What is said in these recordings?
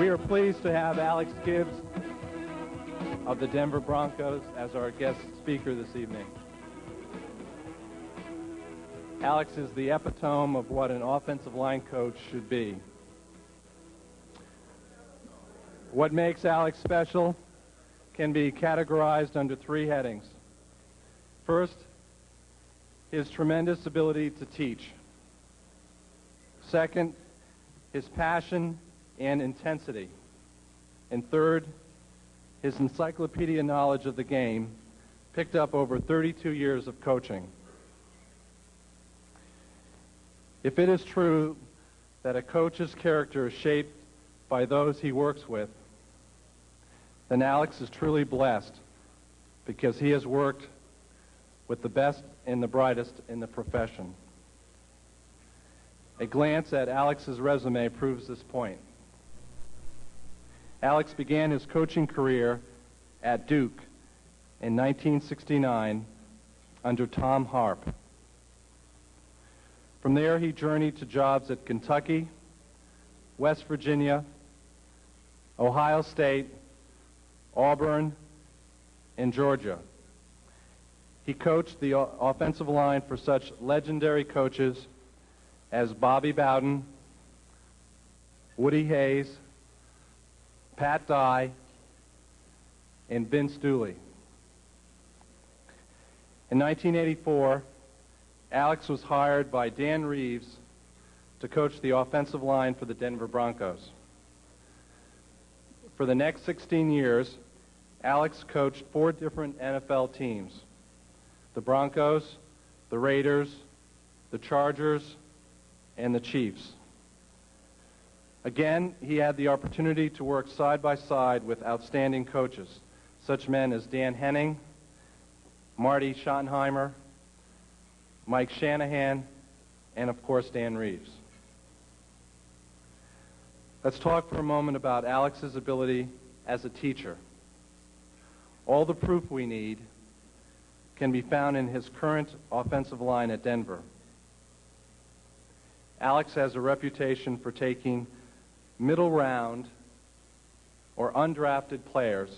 We are pleased to have Alex Gibbs of the Denver Broncos as our guest speaker this evening. Alex is the epitome of what an offensive line coach should be. What makes Alex special can be categorized under three headings. First, his tremendous ability to teach. Second, his passion and intensity. And third, his encyclopedia knowledge of the game, picked up over 32 years of coaching. If it is true that a coach's character is shaped by those he works with, then Alex is truly blessed because he has worked with the best and the brightest in the profession. A glance at Alex's resume proves this point. Alex began his coaching career at Duke in 1969 under Tom Harp. From there, he journeyed to jobs at Kentucky, West Virginia, Ohio State, Auburn, and Georgia. He coached the offensive line for such legendary coaches as Bobby Bowden, Woody Hayes, Pat Dye, and Vince Dooley. In 1984, Alex was hired by Dan Reeves to coach the offensive line for the Denver Broncos. For the next 16 years, Alex coached 4 different NFL teams: the Broncos, the Raiders, the Chargers, and the Chiefs. Again, he had the opportunity to work side by side with outstanding coaches, such men as Dan Henning, Marty Schottenheimer, Mike Shanahan, and of course Dan Reeves. Let's talk for a moment about Alex's ability as a teacher. All the proof we need can be found in his current offensive line at Denver. Alex has a reputation for taking middle round or undrafted players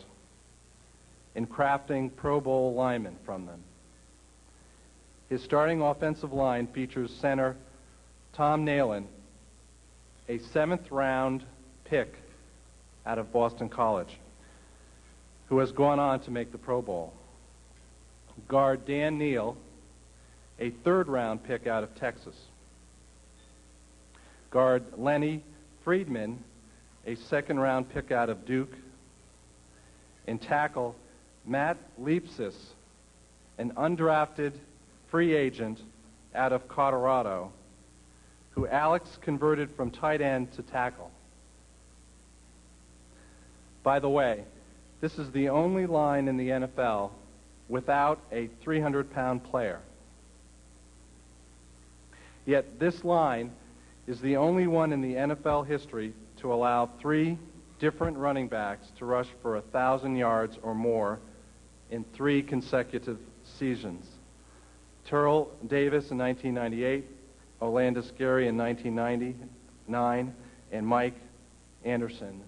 and crafting Pro Bowl linemen from them. His starting offensive line features center Tom Nalen, a 7th round pick out of Boston College, who has gone on to make the Pro Bowl. Guard Dan Neal, a 3rd round pick out of Texas. Guard Lenny Friedman, a 2nd round pick out of Duke. And tackle Matt Leipzis, an undrafted free agent out of Colorado, who Alex converted from tight end to tackle. By the way, this is the only line in the NFL without a 300-pound player. Yet this line is the only one in the NFL history to allow 3 different running backs to rush for 1,000 yards or more in 3 consecutive seasons. Terrell Davis in 1998, Orlando Scary in 1999, and Mike Anderson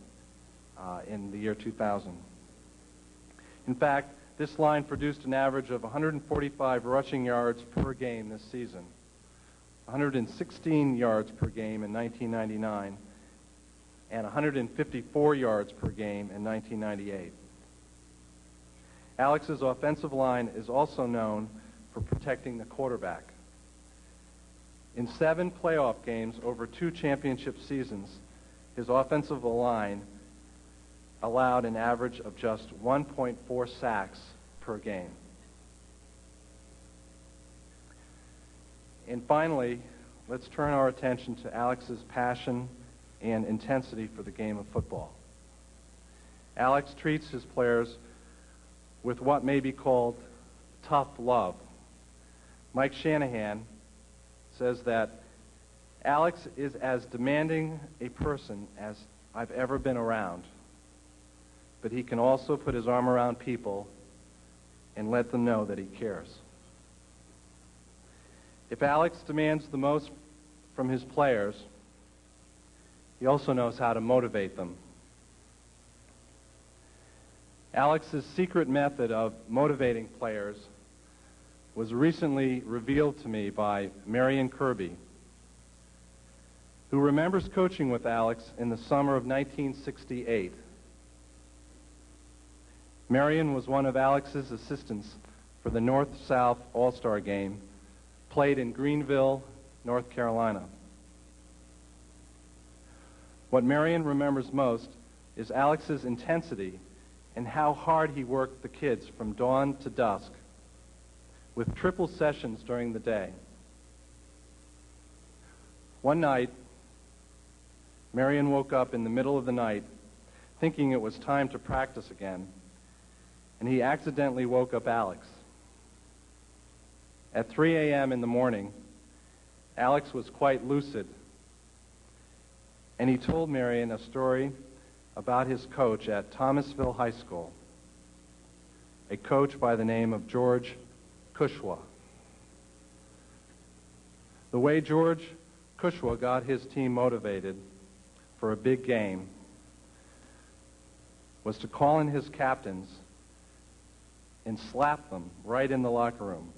in the year 2000. In fact, this line produced an average of 145 rushing yards per game this season, 116 yards per game in 1999, and 154 yards per game in 1998. Alex's offensive line is also known for protecting the quarterback. In 7 playoff games over 2 championship seasons, his offensive line allowed an average of just 1.4 sacks per game. And finally, let's turn our attention to Alex's passion and intensity for the game of football. Alex treats his players with what may be called tough love. Mike Shanahan says that Alex is as demanding a person as I've ever been around, but he can also put his arm around people and let them know that he cares. If Alex demands the most from his players, he also knows how to motivate them Alex's secret method of motivating players was recently revealed to me by Marion Kirby, who remembers coaching with Alex in the summer of 1968. Marion was one of Alex's assistants for the North-South All-Star Game played in Greenville, North Carolina. What Marion remembers most is Alex's intensity and how hard he worked the kids from dawn to dusk with triple sessions during the day. One night, Marion woke up in the middle of the night thinking it was time to practice again, and he accidentally woke up Alex. At 3 a.m. in the morning, Alex was quite lucid, and he told Marion a story about his coach at Thomasville High School, a coach by the name of George Cushwa. The way George Cushwa got his team motivated for a big game was to call in his captains and slap them right in the locker room.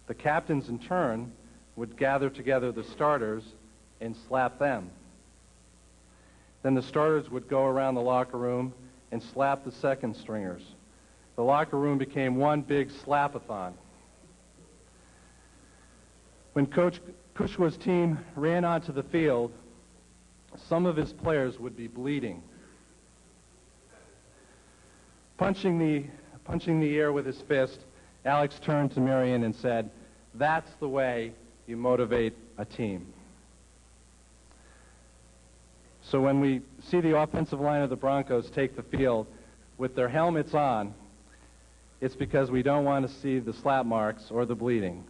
The captains, in turn, would gather together the starters and slap them. Then the starters would go around the locker room and slap the second stringers. The locker room became one big slap-a-thon. When Coach Cushwa's team ran onto the field, some of his players would be bleeding. Punching the air with his fist, Alex turned to Marion and said, "That's the way you motivate a team." So when we see the offensive line of the Broncos take the field with their helmets on, it's because we don't want to see the slap marks or the bleeding.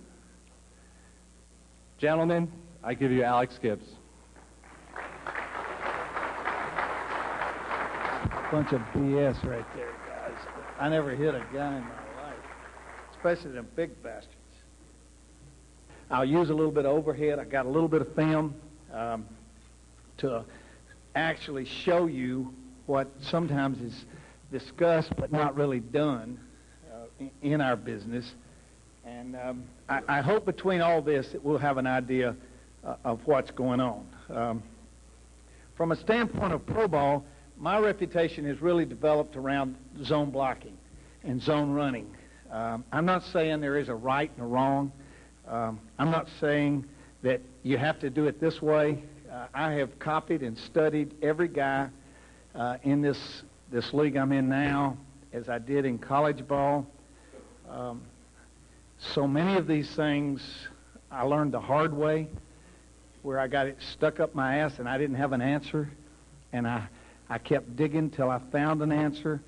Gentlemen, I give you Alex Gibbs. Bunch of BS right there, guys. I never hit a guy in my life, especially them big bastards. I'll use a little bit of overhead. I got a little bit of film to actually show you what sometimes is discussed but not really done in our business. And I hope between all this that we'll have an idea of what's going on. From a standpoint of pro ball, my reputation has really developed around zone blocking and zone running. I'm not saying there is a right and a wrong. I'm not saying that you have to do it this way. I have copied and studied every guy in this league I'm in now, as I did in college ball. So many of these things I learned the hard way, where I got it stuck up my ass and I didn't have an answer, and I kept digging till I found an answer,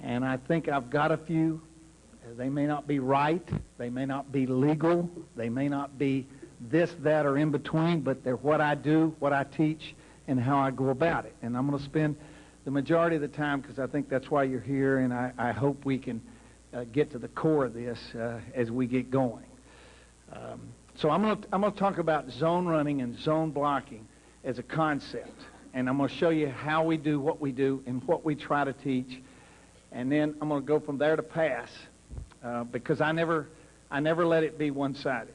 and I think I've got a few. They may not be right, they may not be legal, they may not be this, that, or in between, but they're what I do, what I teach, and how I go about it. And I'm going to spend the majority of the time, because I think that's why you're here, and I hope we can get to the core of this as we get going. So I'm going to talk about zone running and zone blocking as a concept, and I'm going to show you how we do what we do and what we try to teach, and then I'm going to go from there to pass, because I never let it be one-sided.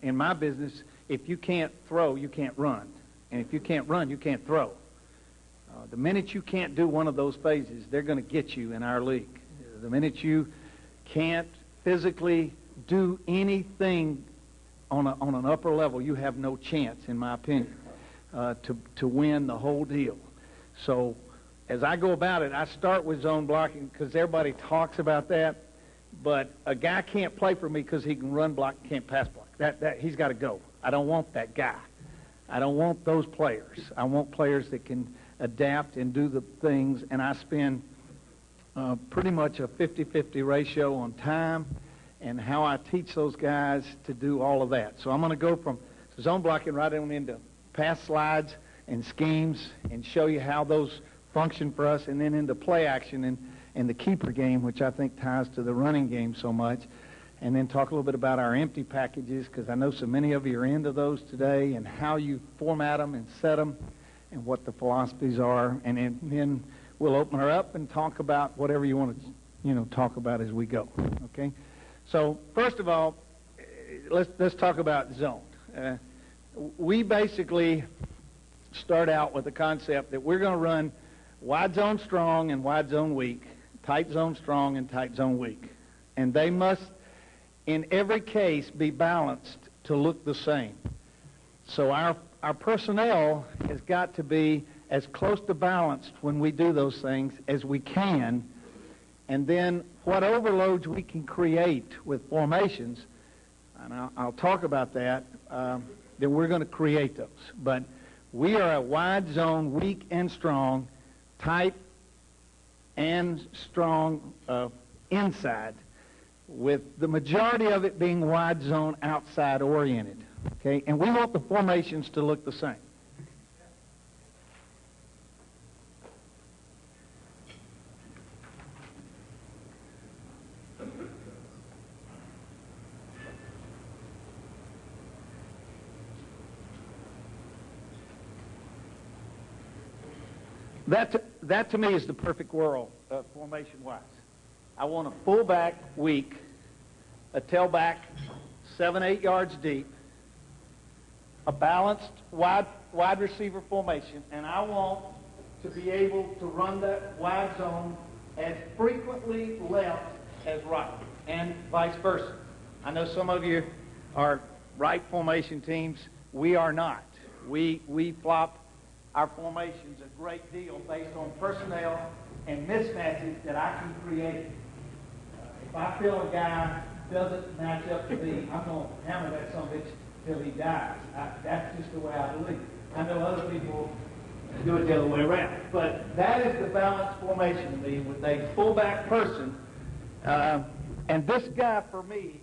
In my business, if you can't throw, you can't run, and if you can't run, you can't throw. The minute you can't do one of those phases, they're going to get you in our league. The minute you can't physically do anything on an upper level, you have no chance, in my opinion, to win the whole deal. So as I go about it, I start with zone blocking because everybody talks about that, but a guy can't play for me because he can run block, can't pass block. That he's got to go. I don't want that guy. I don't want those players. I want players that can adapt and do the things, and I spend pretty much a 50-50 ratio on time and how I teach those guys to do all of that. So I'm going to go from zone blocking right on into pass slides and schemes and show you how those function for us, and then into play action and the keeper game, which I think ties to the running game so much, and then talk a little bit about our empty packages, because I know so many of you are into those today, and how you format them and set them and what the philosophies are. And then we'll open her up and talk about whatever you want to, talk about as we go. Okay? So first of all, let's talk about zone. We basically start out with the concept that we're going to run wide zone strong and wide zone weak, tight zone strong and tight zone weak. And they must, in every case, be balanced to look the same. So our personnel has got to be as close to balanced when we do those things as we can. And then what overloads we can create with formations, and I'll talk about that, then we're going to create those. But we are a wide zone, weak and strong, tight and strong inside, with the majority of it being wide zone outside oriented. Okay? And we want the formations to look the same. That to me is the perfect world, formation-wise. I want a fullback weak, a tailback 7-8 yards deep, a balanced wide receiver formation, and I want to be able to run that wide zone as frequently left as right, and vice versa. I know some of you are right formation teams. We are not. We flop our formations a great deal based on personnel and mismatches that I can create. If I feel a guy doesn't match up to me, I'm going to hammer that son of a bitch till he dies. That's just the way I believe. I know other people do it the other way around. But that is the balanced formation to me with a fullback person. And this guy, for me,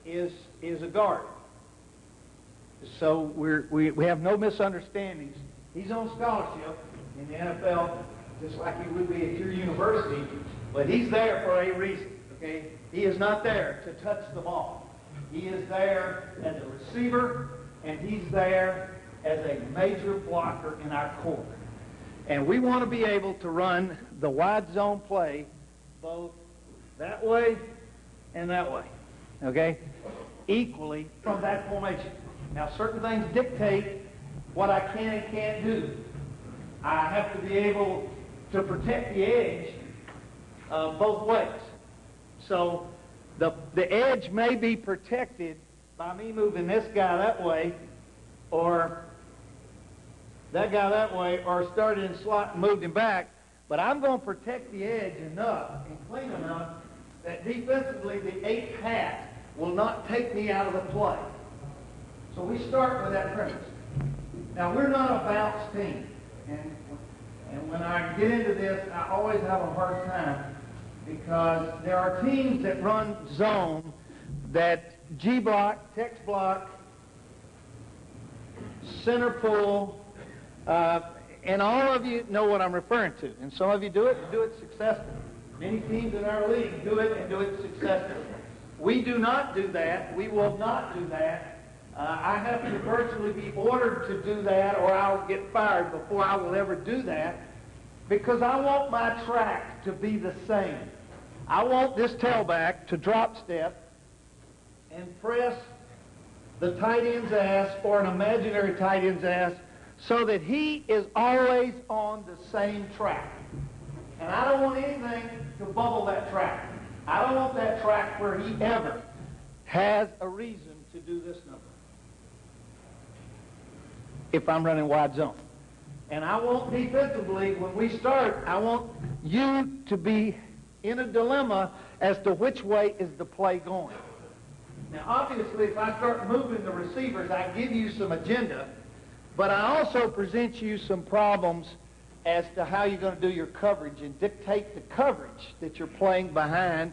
is a guard. So we have no misunderstandings. He's on scholarship in the NFL, just like he would be at your university, but he's there for a reason, okay? He is not there to touch the ball. He is there as a receiver, and he's there as a major blocker in our corps. And we want to be able to run the wide zone play both that way and that way, okay? Equally from that formation. Now, certain things dictate what I can and can't do. I have to be able to protect the edge both ways. So the edge may be protected by me moving this guy that way, or that guy that way, or started in slot and moved him back, but I'm going to protect the edge enough and clean enough that defensively the 8 hat will not take me out of the play. So we start with that premise. Now, we're not a bounce team, and when I get into this, I always have a hard time because there are teams that run zone that G-block, tex block, center pull, and all of you know what I'm referring to. And some of you do it successfully. Many teams in our league do it and do it successfully. We do not do that. We will not do that. I have to virtually be ordered to do that or I'll get fired before I will ever do that because I want my track to be the same. I want this tailback to drop step and press the tight end's ass or an imaginary tight end's ass so that he is always on the same track. And I don't want anything to bubble that track. I don't want that track where he ever has a reason to do this number. If I'm running wide zone. And I want defensively, when we start, I want you to be in a dilemma as to which way is the play going. Now, obviously, if I start moving the receivers, I give you some agenda, but I also present you some problems as to how you're going to do your coverage and dictate the coverage that you're playing behind.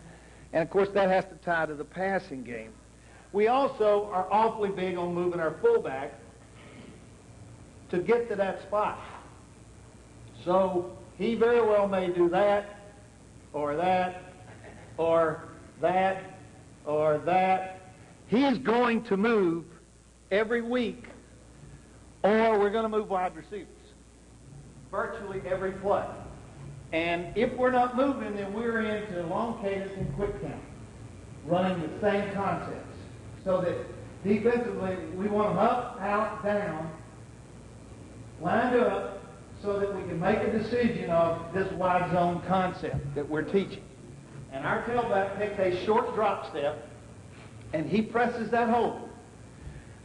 And, of course, that has to tie to the passing game. We also are awfully big on moving our fullback to get to that spot. So he very well may do that, or that, or that, or that. He is going to move every week, or we're going to move wide receivers. Virtually every play. And if we're not moving, then we're into long cadence and quick count, running the same concepts. So that defensively, we want them up, out, down, lined up, so that we can make a decision of this wide zone concept that we're teaching. And our tailback takes a short drop step, and he presses that hold.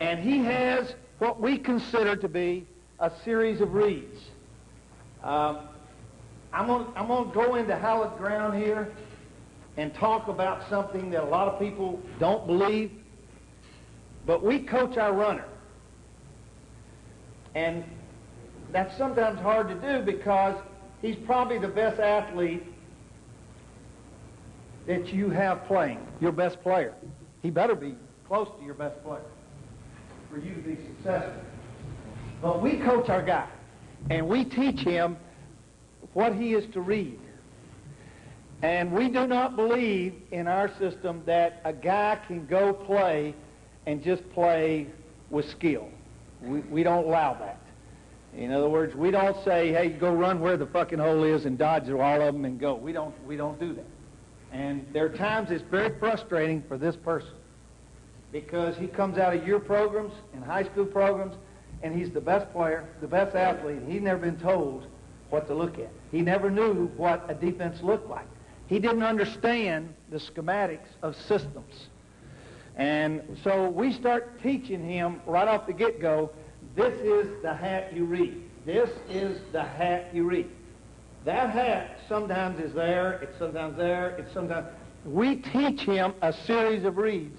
And he has what we consider to be a series of reads. I'm going to go into hallowed ground here and talk about something that a lot of people don't believe, but we coach our runner. And that's sometimes hard to do because he's probably the best athlete that you have playing, your best player. He better be close to your best player for you to be successful. But we coach our guy, and we teach him what he is to read. And we do not believe in our system that a guy can go play and just play with skill. We don't allow that. In other words, we don't say, hey, go run where the fucking hole is and dodge all of them and go. We don't do that. And there are times it's very frustrating for this person because he comes out of your programs and high school programs, and he's the best player, the best athlete. He's never been told what to look at. He never knew what a defense looked like. He didn't understand the schematics of systems. And so we start teaching him right off the get-go, this is the hat you read. This is the hat you read. That hat sometimes is there, it's sometimes there, it's sometimes... We teach him a series of reads,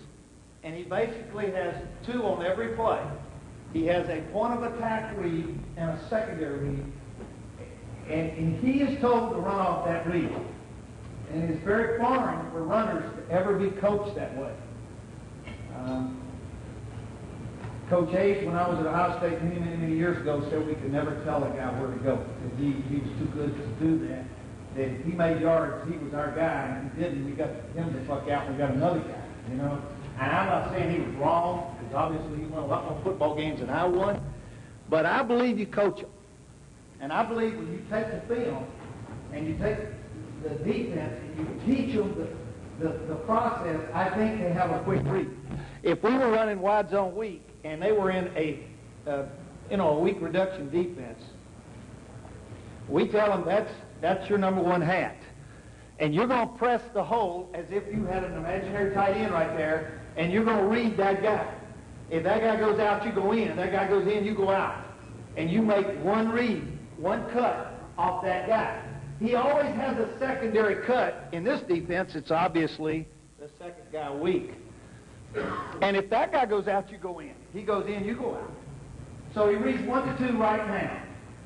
and he basically has two on every play. He has a point of attack read and a secondary read, and he is told to run off that read. And it's very foreign for runners to ever be coached that way. Coach Hayes, when I was at Ohio State many years ago, said we could never tell a guy where to go. That he was too good to do that. That if he made yards, he was our guy, and if he didn't, we got him the fuck out, and we got another guy, you know. And I'm not saying he was wrong, because obviously he won a lot more football games than I won, but I believe you coach him. And I believe when you take the film, and you take the defense, and you teach them the process, I think they have a quick read. If we were running wide zone weak, and they were in a weak reduction defense, we tell them that's your number one hat. And you're going to press the hole as if you had an imaginary tight end right there, and you're going to read that guy. If that guy goes out, you go in. If that guy goes in, you go out. And you make one read, one cut off that guy. He always has a secondary cut. In this defense, it's obviously the second guy weak. And if that guy goes out, you go in. He goes in, you go out. So he reads 1 to 2 right now.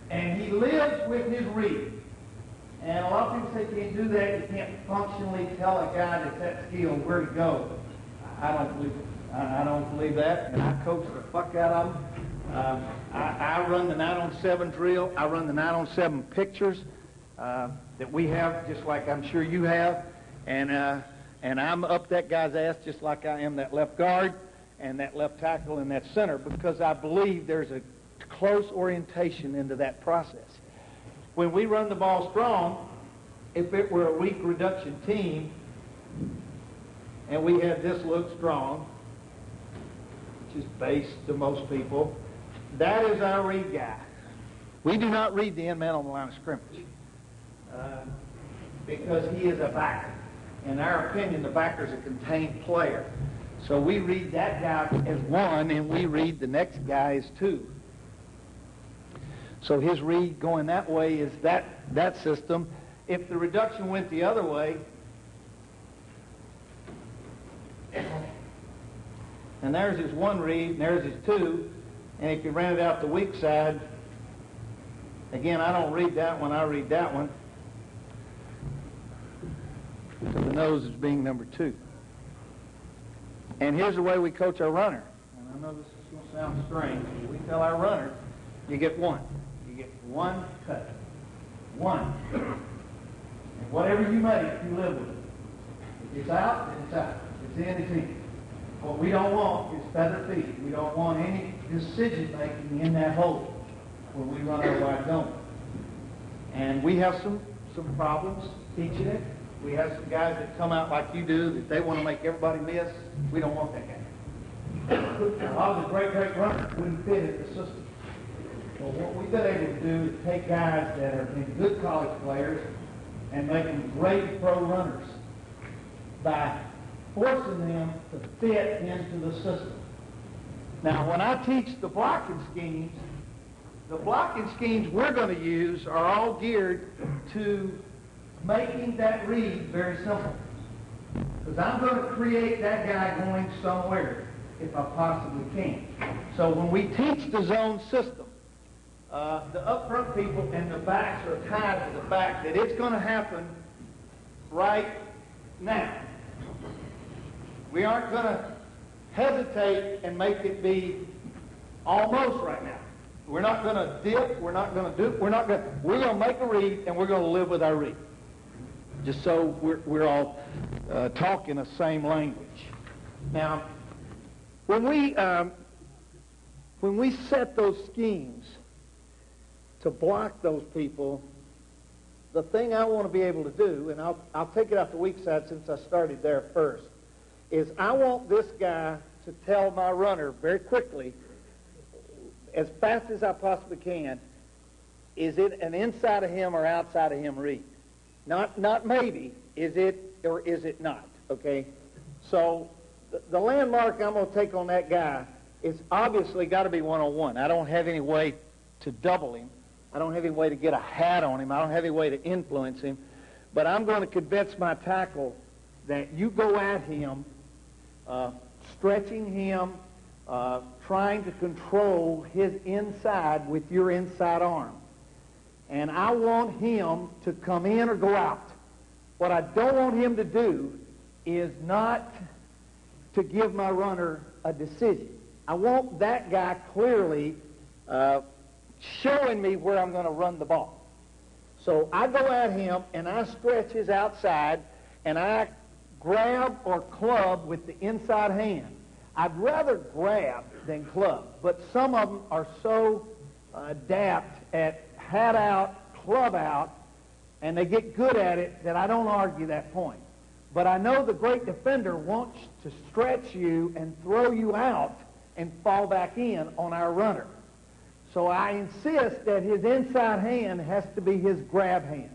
And he lives with his read. And a lot of people say you can't do that. You can't functionally tell a guy that's that skilled where to go. I don't believe it. I don't believe that. And I coach the fuck out of them. I run the 9-on-7 drill. I run the 9-on-7 pictures that we have, just like I'm sure you have. And I'm up that guy's ass just like I am that left guard and that left tackle and that center, because I believe there's a close orientation into that process. When we run the ball strong, if it were a weak reduction team and we had this look strong, which is base to most people, that is our read guy. We do not read the end man on the line of scrimmage because he is a backer. In our opinion, the backer is a contained player. So we read that guy as one, and we read the next guy as two. So his read going that way is that system. If the reduction went the other way, and there's his one read, and there's his two, and if you ran it out the weak side, again, I don't read that one, I read that one. So the nose is being number 2. And here's the way we coach our runner. And I know this is going to sound strange, but we tell our runner, you get one. You get one cut. One. And whatever you make, you live with it. If it's out, then it's out. If it's in, it's in. What we don't want is feather feet. We don't want any decision-making in that hole where we run our wide zone. And we have some some problems teaching it. We have some guys that come out like you do, that they want to make everybody miss. We don't want that guy. A lot of the great runners wouldn't fit in the system. Well, what we've been able to do is take guys that have been good college players and make them great pro runners by forcing them to fit into the system. Now, when I teach the blocking schemes we're going to use are all geared to making that read very simple. Because I'm going to create that guy going somewhere if I possibly can. So when we teach the zone system, the up front people and the backs are tied to the fact that it's going to happen right now. We aren't going to hesitate and make it be almost right now. We're not going to dip, we're going to make a read, and we're going to live with our read. Just so we're all talking the same language. Now, when we set those schemes to block those people, the thing I want to be able to do, and I'll take it out the weak side since I started there first, is I want this guy to tell my runner very quickly, as fast as I possibly can, is it an inside of him or outside of him read? Not maybe, is it or is it not, okay? So the landmark I'm going to take on that guy is obviously got to be one-on-one. I don't have any way to double him. I don't have any way to get a hat on him. I don't have any way to influence him. But I'm going to convince my tackle that you go at him, stretching him, trying to control his inside with your inside arm. And I want him to come in or go out. What I don't want him to do is not to give my runner a decision. I want that guy clearly showing me where I'm going to run the ball. So I go at him and I stretch his outside and I grab or club with the inside hand. I'd rather grab than club, but some of them are so adept at hat out, club out, and they get good at it that I don't argue that point. But I know the great defender wants to stretch you and throw you out and fall back in on our runner. So I insist that his inside hand has to be his grab hand.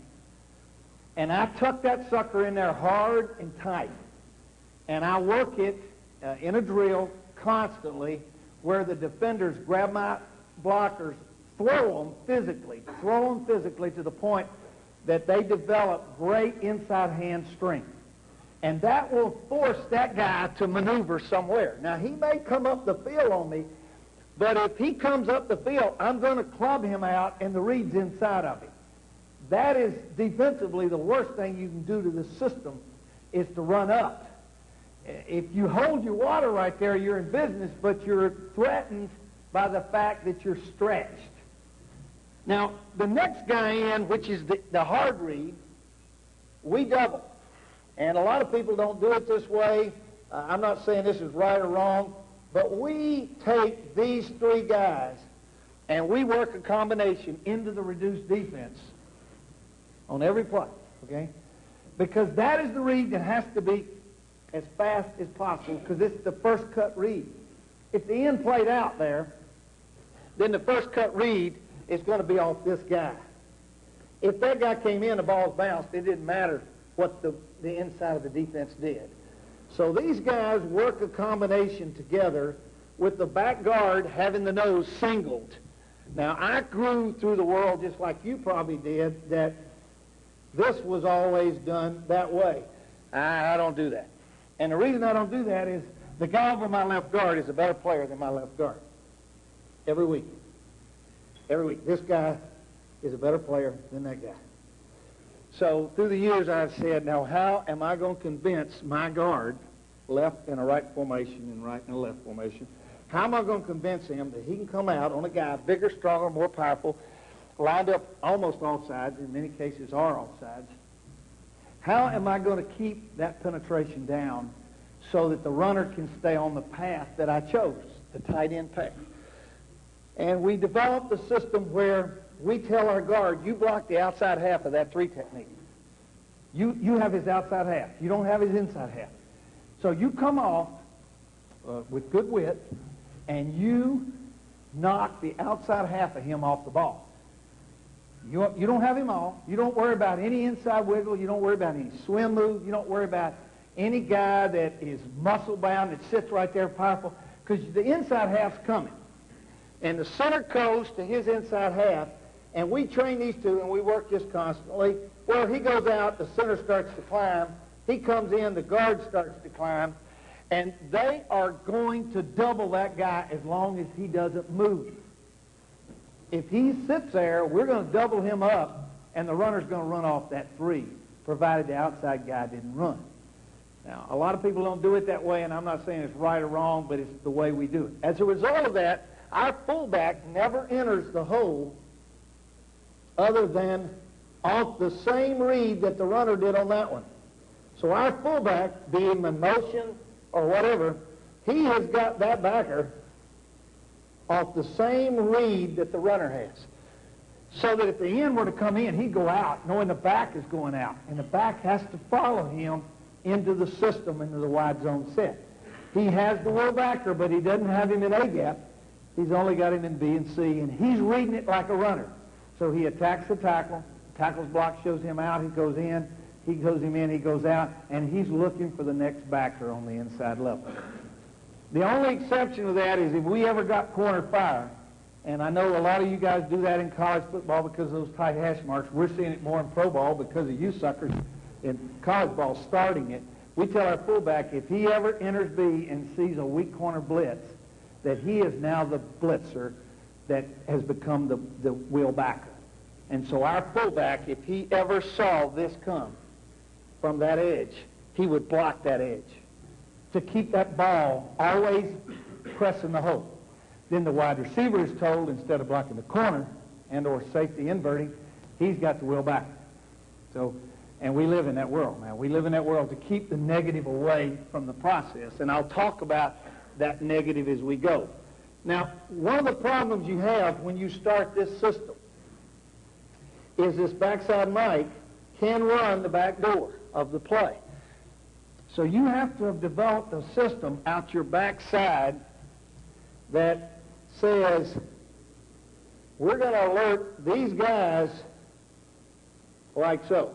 And I tuck that sucker in there hard and tight. And I work it in a drill constantly where the defenders grab my blockers, throw them physically to the point that they develop great inside hand strength. And that will force that guy to maneuver somewhere. Now, he may come up the field on me, but if he comes up the field, I'm going to club him out and the read's inside of him. That is defensively the worst thing you can do to the system is to run up. If you hold your water right there, you're in business, but you're threatened by the fact that you're stretched. Now, the next guy in, which is the hard read, we double. And a lot of people don't do it this way. I'm not saying this is right or wrong, but we take these three guys and we work a combination into the reduced defense on every play, okay? Because that is the read that has to be as fast as possible because it's the first cut read. If the end played out there, then the first cut read is going to be off this guy. If that guy came in, the ball's bounced, it didn't matter what the inside of the defense did. So these guys work a combination together with the back guard having the nose singled. Now, I grew through the world just like you probably did that this was always done that way. I don't do that. And the reason I don't do that is the guy over my left guard is a better player than my left guard. Every week. Every week. This guy is a better player than that guy. So through the years I've said, now how am I going to convince my guard, left in a right formation and right in a left formation, how am I going to convince him that he can come out on a guy bigger, stronger, more powerful, lined up almost all sides, in many cases are all sides? How am I going to keep that penetration down so that the runner can stay on the path that I chose, the tight end path? And we developed a system where we tell our guard, you block the outside half of that 3 technique. You have his outside half. You don't have his inside half. So you come off with good width, and you knock the outside half of him off the ball. You don't have him off. You don't worry about any inside wiggle. You don't worry about any swim move. You don't worry about any guy that is muscle-bound that sits right there powerful, because the inside half's coming. And the center goes to his inside half, and we train these two, and we work just constantly. Well, he goes out, the center starts to climb. He comes in, the guard starts to climb. And they are going to double that guy as long as he doesn't move. If he sits there, we're going to double him up, and the runner's going to run off that 3, provided the outside guy didn't run. Now, a lot of people don't do it that way, and I'm not saying it's right or wrong, but it's the way we do it. As a result of that, our fullback never enters the hole other than off the same read that the runner did on that one. So our fullback, being in motion or whatever, he has got that backer off the same read that the runner has. So that if the end were to come in, he'd go out knowing the back is going out. And the back has to follow him into the system, into the wide zone set. He has the wheel backer, but he doesn't have him in A gap. He's only got him in B and C, and he's reading it like a runner. So he attacks the tackle. Tackle's block shows him out. He goes in. He goes him in. He goes out. And he's looking for the next backer on the inside level. The only exception to that is if we ever got corner fire, and I know a lot of you guys do that in college football because of those tight hash marks. We're seeing it more in pro ball because of you suckers in college ball starting it. We tell our fullback if he ever enters B and sees a weak corner blitz, that he is now the blitzer that has become the wheel backer. And so our fullback, if he ever saw this come from that edge, he would block that edge to keep that ball always pressing the hole. Then the wide receiver is told, instead of blocking the corner and or safety inverting, he's got the wheel back. So, and we live in that world now. We live in that world to keep the negative away from the process. And I'll talk about that negative as we go. Now, one of the problems you have when you start this system is this backside Mike can run the back door of the play. So you have to have developed a system out your backside that says, we're going to alert these guys like so.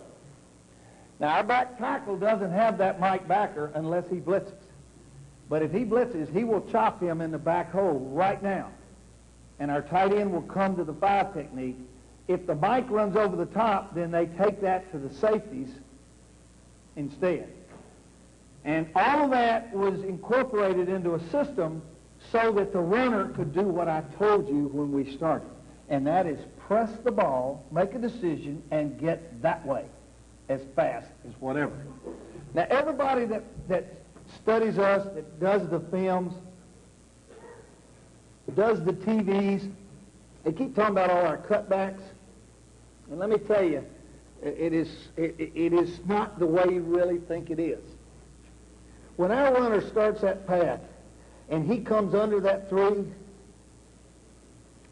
Now, our back tackle doesn't have that Mike backer unless he blitzes. But if he blitzes, he will chop him in the back hole right now. And our tight end will come to the 5 technique. If the Mike runs over the top, then they take that to the safeties instead. And all of that was incorporated into a system so that the runner could do what I told you when we started. And that is press the ball, make a decision, and get that way as fast as whatever. Now, everybody that studies us, that does the films, does the TVs, they keep talking about all our cutbacks. And let me tell you, it is not the way you really think it is. When our runner starts that path and he comes under that 3,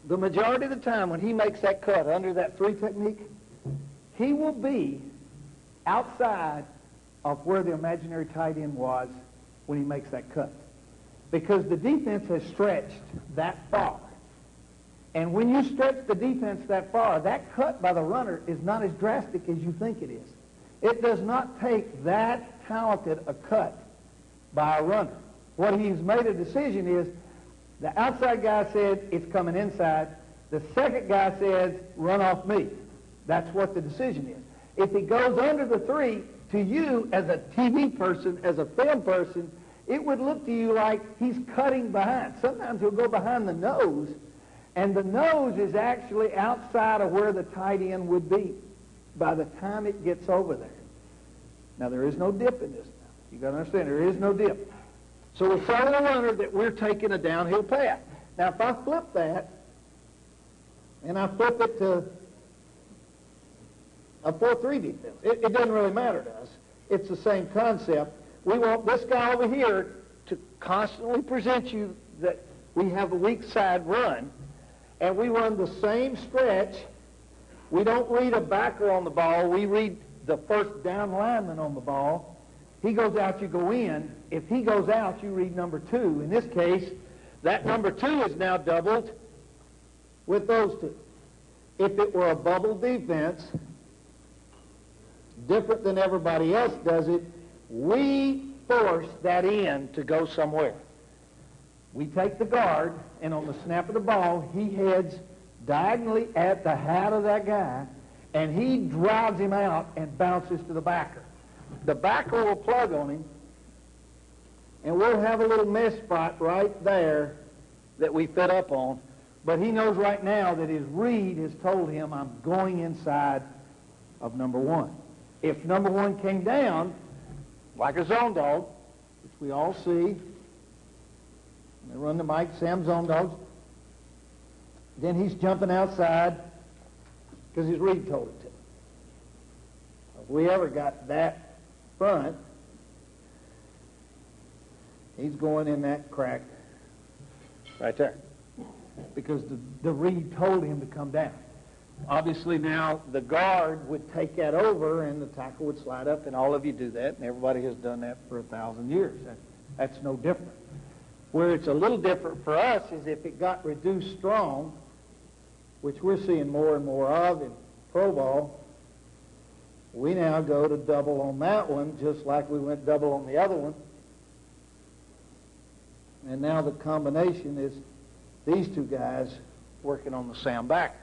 the majority of the time when he makes that cut under that 3 technique, he will be outside of where the imaginary tight end was when he makes that cut. Because the defense has stretched that far. And when you stretch the defense that far, that cut by the runner is not as drastic as you think it is. It does not take that talented a cut by a runner. What he's made a decision is, the outside guy said, it's coming inside. The second guy says, run off me. That's what the decision is. If he goes under the 3, to you as a TV person, as a film person, it would look to you like he's cutting behind. Sometimes he'll go behind the nose, and the nose is actually outside of where the tight end would be by the time it gets over there. Now, there is no dip in this now. You've got to understand, there is no dip. So we're telling the runner that we're taking a downhill path. Now, if I flip that, and I flip it to a 4-3 defense, it doesn't really matter to us. It's the same concept. We want this guy over here to constantly present you that we have a weak side run, and we run the same stretch We don't read a backer on the ball. We read the first down lineman on the ball. He goes out, you go in. If he goes out, you read number 2. In this case, that number 2 is now doubled with those 2. If it were a bubble defense, different than everybody else does it, we force that end to go somewhere. We take the guard, and on the snap of the ball, he heads diagonally at the hat of that guy, and he drives him out and bounces to the backer. The backer will plug on him, and we'll have a little miss spot right there that we fit up on, but he knows right now that his read has told him, I'm going inside of number 1. If number 1 came down, like a zone dog, which we all see, they run the Mike Sam zone dogs, then he's jumping outside because his read told it to. If we ever got that front, he's going in that crack right there because the read told him to come down. Obviously now the guard would take that over and the tackle would slide up, and all of you do that, and everybody has done that for 1,000 years. That's no different. Where it's a little different for us is if it got reduced strong, which we're seeing more and more of in pro ball, we now go to double on that one just like we went double on the other one. And now the combination is these 2 guys working on the Sam backer.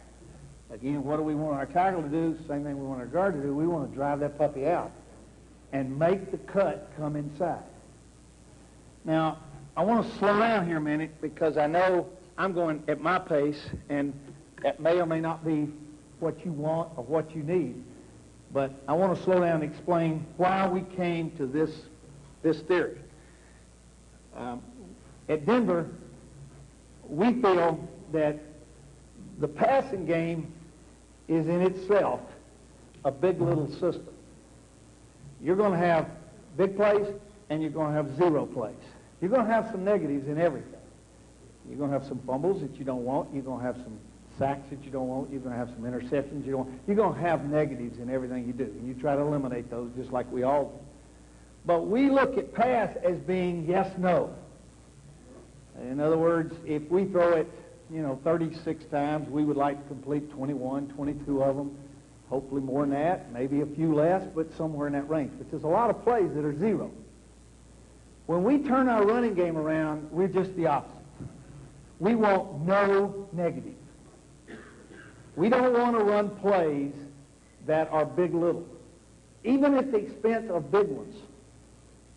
Again, what do we want our tackle to do? Same thing we want our guard to do. We want to drive that puppy out and make the cut come inside. Now, I want to slow down here a minute because I know I'm going at my pace, and that may or may not be what you want or what you need. But I want to slow down and explain why we came to this theory. At Denver, we feel that the passing game is in itself a big little system. You're going to have big plays and you're going to have 0 plays. You're going to have some negatives in everything. You're going to have some fumbles that you don't want. You're going to have some sacks that you don't want. You're going to have some interceptions you don't want. You're going to have negatives in everything you do. And you try to eliminate those just like we all do. But we look at pass as being yes, no. In other words, if we throw it 36 times, we would like to complete 21, 22 of them, hopefully more than that, maybe a few less, but somewhere in that range. But there's a lot of plays that are 0. When we turn our running game around, we're just the opposite. We want no negative. We don't want to run plays that are big-little, even at the expense of big ones.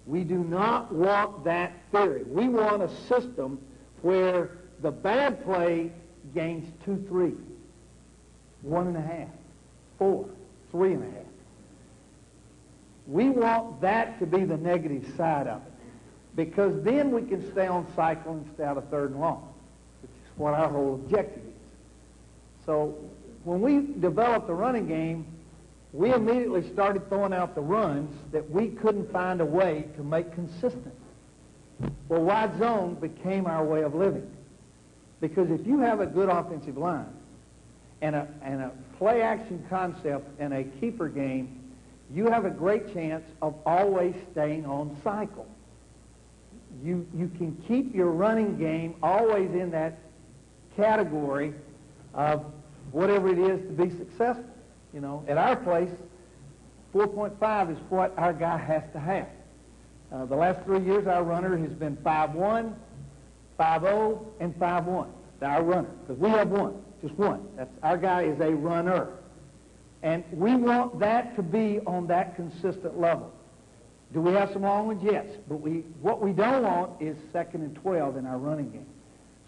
We do not want that theory. We want a system where the bad play gains 2, 3, 1.5, 4, 3.5. We want that to be the negative side of it, because then we can stay on cycle and stay out of 3rd and long, which is what our whole objective is. So when we developed the running game, we immediately started throwing out the runs that we couldn't find a way to make consistent. Well, wide zone became our way of living. Because if you have a good offensive line and a play-action concept and a keeper game, you have a great chance of always staying on cycle. You can keep your running game always in that category of whatever it is to be successful. At our place, 4.5 is what our guy has to have. The last 3 years, our runner has been 5-1, 5-0, and 5-1. Our runner, because we have one, just one. Our guy is a runner. And we want that to be on that consistent level. Do we have some long ones? Yes. But what we don't want is 2nd and 12 in our running game.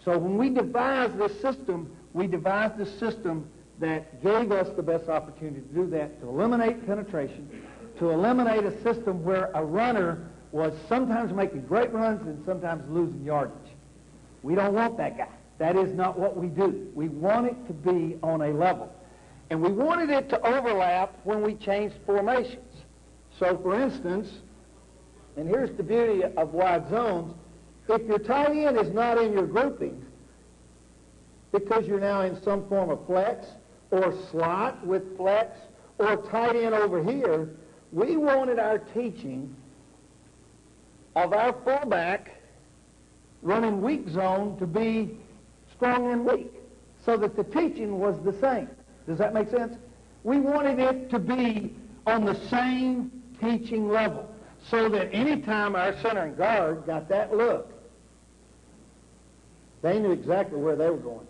So when we devised this system, we devised a system that gave us the best opportunity to do that, to eliminate penetration, to eliminate a system where a runner was sometimes making great runs and sometimes losing yardage. We don't want that guy. That is not what we do. We want it to be on a level. And we wanted it to overlap when we changed formations. So, for instance, and here's the beauty of wide zones, if your tight end is not in your groupings, because you're now in some form of flex or slot with flex or tight end over here. We wanted our teaching of our fullback running weak zone to be strong and weak, so that the teaching was the same. Does that make sense? We wanted it to be on the same teaching level, so that any time our center and guard got that look, they knew exactly where they were going.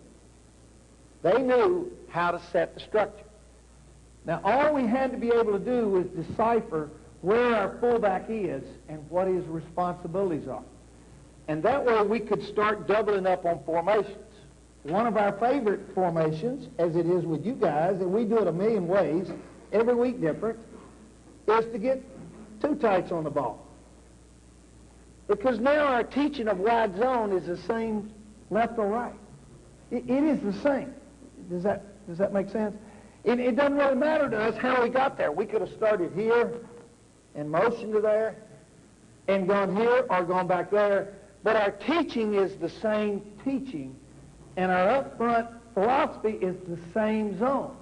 They knew how to set the structure. Now, all we had to be able to do was decipher where our fullback is and what his responsibilities are. And that way we could start doubling up on formations. One of our favorite formations, as it is with you guys, and we do it a million ways, every week different, is to get two tights on the ball. Because now our teaching of wide zone is the same left or right. It is the same. Does that make sense? It doesn't really matter to us how we got there. We could have started here and motioned to there and gone here or gone back there. But our teaching is the same teaching, and our up front philosophy is the same zones.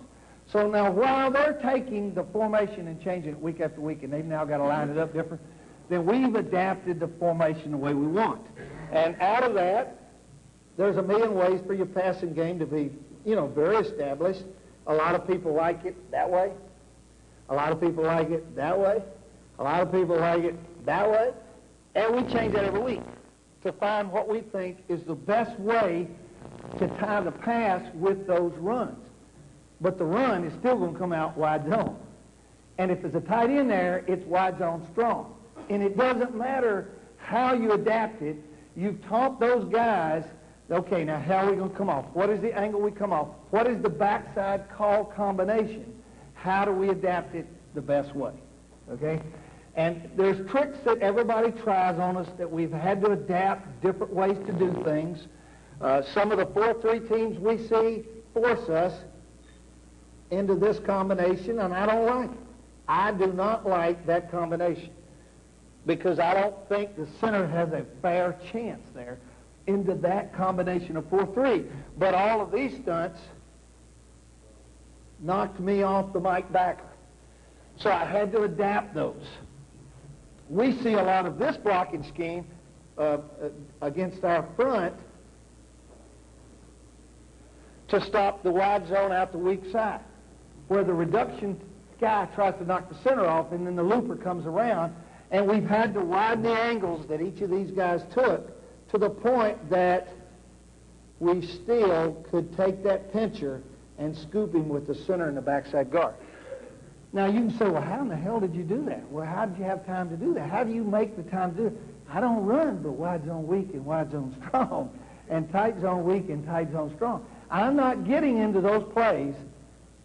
So now while they're taking the formation and changing it week after week, and they've now got to line it up different, then we've adapted the formation the way we want. And out of that, there's a million ways for your passing game to be, very established. A lot of people like it that way. A lot of people like it that way. A lot of people like it that way. And we change that every week to find what we think is the best way to tie the pass with those runs. But the run is still going to come out wide zone. And if there's a tight end there, it's wide zone strong. And it doesn't matter how you adapt it. You've taught those guys, okay, now how are we going to come off? What is the angle we come off? What is the backside call combination? How do we adapt it the best way? Okay? And there's tricks that everybody tries on us that we've had to adapt different ways to do things. Some of the 4-3 teams we see force us into this combination, and I don't like it. I do not like that combination because I don't think the center has a fair chance there into that combination of 4-3. But all of these stunts knocked me off the Mike backer. So I had to adapt those. We see a lot of this blocking scheme against our front to stop the wide zone out the weak side, where the reduction guy tries to knock the center off, and then the looper comes around, and we've had to widen the angles that each of these guys took to the point that we still could take that pincher and scoop him with the center and the backside guard. Now, you can say, well, how in the hell did you do that? Well, how did you have time to do that? How do you make the time to do it? I don't run, but wide zone weak and wide zone strong, and tight zone weak and tight zone strong. I'm not getting into those plays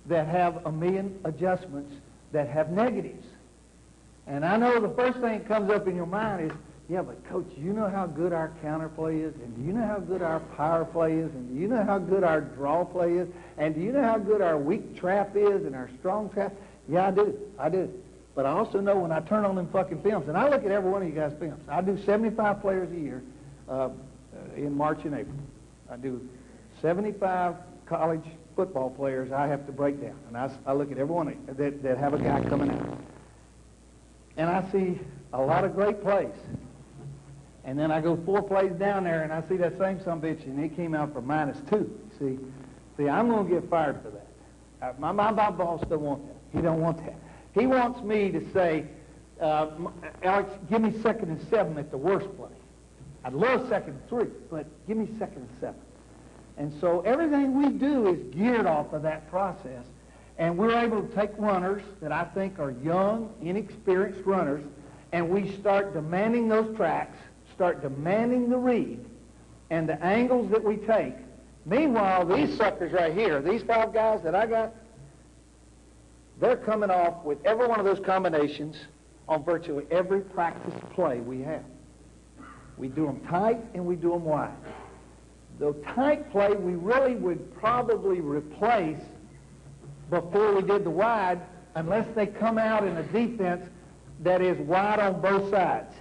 that have a million adjustments that have negatives. And I know the first thing that comes up in your mind is, yeah, but Coach, you know how good our counter play is, and do you know how good our power play is, and do you know how good our draw play is, and do you know how good our weak trap is and our strong trap? Yeah, I do. But I also know when I turn on them fucking films, and I look at every one of you guys' films. I do 75 players a year in March and April. I do 75 college football players I have to break down. And I look at every one of you that have a guy coming out. And I see a lot of great plays. And then I go 4 plays down there, and I see that same sumbitch, and he came out for -2. See, I'm going to get fired for that. My boss doesn't want that. He don't want that. He wants me to say, Alex, give me 2nd and 7 at the worst play. I'd love 2nd and 3, but give me 2nd and 7. And so everything we do is geared off of that process. And we're able to take runners that I think are young, inexperienced runners, and we start demanding those tracks, start demanding the read, and the angles that we take. Meanwhile, these suckers right here, these 5 guys that I got, they're coming off with every one of those combinations on virtually every practice play we have. We do them tight and we do them wide. The tight play we really would probably replace before we did the wide unless they come out in a defense that is wide on both sides.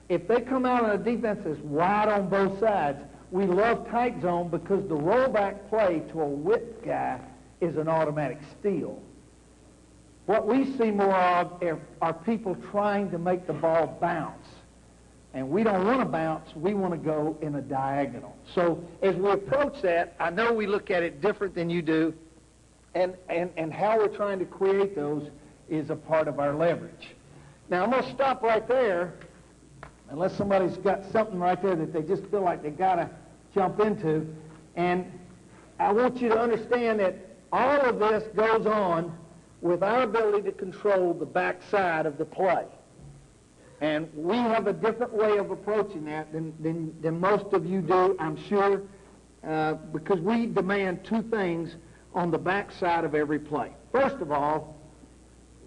If they come out in a defense that's wide on both sides, we love tight zone because the rollback play to a whip guy is an automatic steal. What we see more of are people trying to make the ball bounce. And we don't want to bounce, we want to go in a diagonal. So as we approach that, I know we look at it different than you do, and how we're trying to create those is a part of our leverage. Now I'm going to stop right there, unless somebody's got something right there that they just feel like they got to jump into. And I want you to understand that all of this goes on with our ability to control the backside of the play. And we have a different way of approaching that than most of you do, I'm sure, because we demand two things on the backside of every play. First of all,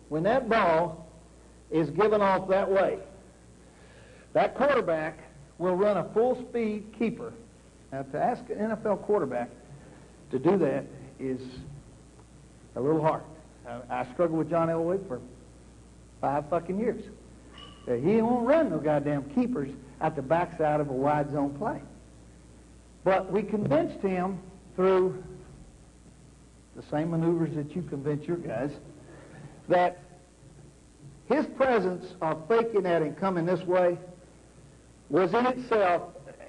when that ball is given off that way, that quarterback will run a full-speed keeper. Now, to ask an NFL quarterback to do that is a little hard. I struggled with John Elway for 5 fucking years. He won't run no goddamn keepers at the backside of a wide zone play. But we convinced him through the same maneuvers that you convince your guys that his presence of faking that and coming this way was in itself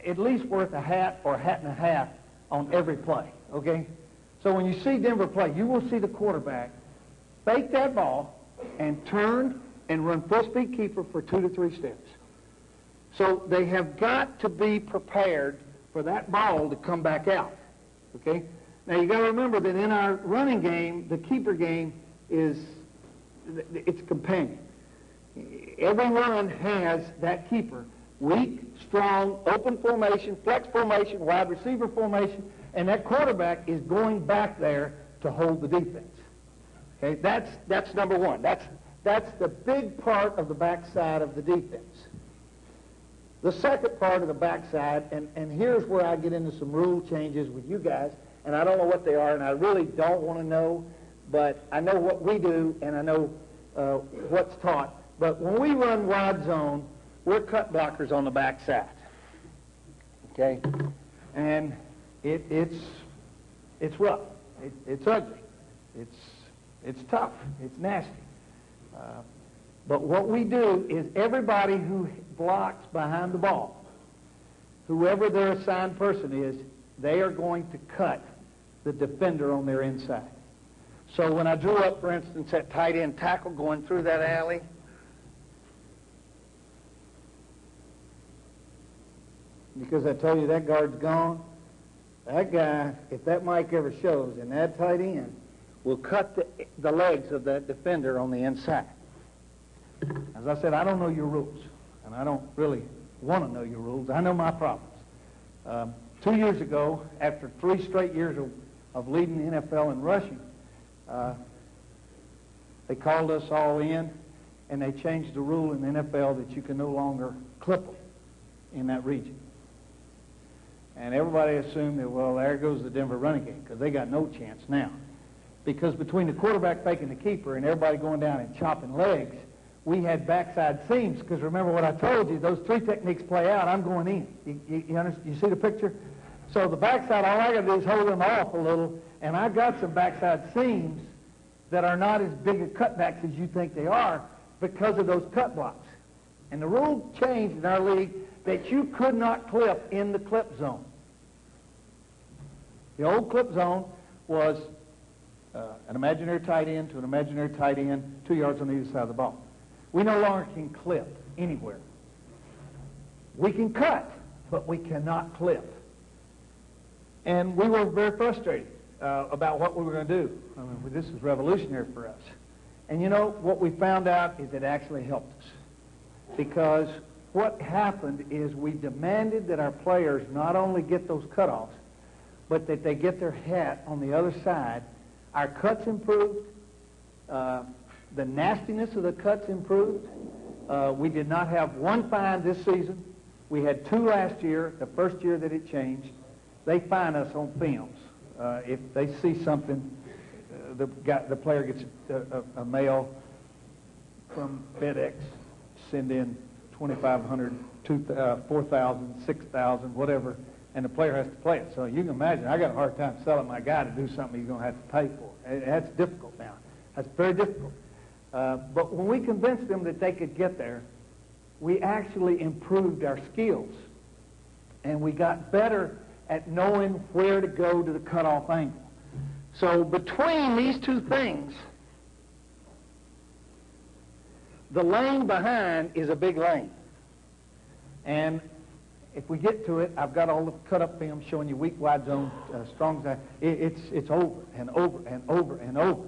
at least worth a hat or a hat and a half on every play, okay? So when you see Denver play, you will see the quarterback fake that ball and turn and run full-speed keeper for 2 to 3 steps. So they have got to be prepared for that ball to come back out, okay? Now you got to remember that in our running game, the keeper game is its companion. Every run has that keeper. Weak, strong, open formation, flex formation, wide receiver formation, and that quarterback is going back there to hold the defense. Okay, that's number one. That's the big part of the backside of the defense. The second part of the backside, and here's where I get into some rule changes with you guys, and I don't know what they are, and I really don't want to know, but I know what we do, and I know what's taught. But when we run wide zone, we're cut blockers on the backside. Okay? And it's rough. It's ugly. It's tough. It's nasty. But what we do is everybody who blocks behind the ball, whoever their assigned person is, they are going to cut the defender on their inside. So when I drew up, for instance, that tight end tackle going through that alley, because I told you that guard's gone, that guy, if that mic ever shows, and that tight end will cut the legs of that defender on the inside. As I said, I don't know your rules, and I don't really want to know your rules. I know my problems. 2 years ago, after 3 straight years of leading the NFL in rushing, they called us all in, and they changed the rule in the NFL that you can no longer clip them in that region. And everybody assumed that, well, there goes the Denver running game, because they got no chance now. Because between the quarterback faking the keeper and everybody going down and chopping legs, we had backside seams, because remember what I told you, those 3 techniques play out, I'm going in. You understand? You see the picture? So the backside, all I got to do is hold them off a little, and I've got some backside seams that are not as big a cutbacks as you think they are because of those cut blocks. And the rule changed in our league that you could not clip in the clip zone. The old clip zone was an imaginary tight end to an imaginary tight end, 2 yards on either side of the ball. We no longer can clip anywhere. We can cut, but we cannot clip. And we were very frustrated about what we were going to do. I mean, this is revolutionary for us. And you know, what we found out is it actually helped us. Because what happened is we demanded that our players not only get those cutoffs, but that they get their hat on the other side. Our cuts improved. The nastiness of the cuts improved. We did not have 1 fine this season. We had 2 last year, the first year that it changed. They fine us on films. If they see something, the player gets a mail from FedEx, send in $2,500, $4,000, $6,000, whatever. and the player has to play it. So you can imagine, I got a hard time selling my guy to do something he's going to have to pay for. That's difficult now. That's very difficult. But when we convinced them that they could get there, we actually improved our skills. And we got better at knowing where to go to the cutoff angle. So between these two things, the lane behind is a big lane. And if we get to it, I've got all the cut-up film showing you weak, wide zone, strong side. It's over and over and over and over.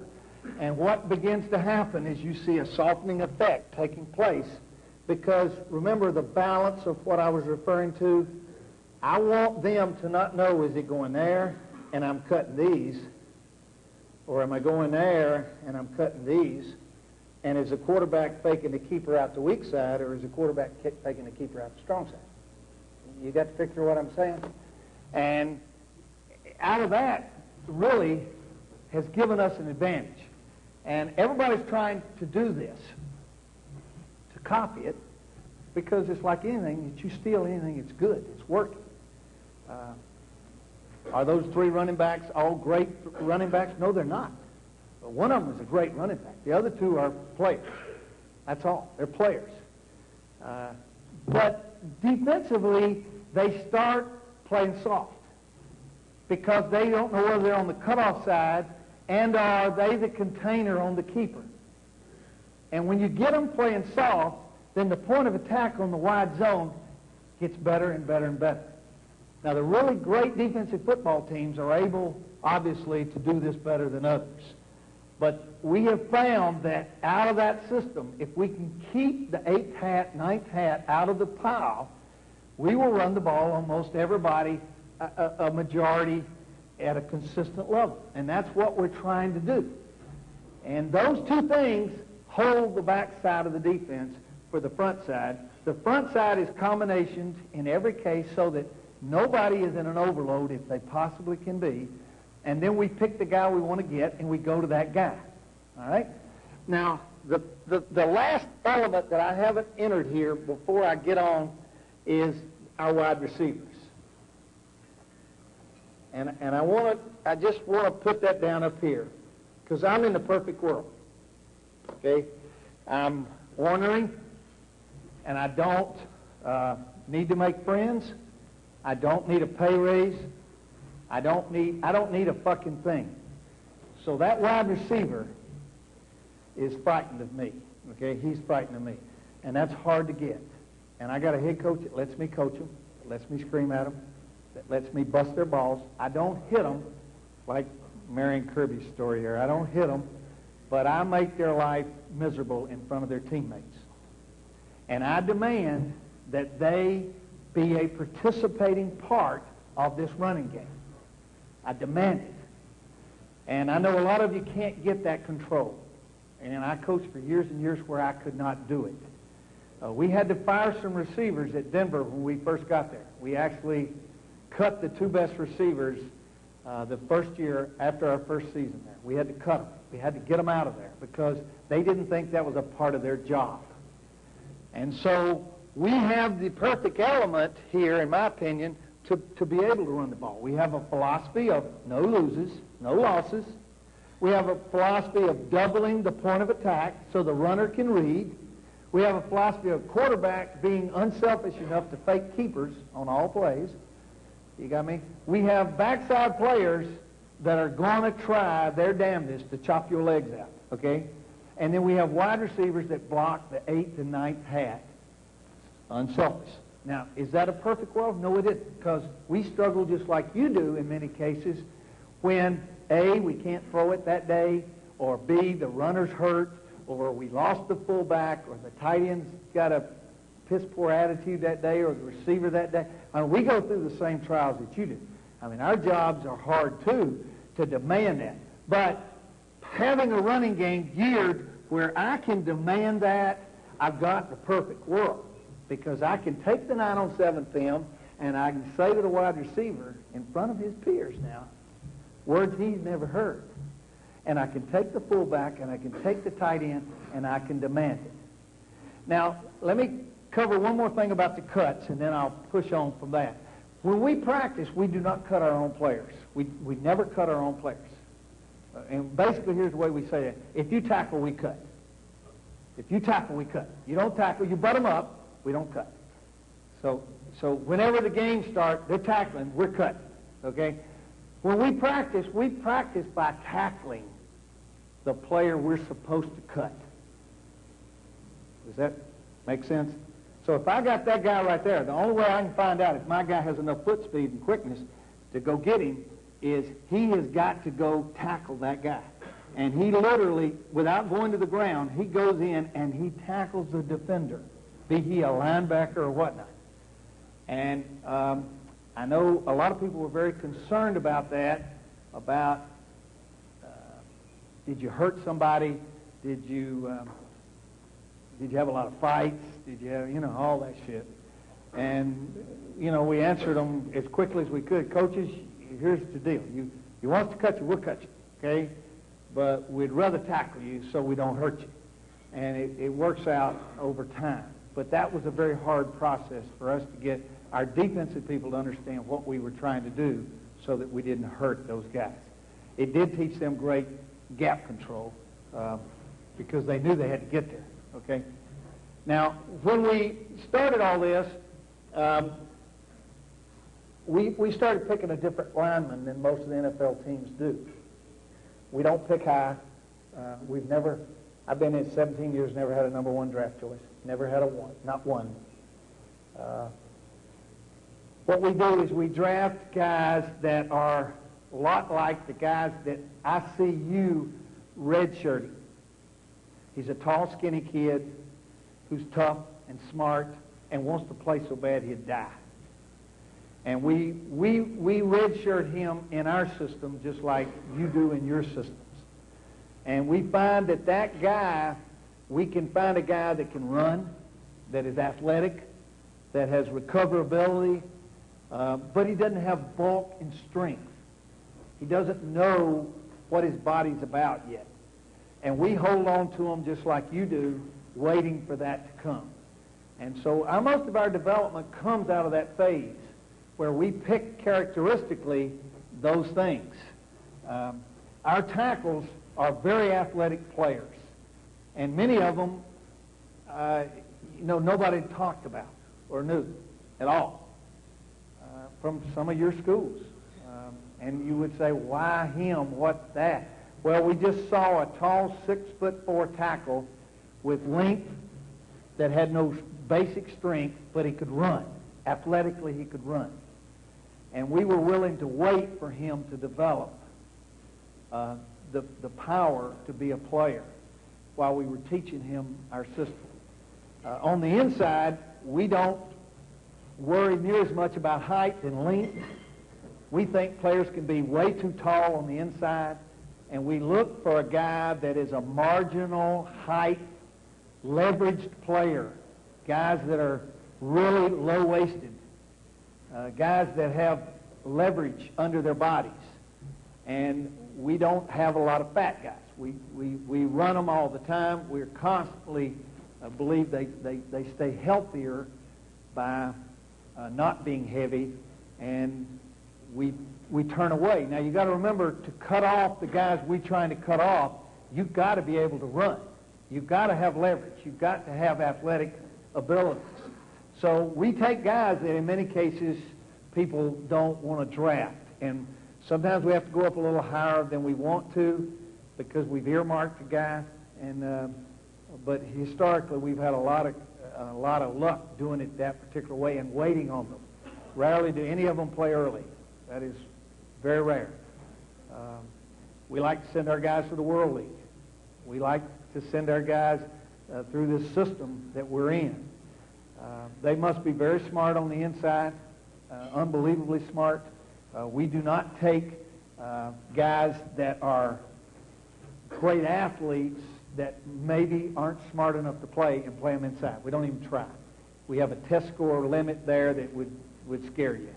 And what begins to happen is you see a softening effect taking place because, remember the balance of what I was referring to? I want them to not know, is it going there and I'm cutting these, or am I going there and I'm cutting these? And is the quarterback faking the keeper out the weak side, or is the quarterback faking the keeper out the strong side? You got to picture what I'm saying? And out of that, really has given us an advantage. And everybody's trying to do this, to copy it, because it's like anything, that you steal anything, it's good, it's working. Are those three running backs all great running backs? No, they're not. But one of them is a great running back. The other two are players. That's all. They're players. But defensively, they start playing soft because they don't know whether they're on the cutoff side and are they the container on the keeper. And when you get them playing soft, then the point of attack on the wide zone gets better and better and better. Now, the really great defensive football teams are able, obviously, to do this better than others. But we have found that out of that system, if we can keep the 8th hat, 9th hat out of the pile, we will run the ball on most everybody, a majority, at a consistent level. And that's what we're trying to do. And those two things hold the back side of the defense for the front side. The front side is combinations in every case so that nobody is in an overload if they possibly can be. And then we pick the guy we want to get, and we go to that guy. All right? Now, the last element that I haven't entered here before I get on is our wide receivers. And I just want to put that down up here because I'm in the perfect world. Okay? I'm ornery, and I don't need to make friends. I don't need a pay raise. I don't need a fucking thing. So that wide receiver is frightened of me. Okay, he's frightened of me, and that's hard to get. And I got a head coach that lets me coach them, that lets me scream at them, that lets me bust their balls. I don't hit them like Marion Kirby's story here. I don't hit them, but I make their life miserable in front of their teammates. And I demand that they be a participating part of this running game. I demand it. And I know a lot of you can't get that control. And I coached for years and years where I could not do it. We had to fire some receivers at Denver when we first got there. We actually cut the two best receivers the first year after our first season there. We had to cut them. We had to get them out of there because they didn't think that was a part of their job. And so we have the perfect element here, in my opinion, to be able to run the ball. We have a philosophy of no loses, no losses. We have a philosophy of doubling the point of attack so the runner can read. We have a philosophy of quarterback being unselfish enough to fake keepers on all plays. You got me? We have backside players that are going to try their damnedest to chop your legs out, okay? And then we have wide receivers that block the 8th and 9th hat. Unselfish. Now, is that a perfect world? No, it isn't, because we struggle just like you do in many cases when, A, we can't throw it that day, or B, the runner's hurt, or we lost the fullback, or the tight end's got a piss-poor attitude that day, or the receiver that day. I mean, we go through the same trials that you do. I mean, our jobs are hard, too, to demand that. But having a running game geared where I can demand that, I've got the perfect world. Because I can take the 9-on-7 film and I can say to the wide receiver in front of his peers now words he's never heard. And I can take the fullback and I can take the tight end and I can demand it. Now, let me cover one more thing about the cuts and then I'll push on from that. When we practice, we do not cut our own players. We never cut our own players. And basically, here's the way we say it. If you tackle, we cut. If you tackle, we cut. You don't tackle, you butt them up, we don't cut. So whenever the games start, they're tackling, we're cutting. Okay? When we practice by tackling the player we're supposed to cut. Does that make sense? So if I got that guy right there, the only way I can find out if my guy has enough foot speed and quickness to go get him is he has got to go tackle that guy. And he literally, without going to the ground, he goes in and he tackles the defender, be he a linebacker or whatnot. And I know a lot of people were very concerned about that, about did you hurt somebody? Did you have a lot of fights? Did you have, all that shit? And, we answered them as quickly as we could. Coaches, here's the deal. You want us to cut you, we'll cut you, okay? But we'd rather tackle you so we don't hurt you. And it works out over time. But that was a very hard process for us to get our defensive people to understand what we were trying to do so that we didn't hurt those guys. It did teach them great gap control because they knew they had to get there, okay? Now, when we started all this, we started picking a different lineman than most of the NFL teams do. We don't pick high. I've been in 17 years, never had a number one draft choice. Never had not one. What we do is we draft guys that are a lot like the guys that I see you redshirting. He's a tall, skinny kid who's tough and smart and wants to play so bad he'd die. And we redshirt him in our system just like you do in your systems. And we find that guy, we can find a guy that can run, that is athletic, that has recoverability, but he doesn't have bulk and strength. He doesn't know what his body's about yet. And we hold on to him just like you do, waiting for that to come. And so most of our development comes out of that phase where we pick characteristically those things. Our tackles are very athletic players. And many of them, nobody talked about or knew at all from some of your schools. And you would say, why him? What's that? Well, we just saw a tall 6'4" tackle with length that had no basic strength, but he could run. Athletically, he could run. And we were willing to wait for him to develop the power to be a player while we were teaching him our system. On the inside, we don't worry near as much about height and length. We think players can be way too tall on the inside, and we look for a guy that is a marginal height, leveraged player, guys that are really low-waisted, guys that have leverage under their bodies. And we don't have a lot of fat guys. We run them all the time. We're constantly believe they stay healthier by not being heavy, and we turn away. Now, you've got to remember, to cut off the guys we're trying to cut off, you've got to be able to run. You've got to have leverage. You've got to have athletic abilities. So we take guys that in many cases people don't want to draft. And sometimes we have to go up a little higher than we want to because we've earmarked a guy. But historically we've had a lot of luck doing it that particular way and waiting on them. Rarely do any of them play early. That is very rare. We like to send our guys to the World League. We like to send our guys through this system that we're in. They must be very smart on the inside, unbelievably smart. We do not take guys that are great athletes that maybe aren't smart enough to play and play them inside. We don't even try. We have a test score limit there that would scare you.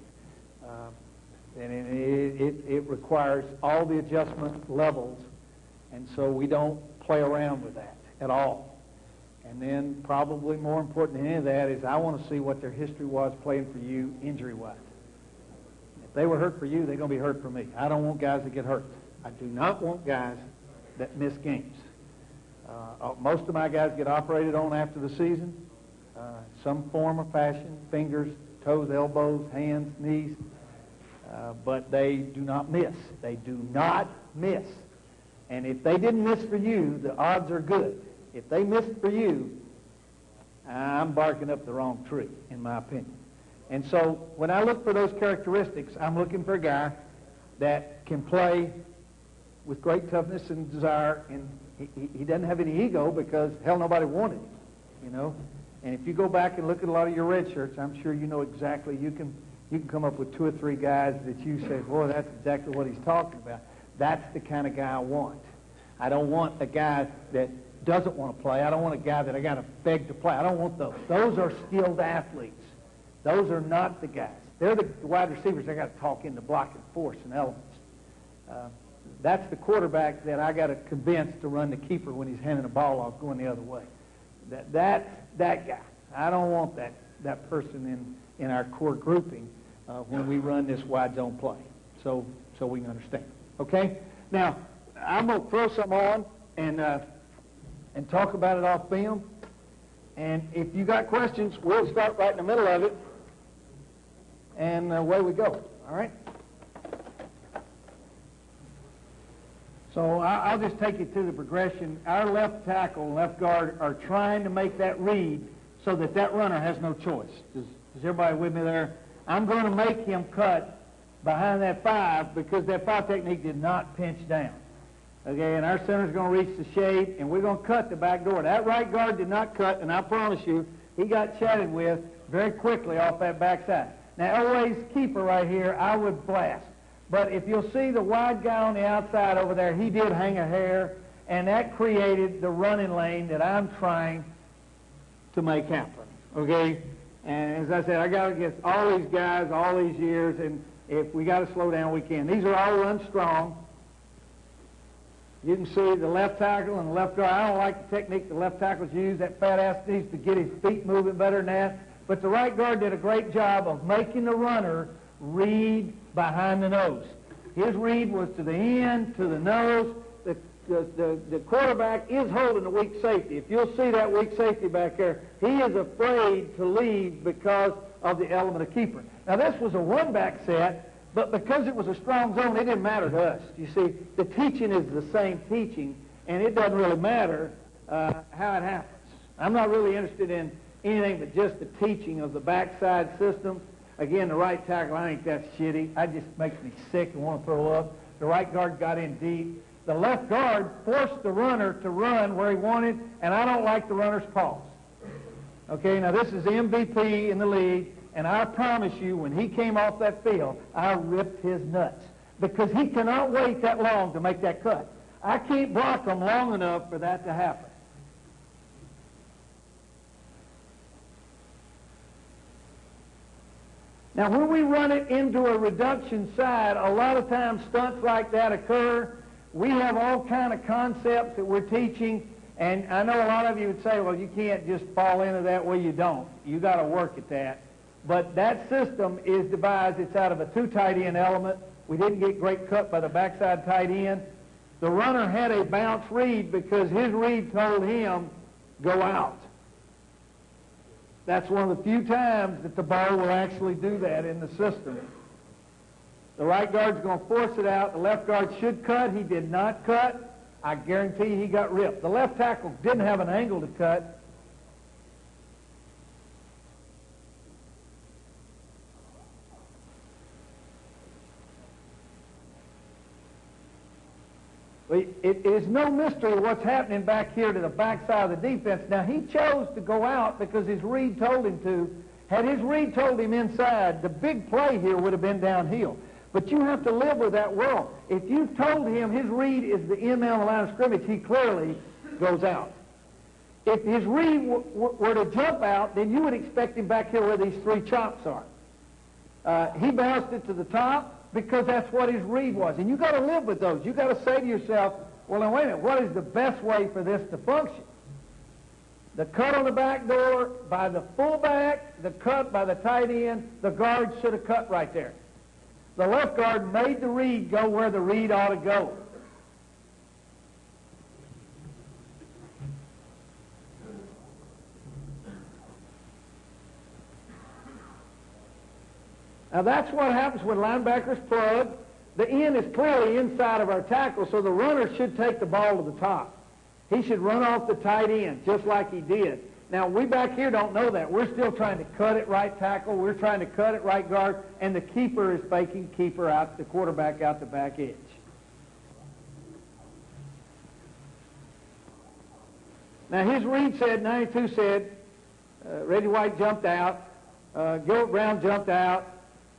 And it requires all the adjustment levels, and so we don't play around with that at all. And then probably more important than any of that is I want to see what their history was playing for you injury-wise. they were hurt for you, they're going to be hurt for me. I don't want guys that get hurt. I do not want guys that miss games. Most of my guys get operated on after the season, some form or fashion, fingers, toes, elbows, hands, knees, but they do not miss. They do not miss. And if they didn't miss for you, the odds are good. If they missed for you, I'm barking up the wrong tree, in my opinion. And so when I look for those characteristics, I'm looking for a guy that can play with great toughness and desire, and he doesn't have any ego because, hell, nobody wanted him, you know. And if you go back and look at a lot of your red shirts, I'm sure you know exactly, you can come up with 2 or 3 guys that you say, boy, that's exactly what he's talking about. That's the kind of guy I want. I don't want a guy that doesn't want to play. I don't want a guy that I got to beg to play. I don't want those. Those are skilled athletes. Those are not the guys. They're the wide receivers I got to talk into blocking force and elements. That's the quarterback that I got to convince to run the keeper when he's handing the ball off going the other way. That's that guy. I don't want that person in our core grouping when we run this wide zone play. So we can understand. Okay? Now, I'm going to throw some on and talk about it off film. And if you got questions, we'll start right in the middle of it. And away we go. All right? So I'll just take you through the progression. Our left tackle and left guard are trying to make that read so that runner has no choice. Is everybody with me there? I'm going to make him cut behind that 5 because that 5 technique did not pinch down. Okay, and our center's going to reach the shade, and we're going to cut the back door. That right guard did not cut, and I promise you, he got chatted with very quickly off that backside. Now, Elway's keeper right here, I would blast. But if you'll see the wide guy on the outside over there, he did hang a hair, and that created the running lane that I'm trying to make happen. Okay? And as I said, I got to get all these guys all these years, and if we got to slow down, we can. These are all run strong. You can see the left tackle and the left guard. I don't like the technique the left tackles use. That fat ass needs to get his feet moving better than that. But the right guard did a great job of making the runner read behind the nose. His read was to the end, to the nose. The quarterback is holding the weak safety. If you'll see that weak safety back there, he is afraid to lead because of the element of keeper. Now, this was a one-back set, but because it was a strong zone, it didn't matter to us. You see, the teaching is the same teaching, and it doesn't really matter how it happens. I'm not really interested in anything but just the teaching of the backside system. Again, the right tackle, I think that's shitty. That just makes me sick and want to throw up. The right guard got in deep. The left guard forced the runner to run where he wanted, and I don't like the runner's pause. Okay, now this is the MVP in the league, and I promise you, when he came off that field, I ripped his nuts because he cannot wait that long to make that cut. I can't block him long enough for that to happen. Now, when we run it into a reduction side, a lot of times stunts like that occur. We have all kind of concepts that we're teaching, and I know a lot of you would say, well, you can't just fall into that. Well, you don't. You got to work at that. But that system is devised. It's out of a 2 tight end element. We didn't get great cut by the backside tight end. The runner had a bounce read because his read told him, go out. That's one of the few times that the ball will actually do that in the system. The right guard's going to force it out. The left guard should cut. He did not cut. I guarantee he got ripped. The left tackle didn't have an angle to cut. It is no mystery what's happening back here to the backside of the defense. Now, he chose to go out because his read told him to. Had his read told him inside, the big play here would have been downhill. But you have to live with that world. If you told him his read is the end on the line of scrimmage, he clearly goes out. If his read were to jump out, then you would expect him back here where these 3 chops are. He bounced it to the top because that's what his read was. And you got to live with those. You got to say to yourself, well, now wait a minute, what is the best way for this to function? The cut on the back door by the fullback, the cut by the tight end, the guard should have cut right there. The left guard made the read go where the read ought to go. Now that's what happens when linebackers plug. The end is clearly inside of our tackle, so the runner should take the ball to the top. He should run off the tight end, just like he did. Now, we back here don't know that. We're still trying to cut it right tackle. We're trying to cut it right guard, and the keeper is faking keeper out, the quarterback out the back edge. Now, his read said, 92 said, Reggie White jumped out, Gilbert Brown jumped out,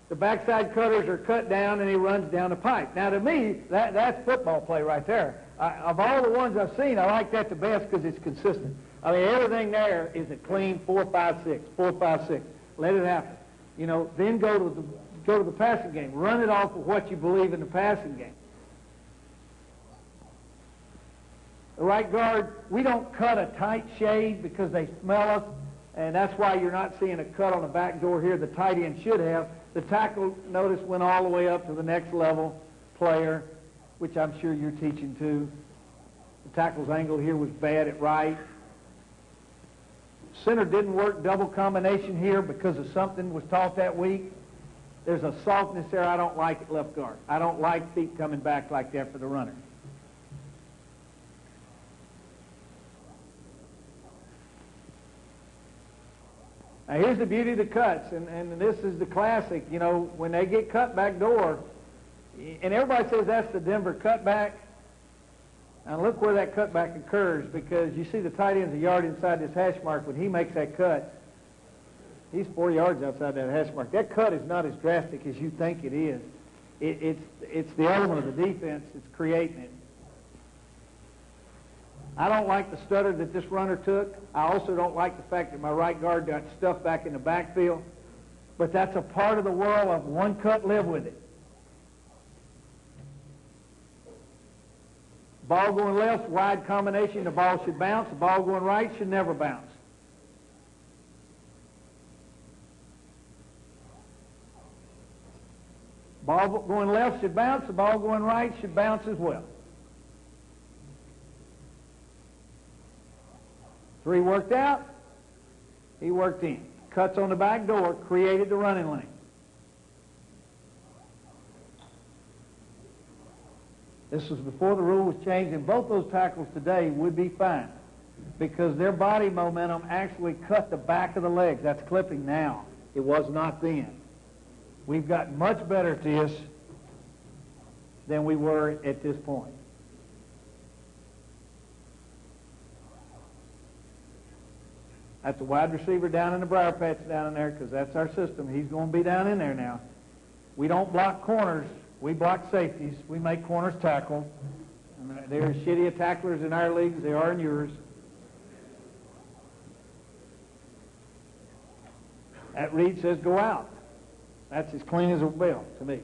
the backside cutters are cut down, and he runs down the pipe. Now, to me, that's football play right there. Of all the ones I've seen, I like that the best because it's consistent. I mean, everything there is a clean 4-5-6, 4-5-6. Let it happen. You know, then go to the passing game. Run it off of what you believe in the passing game. The right guard, we don't cut a tight shade because they smell us, and that's why you're not seeing a cut on the back door here. The tight end should have. The tackle, notice, went all the way up to the next level player, which I'm sure you're teaching too. The tackle's angle here was bad at right. Center didn't work double combination here because of something was taught that week. There's a softness there I don't like at left guard. I don't like feet coming back like that for the runner. Now here's the beauty of the cuts, and this is the classic. You know, when they get cut back door, and everybody says that's the Denver cutback. Now look where that cutback occurs, because you see the tight end's a yard inside this hash mark. When he makes that cut, he's 4 yards outside that hash mark. That cut is not as drastic as you think it is. It's the element of the defense that's creating it. I don't like the stutter that this runner took. I also don't like the fact that my right guard got stuffed back in the backfield. But that's a part of the world of one cut, live with it. Ball going left, wide combination, the ball should bounce. The ball going right should never bounce. Ball going left should bounce. The ball going right should bounce as well. 3 worked out. He worked in. Cuts on the back door, created the running lane. This was before the rule was changed, and both those tackles today would be fine because their body momentum actually cut the back of the legs. That's clipping now. It was not then. We've gotten much better at this than we were at this point. That's a wide receiver down in the briar patch down in there because that's our system. He's going to be down in there now. We don't block corners. We block safeties. We make corners tackle. They're as shitty a tacklers in our league as they are in yours. That read says go out. That's as clean as a bell to me.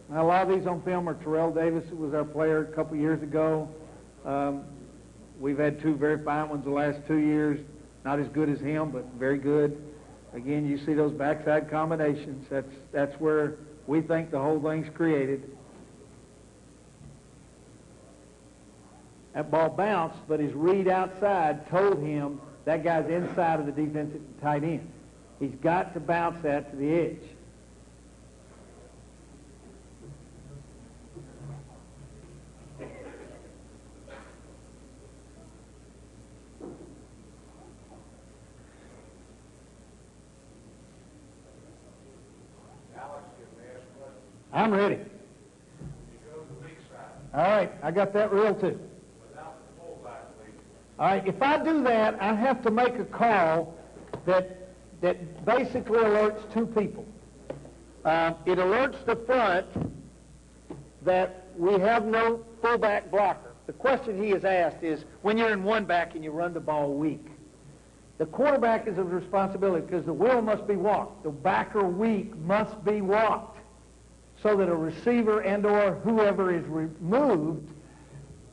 Now, a lot of these on film are Terrell Davis, who was our player a couple years ago. We've had 2 very fine ones the last 2 years. Not as good as him, but very good. Again, you see those backside combinations. That's where we think the whole thing's created. That ball bounced, but his read outside told him that guy's inside of the defensive tight end. He's got to bounce that to the edge. I'm ready. All right, I got that reel too. All right, if I do that, I have to make a call that basically alerts 2 people. It alerts the front that we have no fullback blocker. The question he has asked is, when you're in one back and you run the ball weak, the quarterback is a responsibility because the wheel must be walked. The backer weak must be walked. so that a receiver and or whoever is removed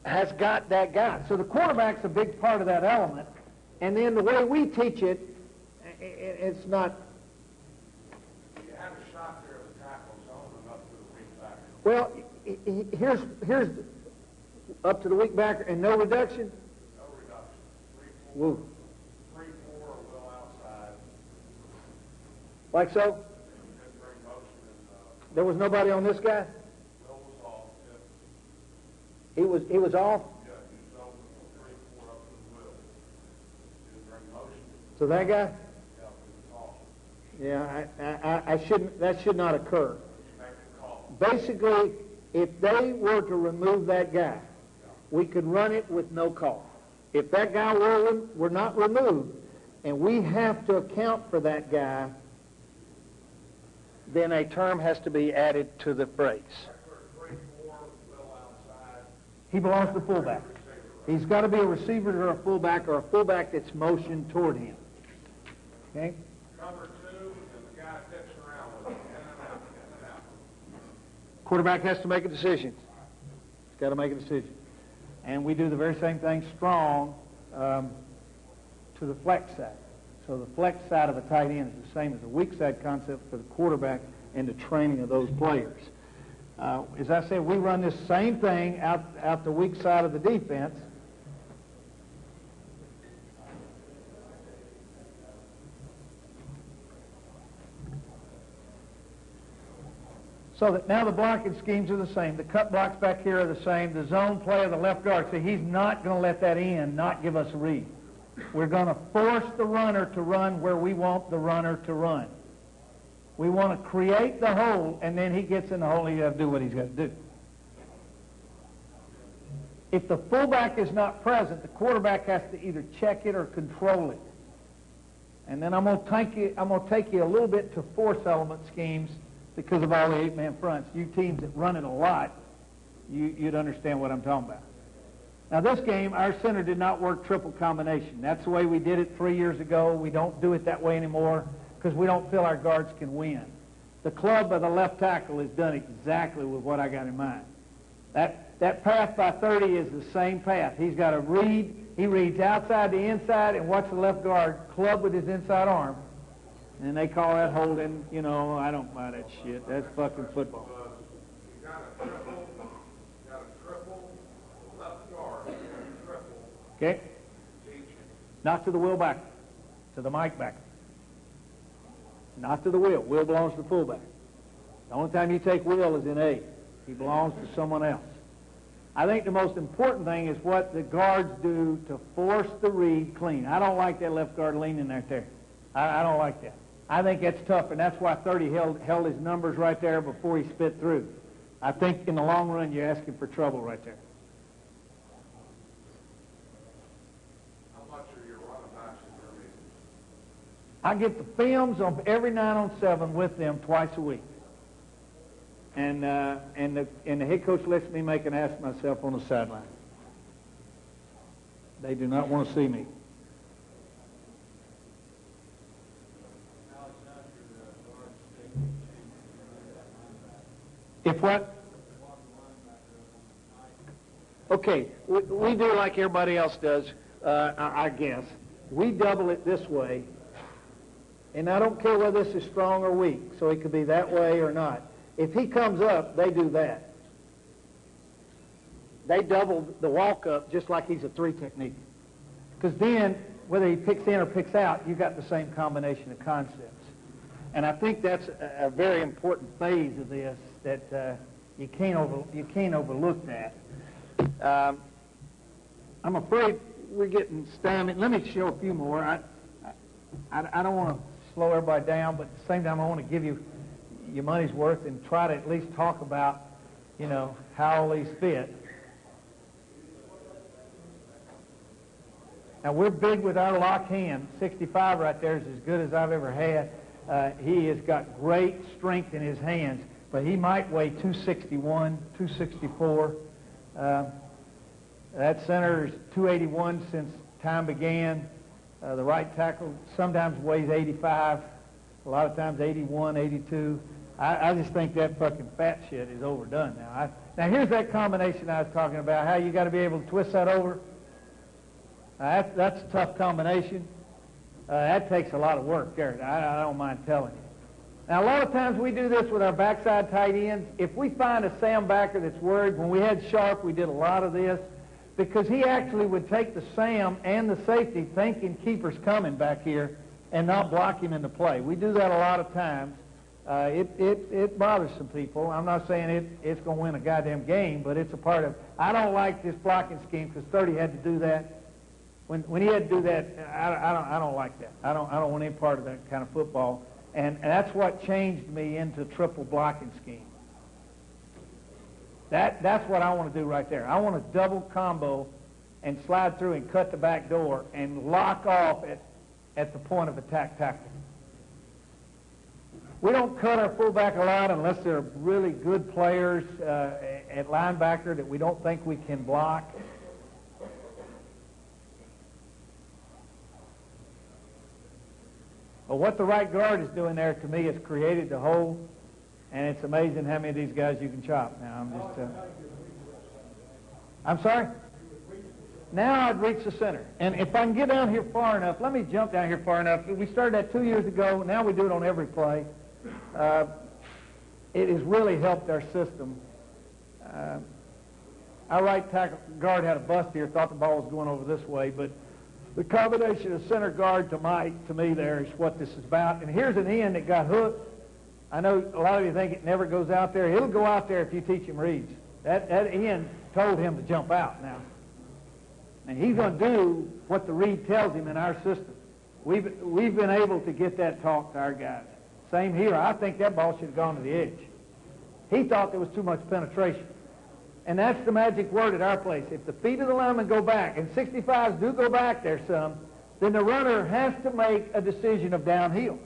has got that guy. So the quarterback's a big part of that element. And then the way we teach it, it's not... You had a shot there of the tackle zone and up to the weak back. Well, here's up to the weak backer and no reduction? No reduction. 3-4. Woo. 3-4, well outside. Like so? Good bring motion and There was nobody on this guy? Will was off. He was off? Yeah, he was over from 3-4 up to the Will. Didn't bring motion. So that guy? Yeah, he was off. Yeah, I shouldn't. That should not occur. Make a call. Basically, if they were to remove that guy, we could run it with no call. If that guy were not removed, and we have to account for that guy, then a term has to be added to the phrase. 3-4, well outside. He belongs to the fullback. He's got to be a receiver or a fullback that's motioned toward him. Okay? Cover 2, and the guy picks around with it. In and out. Quarterback has to make a decision. He's got to make a decision. And we do the very same thing strong to the flex side. So the flex side of a tight end is the same as the weak side concept for the quarterback and the training of those players. As I said, we run this same thing out the weak side of the defense. So that now the blocking schemes are the same. The cut blocks back here are the same. The zone play of the left guard. See, he's not going to let that end not give us a read. We're going to force the runner to run where we want the runner to run. We want to create the hole, and then he gets in the hole, he's got to do what he's got to do. If the fullback is not present, the quarterback has to either check it or control it. And then I'm going to take you a little bit to force element schemes because of all the 8-man fronts. You teams that run it a lot, you'd understand what I'm talking about. Now this game, our center did not work triple combination. That's the way we did it 3 years ago. We don't do it that way anymore because we don't feel our guards can win. The club of the left tackle has done exactly with what I got in mind. That path by 30 is the same path. He's got to read. He reads outside to inside and watch the left guard club with his inside arm. And they call that holding. You know, I don't buy that shit. That's fucking football. You got a triple left guard, triple. Okay? Not to the Will back, to the Mike back. Not to the Will. Will belongs to the fullback. The only time you take Will is in A. He belongs to someone else. I think the most important thing is what the guards do to force the read clean. I don't like that left guard leaning right there. I don't like that. I think that's tough, and that's why 30 held his numbers right there before he spit through. I think in the long run, you're asking for trouble right there. How much are your running backs in your meetings? I get the films on every 9-on-7 with them twice a week. And the head coach lets me make an ass of myself on the sideline. They do not want to see me. If what? Okay, we do like everybody else does, I guess. We double it this way, and I don't care whether this is strong or weak, so it could be that way or not. If he comes up, they do that. They double the walk-up just like he's a 3 technique. Because then, whether he picks in or picks out, you've got the same combination of concepts. And I think that's a very important phase of this that you can't overlook that. I'm afraid we're getting stymied. Let me show a few more. I don't want to slow everybody down, but at the same time I want to give you your money's worth and try to at least talk about, you know, how all these fit. Now, we're big with our lock hand. 65 right there is as good as I've ever had. He has got great strength in his hands, but he might weigh 261, 264. That center is 281 since time began. The right tackle sometimes weighs 85, a lot of times 81, 82. I just think that fucking fat shit is overdone now. Now here's that combination I was talking about, how you got to be able to twist that over. That's a tough combination. That takes a lot of work, Garrett. I don't mind telling you. Now, a lot of times we do this with our backside tight ends. If we find a Sam backer that's worried, when we had Sharp, we did a lot of this, because he actually would take the Sam and the safety thinking keeper's coming back here and not block him into play. We do that a lot of times. It bothers some people. I'm not saying it's going to win a goddamn game, but it's a part of. I don't like this blocking scheme because 30 had to do that. When he had to do that, I don't like that. I don't want any part of that kind of football. And that's what changed me into triple blocking scheme. That's what I want to do right there. I want to double combo and slide through and cut the back door and lock off at the point of attack tackle. We don't cut our fullback a lot unless they're really good players at linebacker that we don't think we can block. But what the right guard is doing there, to me, is created the hole, and it's amazing how many of these guys you can chop. Now, I'm sorry? Now I'd reach the center. And if I can get down here far enough, let me jump down here far enough. We started that 2 years ago. Now we do it on every play. It has really helped our system. Our right tackle guard had a bust here, thought the ball was going over this way, but the combination of center guard to Mike, to me, there is what this is about. And here's an end that got hooked. I know a lot of you think it never goes out there. It'll go out there if you teach him reads. That end told him to jump out now. And he's going to do what the read tells him in our system. We've been able to get that taught to our guys. Same here. I think that ball should have gone to the edge. He thought there was too much penetration. And that's the magic word at our place. If the feet of the lineman go back, and 65s do go back there some, then the runner has to make a decision of downhill.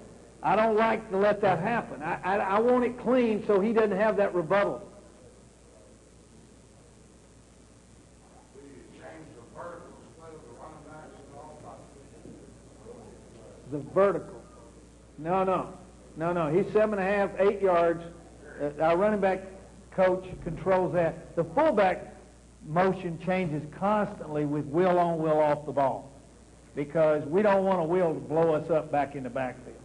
I don't like to let that happen. I want it clean so he doesn't have that rebuttal. Do you change the vertical split of the running backs at all? The vertical. No. He's 7.5, 8 yards. Our running back coach controls that. The fullback motion changes constantly with wheel on, wheel off the ball, because we don't want a wheel to blow us up back in the backfield.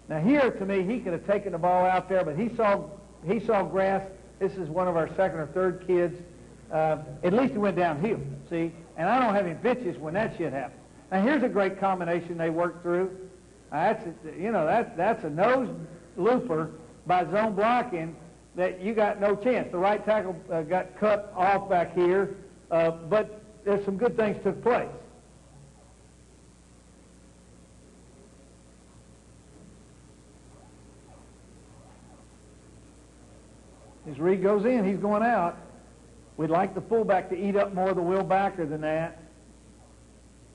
Now here, to me, he could have taken the ball out there, but he saw grass. This is one of our second or third kids. At least he went downhill, see? And I don't have any bitches when that shit happens. Now here's a great combination they worked through. That's a nose looper by zone blocking that you got no chance. The right tackle got cut off back here, but there's some good things took place. As Reed goes in, he's going out. We'd like the fullback to eat up more of the wheel backer than that.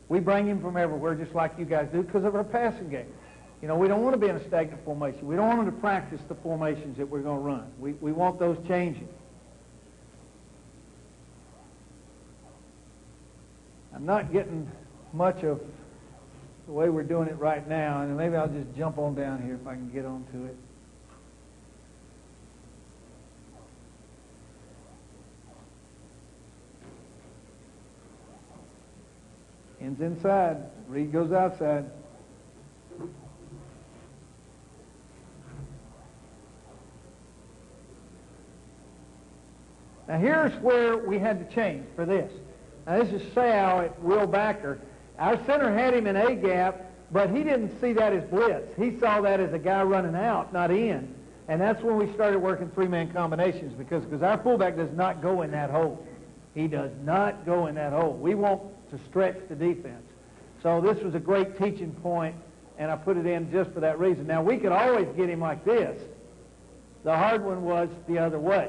We bring him from everywhere, just like you guys do, because of our passing game. You know, we don't want to be in a stagnant formation. We don't want them to practice the formations that we're going to run. We want those changing. I'm not getting much of the way we're doing it right now, and maybe I'll just jump on down here if I can get onto it. Ends inside. Reed goes outside. Now here's where we had to change for this. Now this is Sal at Will Backer. Our center had him in A gap, but he didn't see that as blitz. He saw that as a guy running out, not in. And that's when we started working three-man combinations, because our fullback does not go in that hole. He does not go in that hole. We want to stretch the defense. So this was a great teaching point, and I put it in just for that reason. Now, we could always get him like this. The hard one was the other way.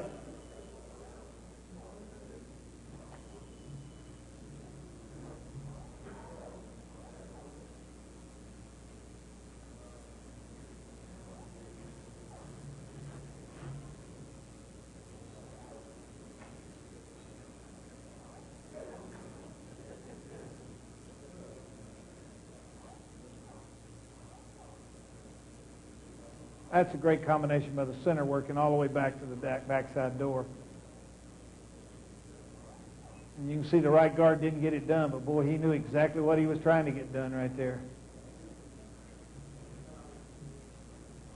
That's a great combination by the center working all the way back to the backside door. And you can see the right guard didn't get it done, but boy, he knew exactly what he was trying to get done right there.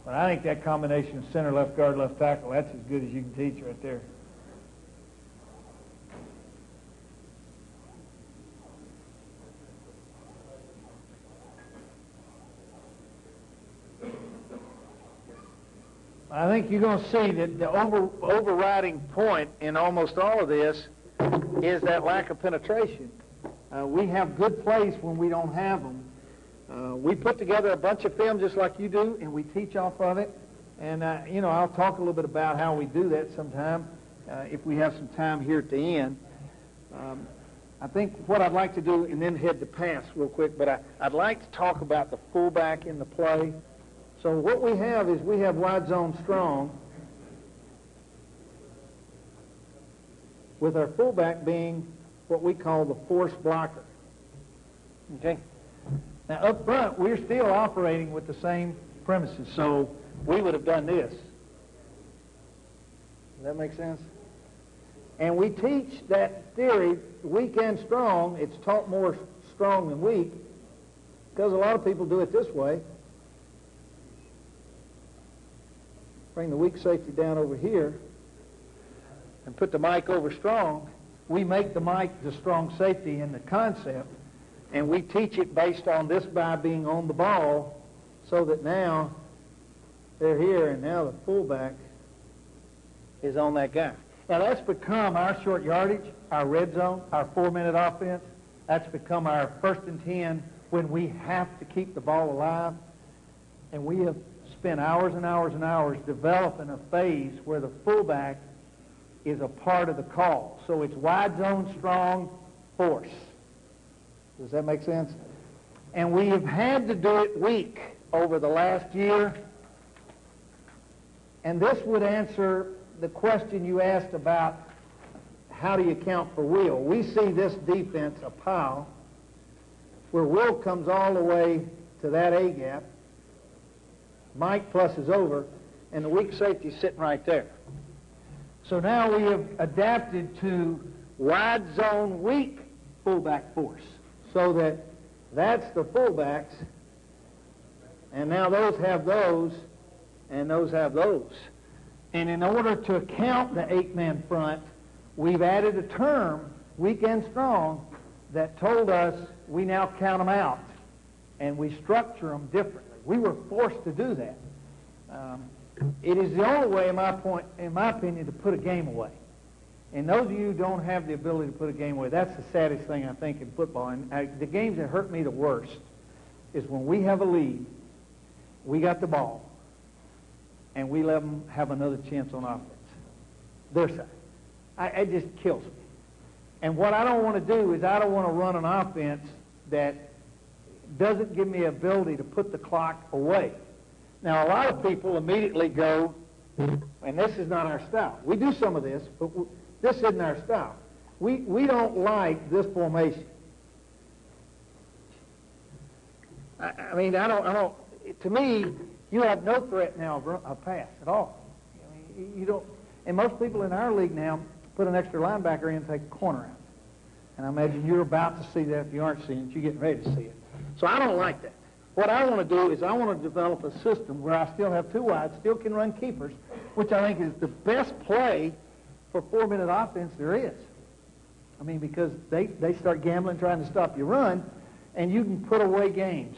But I think that combination of center, left guard, left tackle, that's as good as you can teach right there. I think you're going to see that the overriding point in almost all of this is that lack of penetration. We have good plays when we don't have them. We put together a bunch of film just like you do, and we teach off of it. And, I'll talk a little bit about how we do that sometime if we have some time here at the end. I think what I'd like to do, and then head to pass real quick, but I'd like to talk about the fullback in the play. So what we have is we have wide zone strong, with our fullback being what we call the force blocker. Okay? Now up front, we're still operating with the same premises, so we would have done this. Does that make sense? And we teach that theory, weak and strong. It's taught more strong than weak, because a lot of people do it this way. Bring the weak safety down over here and put the mic over strong. We make the mic the strong safety in the concept, and we teach it based on this guy being on the ball, so that now they're here, and now the fullback is on that guy. Now that's become our short yardage, our red zone, our 4-minute offense. That's become our 1st and 10 when we have to keep the ball alive. And we have spent hours and hours and hours developing a phase where the fullback is a part of the call. So it's wide zone, strong, force. Does that make sense? And we have had to do it weak over the last year. And this would answer the question you asked about how do you account for Will. We see this defense a pile where Will comes all the way to that A-gap. Mike plus is over, and the weak safety is sitting right there. So now we have adapted to wide zone weak fullback force, so that that's the fullbacks, and now those have those, and those have those. And in order to account the 8-man front, we've added a term, weak and strong, that told us we now count them out, and we structure them differently. We were forced to do that. It is the only way, in my opinion, to put a game away. And those of you who don't have the ability to put a game away, that's the saddest thing, I think, in football. And the games that hurt me the worst is when we have a lead, we got the ball, and we let them have another chance on offense. Their side. It just kills me. And what I don't want to do is I don't want to run an offense that doesn't give me the ability to put the clock away. Now, a lot of people immediately go, and this is not our style. We do some of this, but this isn't our style. We don't like this formation. I mean, I don't. To me, you have no threat now of pass at all. I mean, you don't. And most people in our league now put an extra linebacker in and take a corner out. And I imagine you're about to see that. If you aren't seeing it, you're getting ready to see it. So I don't like that. What I want to do is I want to develop a system where I still have 2 wides, still can run keepers, which I think is the best play for 4-minute offense there is. I mean, because they start gambling, trying to stop your run, and you can put away games.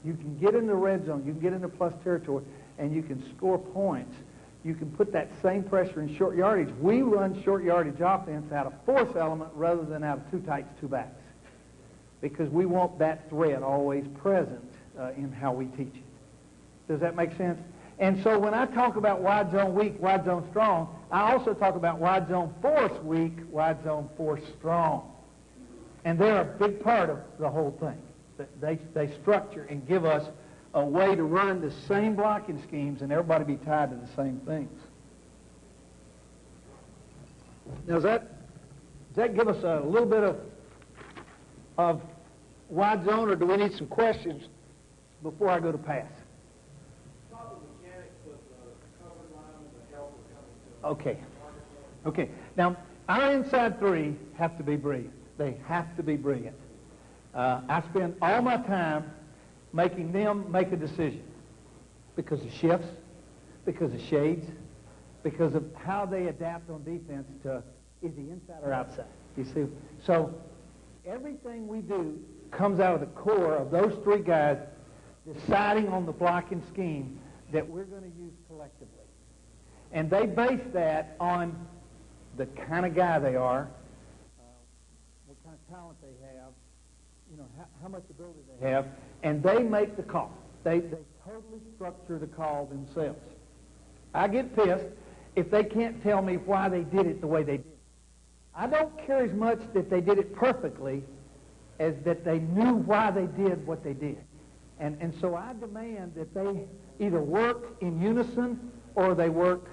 You can get in the red zone, you can get into plus territory, and you can score points. You can put that same pressure in short yardage. We run short yardage offense out of force element rather than out of 2 tights, 2 backs, because we want that threat always present in how we teach it. Does that make sense? And so when I talk about wide zone weak, wide zone strong, I also talk about wide zone force weak, wide zone force strong. And they're a big part of the whole thing. They structure and give us a way to run the same blocking schemes and everybody be tied to the same things. Now, does that give us a little bit of wide zone, or do we need some questions before I go to pass? Talk the mechanics of Okay. Okay. Now, our inside three have to be brilliant. They have to be brilliant. I spend all my time making them make a decision because of shifts, because of shades, because of how they adapt on defense to is he inside or outside. You see? So everything we do comes out of the core of those three guys deciding on the blocking scheme that we're going to use collectively. And they base that on the kind of guy they are, what kind of talent they have, you know, how much ability they have, and they make the call. They totally structure the call themselves. I get pissed if they can't tell me why they did it the way they did. I don't care as much that they did it perfectly as that they knew why they did what they did. And so I demand that they either work in unison or they work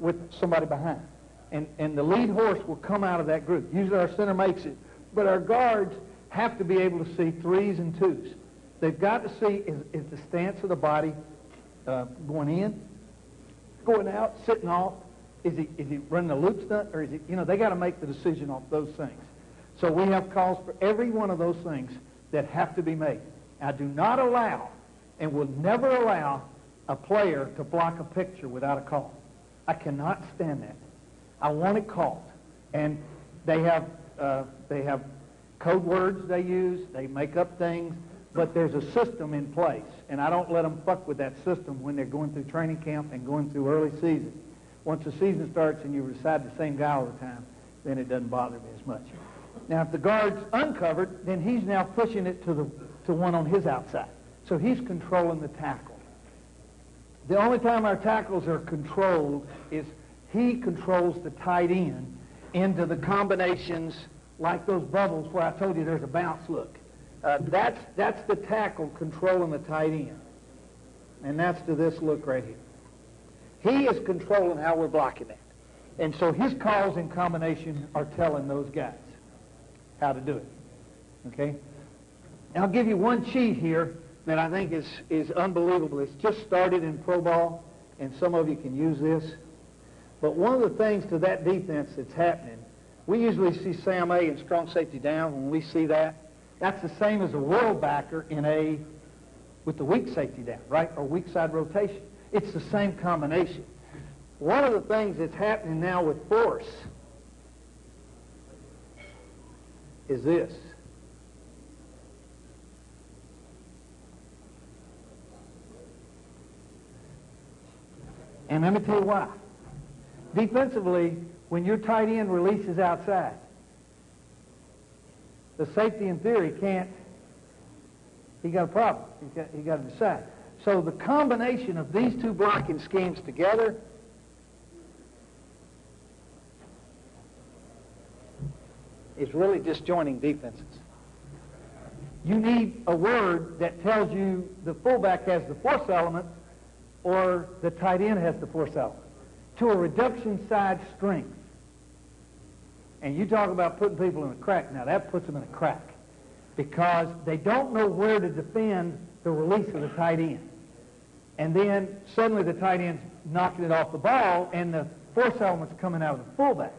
with somebody behind. And the lead horse will come out of that group. Usually our center makes it. But our guards have to be able to see threes and twos. They've got to see is the stance of the body going in, going out, sitting off. Is he running a loop stunt, or is he, you know, they got to make the decision off those things. So we have calls for every one of those things that have to be made. I do not allow and will never allow a player to block a picture without a call. I cannot stand that. I want it called. And they have code words they use. They make up things. But there's a system in place. And I don't let them fuck with that system when they're going through training camp and going through early season. Once the season starts and you reside the same guy all the time, then it doesn't bother me as much. Now, if the guard's uncovered, then he's now pushing it to one on his outside. So he's controlling the tackle. The only time our tackles are controlled is he controls the tight end into the combinations like those bubbles where I told you there's a bounce look. That's the tackle controlling the tight end. And that's to this look right here. He is controlling how we're blocking that. And so his calls in combination are telling those guys how to do it. Okay? I'll give you one cheat here that I think is unbelievable. It's just started in pro ball, and some of you can use this. But one of the things to that defense that's happening, we usually see Sam A and strong safety down. When we see that, that's the same as a world backer in A with the weak safety down, right? Or weak side rotation. It's the same combination. One of the things that's happening now with force is this. And let me tell you why. Defensively, when your tight end releases outside, the safety in theory can't, he got a problem. He got to decide. So the combination of these two blocking schemes together is really disjoining defenses. You need a word that tells you the fullback has the force element or the tight end has the force element to a reduction side strength. And you talk about putting people in a crack. Now that puts them in a crack because they don't know where to defend the release of the tight end. And then suddenly the tight end's knocking it off the ball and the force element's coming out of the fullback.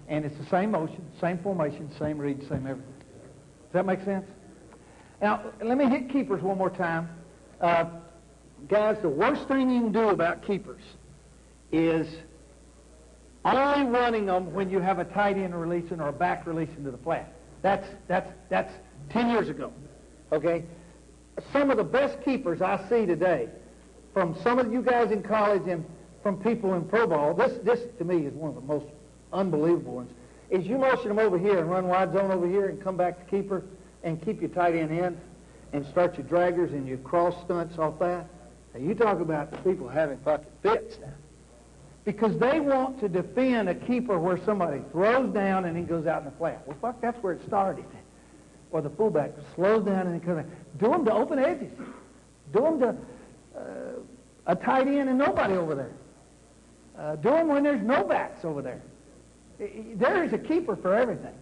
And it's the same motion, same formation, same read, same everything. Does that make sense? Now, let me hit keepers one more time. Guys, the worst thing you can do about keepers is only running them when you have a tight end releasing or a back releasing to the flat. That's 10 years ago, okay? Some of the best keepers I see today, from some of you guys in college and from people in pro ball, this to me is one of the most unbelievable ones, is you motion them over here and run wide zone over here and come back to keeper and keep your tight end in and start your draggers and your cross stunts off that. Now you talk about the people having fucking fits now. Because they want to defend a keeper where somebody throws down and he goes out in the flat. Well, fuck, that's where it started. Or the fullback slows down and he comes out. Do them to open edges. Do them to a tight end and nobody over there. Do them when there's no backs over there. There is a keeper for everything.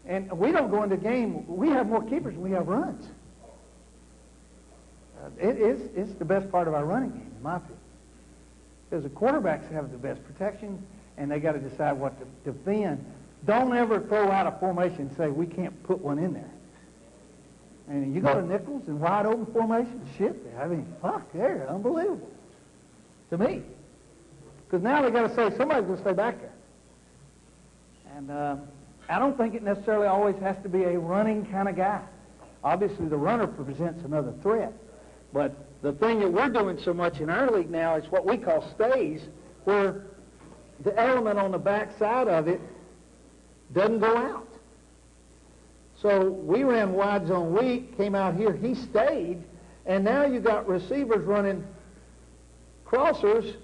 And we don't go into the game. We have more keepers than we have runs. It's the best part of our running game, in my opinion. Because the quarterbacks have the best protection. and they got to decide what to defend. Don't ever throw out a formation and say, we can't put one in there. And you go to nickels and wide open formation, shit, I mean, fuck, they're unbelievable to me. Because now they got to say, somebody's going to stay back there. And I don't think it necessarily always has to be a running kind of guy. Obviously, the runner presents another threat. But the thing that we're doing so much in our league now is what we call stays, where the element on the back side of it doesn't go out. So we ran wide zone weak, came out here, he stayed, and now you got receivers running crossers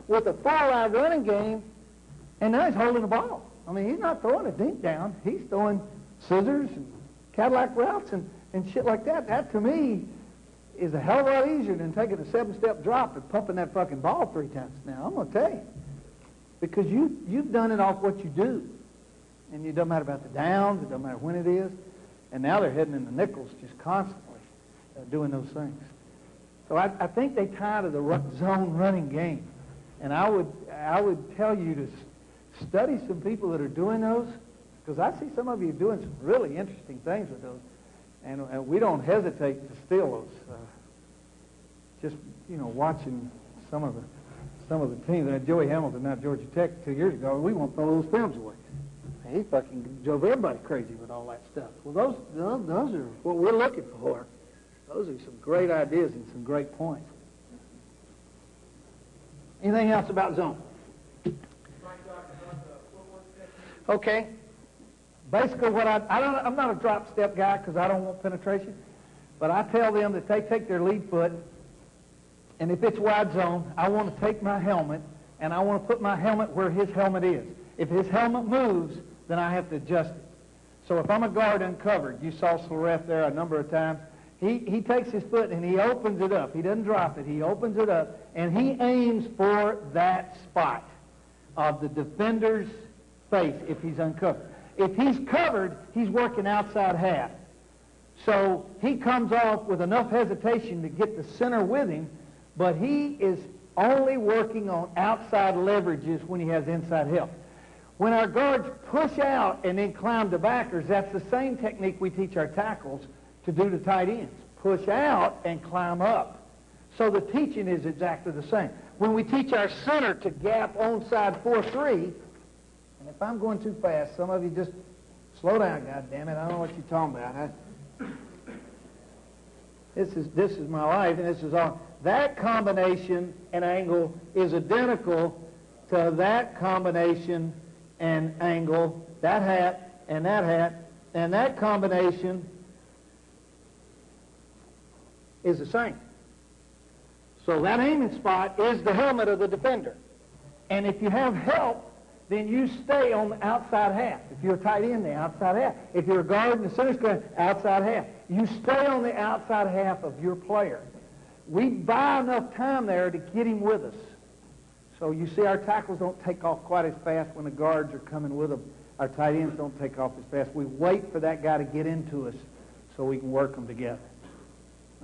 with a full-out running game, and now he's holding the ball. I mean, he's not throwing a dink down. He's throwing scissors and Cadillac routes and shit like that. That, to me, is a hell of a lot easier than taking a 7-step drop and pumping that fucking ball 3 times. Now, I'm going to tell you. Because you've done it off what you do. And it doesn't matter about the downs, it doesn't matter when it is. And now they're heading in the nickels just constantly doing those things. So I think they tie to the zone running game. And I would tell you to study some people that are doing those, because I see some of you doing some really interesting things with those. And we don't hesitate to steal those. Just, watching some of the teams. Joey Hamilton, now Georgia Tech, 2 years ago, we won't throw those films away. He fucking drove everybody crazy with all that stuff. Well, those are what we're looking for. Those are some great ideas and some great points. Anything else about zone? Okay. Basically, I'm not a drop step guy because I don't want penetration, but I tell them that they take their lead foot, and if it's wide zone, I want to take my helmet, and I want to put my helmet where his helmet is. If his helmet moves, then I have to adjust it. So if I'm a guard uncovered, you saw Slareth there a number of times, he takes his foot and he opens it up. He doesn't drop it. He opens it up, and he aims for that spot of the defender's face if he's uncovered. If he's covered, he's working outside half. So he comes off with enough hesitation to get the center with him, but he is only working on outside leverages when he has inside help. When our guards push out and then climb to backers, that's the same technique we teach our tackles to do to tight ends. Push out and climb up. So the teaching is exactly the same. When we teach our center to gap onside 4-3, and if I'm going too fast, some of you just slow down, goddammit. I don't know what you're talking about. This is my life, and this is all. That combination and angle is identical to that combination and angle, that hat, and that combination is the same. So that aiming spot is the helmet of the defender. And if you have help, then you stay on the outside half. If you're a tight end, the outside half. If you're a guard in the center square, outside half. You stay on the outside half of your player. We buy enough time there to get him with us. So you see our tackles don't take off quite as fast when the guards are coming with them. Our tight ends don't take off as fast. We wait for that guy to get into us so we can work them together.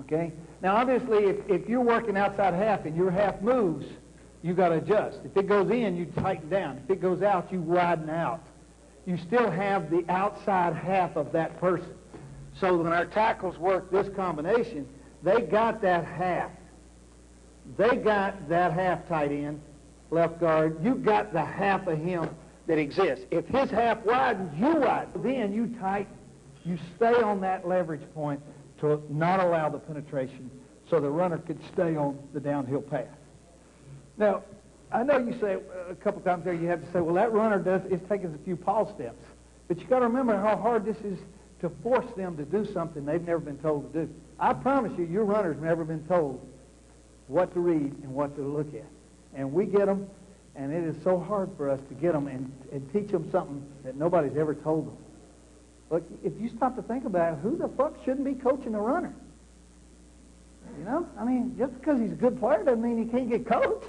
Okay? Now, obviously, if you're working outside half and your half moves, you got to adjust. If it goes in, you tighten down. If it goes out, you widen out. You still have the outside half of that person. So when our tackles work this combination, they got that half. They got that half tight end, left guard. You got the half of him that exists. If his half widens, you widen. Then you tighten. You stay on that leverage point to not allow the penetration so the runner could stay on the downhill path. Now, I know you say a couple times there you have to say, well, that runner is taking a few pause steps. But you got to remember how hard this is to force them to do something they've never been told to do. I promise you, your runner's never been told what to read and what to look at. And we get them, and it is so hard for us to get them and teach them something that nobody's ever told them. Look, if you stop to think about it, who the fuck shouldn't be coaching a runner? You know? I mean, just because he's a good player doesn't mean he can't get coached.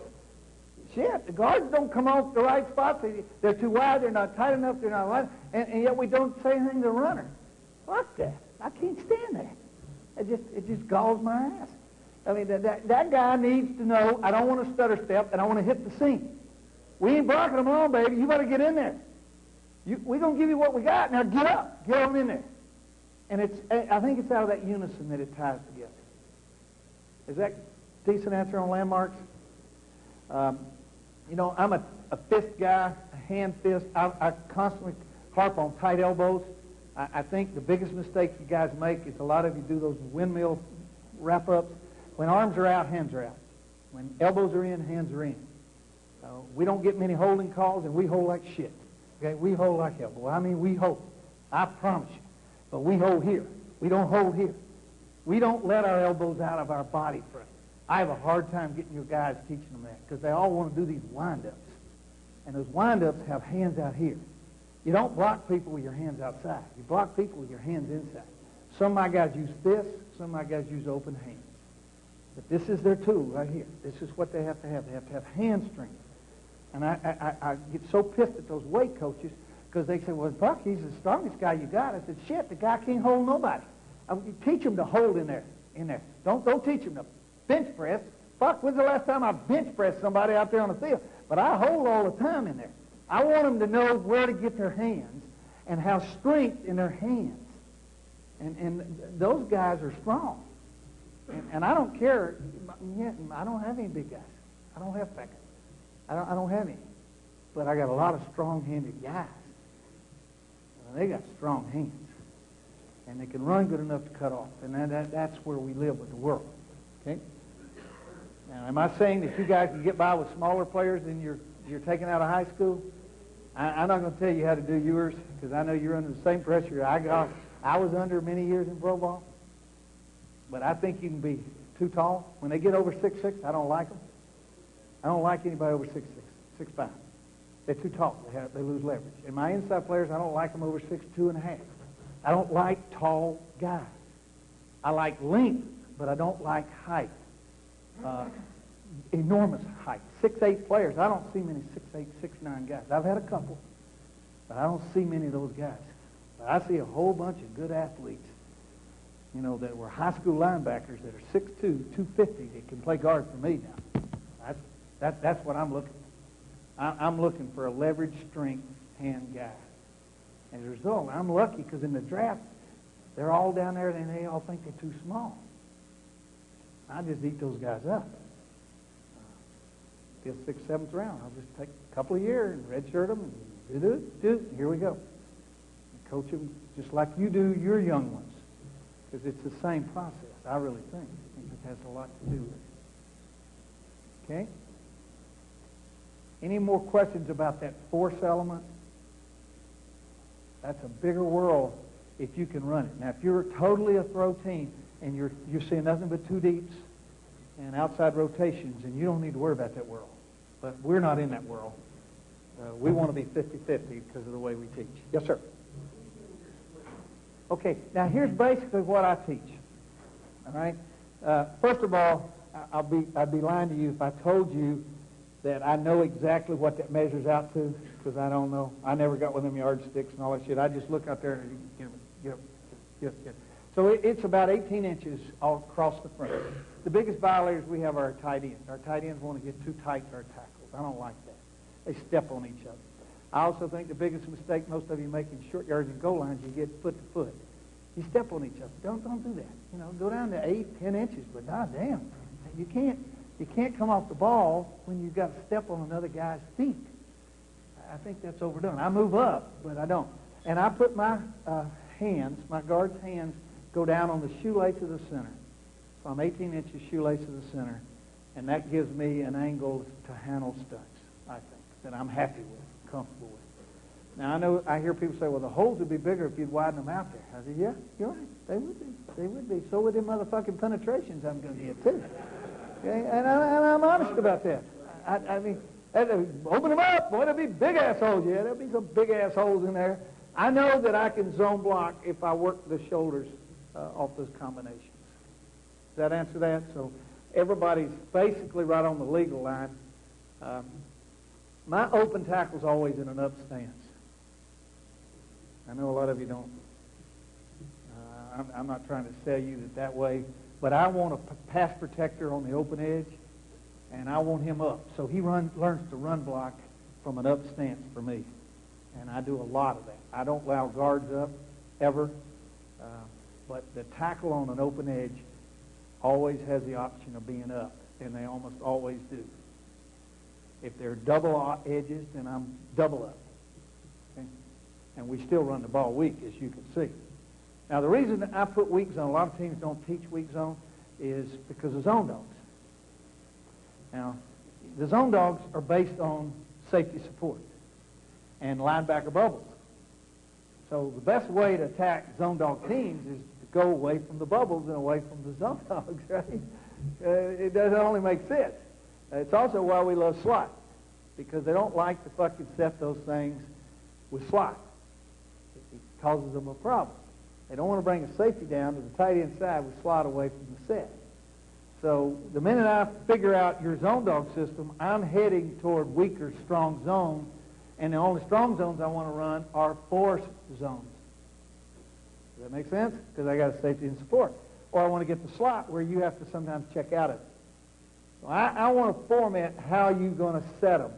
Shit, the guards don't come off the right spots. They're too wide, they're not tight enough, they're not wide, and yet we don't say anything to the runner. Fuck that. I can't stand that. It just galls my ass. I mean, that guy needs to know I don't want to stutter step and I want to hit the seam. We ain't blocking them on, baby. You better get in there. We're going to give you what we got. Now get up. Get on in there. And I think it's out of that unison that it ties together. Is that a decent answer on landmarks? You know, I'm a fist guy, a hand fist. I constantly harp on tight elbows. I think the biggest mistake you guys make is a lot of you do those windmill wrap-ups. When arms are out, hands are out. When elbows are in, hands are in. We don't get many holding calls, and we hold like shit. Okay, we hold like hell. Well, I mean, we hold. I promise you. But we hold here. We don't hold here. We don't let our elbows out of our body frame. I have a hard time getting your guys teaching them that because they all want to do these wind-ups. And those wind-ups have hands out here. You don't block people with your hands outside. You block people with your hands inside. Some of my guys use fists. Some of my guys use open hands. But this is their tool right here. This is what they have to have. They have to have hand strength. And I get so pissed at those weight coaches because they say, well, Buck, he's the strongest guy you got. I said, shit, the guy can't hold nobody. You teach him to hold in there. Don't teach him to bench press. Fuck, when's the last time I bench pressed somebody out there on the field? But I hold all the time in there. I want them to know where to get their hands and have strength in their hands. And those guys are strong. And I don't care. I don't have any big guys. I don't have fat guys. I don't have any. But I got a lot of strong-handed guys. They got strong hands. And they can run good enough to cut off. And that's where we live with the world. Okay? Now, am I saying that you guys can get by with smaller players than you're taking out of high school? I'm not going to tell you how to do yours because I know you're under the same pressure I was under many years in pro ball. But I think you can be too tall. When they get over 6'6", I don't like them. I don't like anybody over 6'6", 6'5". They're too tall. They lose leverage. And my inside players, I don't like them over 6'2½". I don't like tall guys. I like length, but I don't like height. Enormous height. 6'8" players. I don't see many 6'8", 6'9" guys. I've had a couple, but I don't see many of those guys. But I see a whole bunch of good athletes, you know, that were high school linebackers that are 6'2", 250 that can play guard for me now. That's what I'm looking for. I'm looking for a leverage strength hand guy. As a result, I'm lucky because in the draft, they're all down there and they all think they're too small. I just eat those guys up. Fifth, sixth, seventh round. I'll just take a couple of years and redshirt them and here we go. And coach them just like you do your young ones because it's the same process. I really think. I think it has a lot to do with it. Okay? Any more questions about that force element? That's a bigger world if you can run it. Now, if you're totally a throw team and you're seeing nothing but two deeps and outside rotations, and you don't need to worry about that world. But we're not in that world. We want to be 50-50 because of the way we teach. Yes, sir. Okay, now here's basically what I teach. All right? First of all, I'd be lying to you if I told you that I know exactly what that measures out to, because I don't know. I never got one of them yardsticks and all that shit. I just look out there and get. So it's about 18 inches all across the front. The biggest violators we have are our tight ends. Our tight ends want to get too tight to our tackles. I don't like that. They step on each other. I also think the biggest mistake most of you make in short yards and goal lines, you get foot to foot. You step on each other. Don't do that. You know, go down to 8, 10 inches, but damn, you can't come off the ball when you've got to step on another guy's feet. I think that's overdone. I move up, but I don't. And I put my hands, my guard's hands, go down on the shoelace of the center. So I'm 18 inches shoelace of the center, and that gives me an angle to handle stunts, I think, that I'm happy with, comfortable with. Now, I hear people say, well, the holes would be bigger if you'd widen them out there. I said, yeah, you're right. They would be. They would be. So would them motherfucking penetrations I'm going to get, too. Okay? And I'm honest about that. I mean, open them up. Boy, there'll be big assholes. Yeah, there'll be some big assholes in there. I know that I can zone block if I work the shoulders off those combinations. Does that answer that? So everybody's basically right on the legal line. My open tackle's always in an up stance. I know a lot of you don't. I'm not trying to sell you that way, but I want a pass protector on the open edge, and I want him up. So he learns to run block from an up stance for me, and I do a lot of that. I don't allow guards up ever, but the tackle on an open edge always has the option of being up, and they almost always do. If they're double edges, then I'm double up. Okay? And we still run the ball weak, as you can see. Now, the reason that I put weak zone, a lot of teams don't teach weak zone, is because of zone dogs. Now, the zone dogs are based on safety support and linebacker bubbles. So the best way to attack zone dog teams is to go away from the bubbles and away from the zone dogs, right? It doesn't only make sense. It's also why we love slot, because they don't like to fucking set those things with slot. It causes them a problem. They don't want to bring a safety down to the tight end side with slot away from the set. So the minute I figure out your zone dog system, I'm heading toward weaker, strong zone, and the only strong zones I want to run are force zones. Does that make sense? Because I got a safety and support. Or I want to get the slot where you have to sometimes check out of it. So I want to format how you're going to set them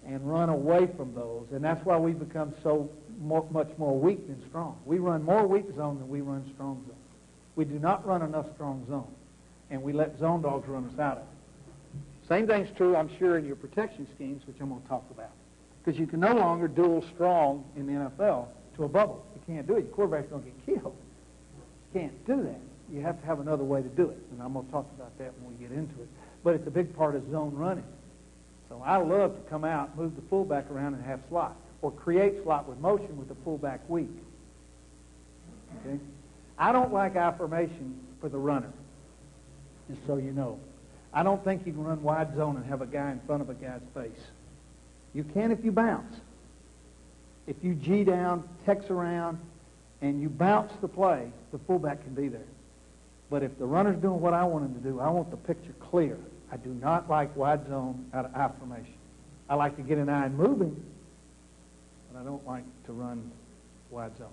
and run away from those, and that's why we become so much more weak than strong. We run more weak zone than we run strong zone. We do not run enough strong zone, and we let zone dogs run us out of it. Same thing's true, I'm sure, in your protection schemes, which I'm going to talk about. Because you can no longer dual strong in the NFL to a bubble. You can't do it. Your quarterback's going to get killed. You can't do that. You have to have another way to do it, and I'm going to talk about that when we get into it. But it's a big part of zone running. So I love to come out, move the fullback around, and have slot, or create slot with motion with the fullback weak. Okay? I don't like I formation for the runner, just so you know. I don't think you can run wide zone and have a guy in front of a guy's face. You can if you bounce. If you G down, tex around, and you bounce the play, the fullback can be there. But if the runner's doing what I want him to do, I want the picture clear. I do not like wide zone out of I formation. I like to get an eye and move him, but I don't like to run wide zone.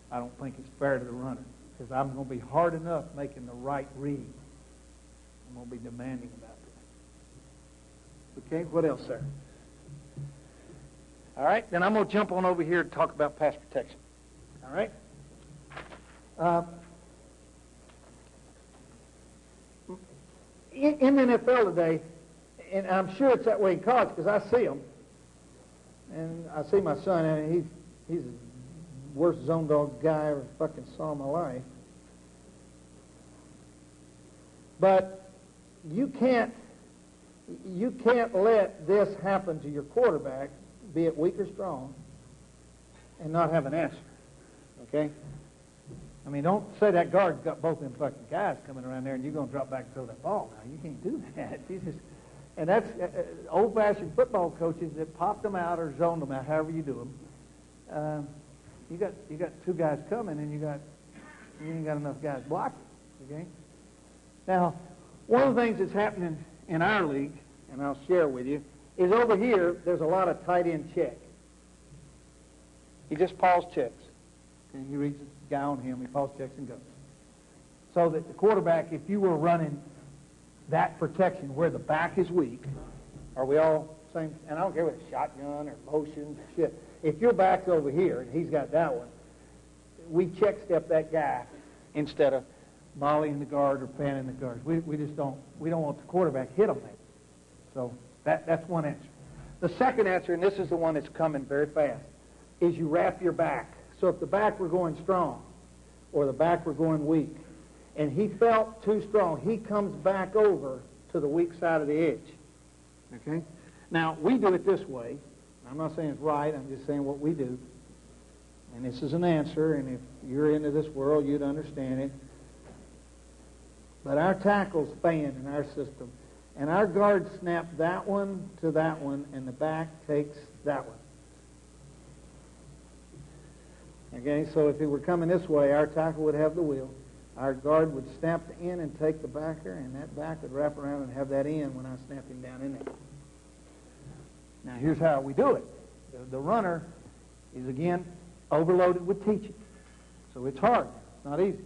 I don't think it's fair to the runner, because I'm going to be hard enough making the right read. I'm going to be demanding about that. Okay, what else, sir? All right, then I'm going to jump on over here to talk about pass protection. All right? In the NFL today, and I'm sure it's that way in college because I see them, and I see my son, and he's the worst zone dog guy I ever fucking saw in my life. But you can't let this happen to your quarterback, be it weak or strong, and not have an answer. Okay? I mean, don't say that guard's got both them fucking guys coming around there and you're going to drop back and throw that ball. Now, you can't do that. And that's old-fashioned football coaches that popped them out or zoned them out, however you do them. You got two guys coming and you ain't got enough guys blocking. Okay? Now, one of the things that's happening in our league, and I'll share with you, is over here there's a lot of tight end check. He just pause checks. And he reads the guy on him, he pause checks and goes. So that the quarterback, if you were running that protection where the back is weak, are we all same? And I don't care whether it's shotgun or motion, shit. If your back's over here and he's got that one, we check step that guy instead of volleying the guard or panning the guard. We just don't want the quarterback hit him there. So that's one answer. The second answer, and this is the one that's coming very fast, is you wrap your back. So if the back were going strong or the back were going weak, and he felt too strong, he comes back over to the weak side of the edge. Okay? Now, we do it this way. I'm not saying it's right. I'm just saying what we do. And this is an answer, and if you're into this world, you'd understand it. But our tackles fan in our system, and our guards snap that one to that one, and the back takes that one. Okay, so if it were coming this way, our tackle would have the wheel. Our guard would snap the end and take the backer, and that back would wrap around and have that end when I snap him down in there. Now, here's how we do it. The runner is, again, overloaded with teaching. So it's hard. It's not easy.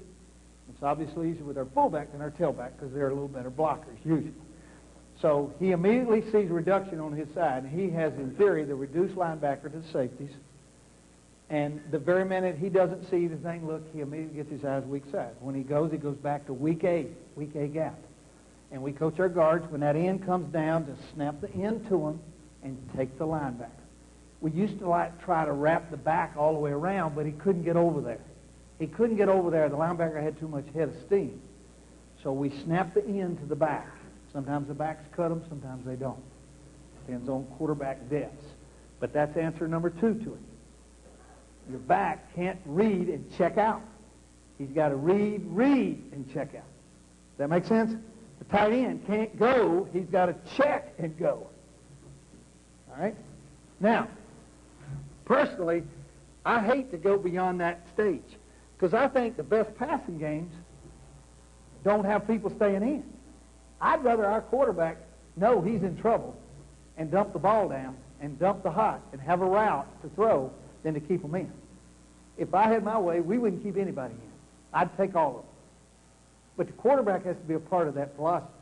It's obviously easier with our fullback than our tailback because they're a little better blockers, usually. So he immediately sees reduction on his side, and he has, in theory, the reduced linebacker to the safeties. And the very minute he doesn't see the thing, look, he immediately gets his eyes weak side. When he goes back to weak A gap. And we coach our guards, when that end comes down, to snap the end to him and take the linebacker. We used to try to wrap the back all the way around, but he couldn't get over there. He couldn't get over there. The linebacker had too much head of steam. So we snap the end to the back. Sometimes the backs cut them, sometimes they don't. Depends on quarterback depths. But that's answer number 2 to it. Your back can't read and check out. He's got to read, and check out. Does that make sense? The tight end can't go. He's got to check and go. All right? Now, personally, I hate to go beyond that stage because I think the best passing games don't have people staying in. I'd rather our quarterback know he's in trouble and dump the ball down and dump the hot and have a route to throw than to keep them in. If I had my way, we wouldn't keep anybody in. I'd take all of them. But the quarterback has to be a part of that philosophy.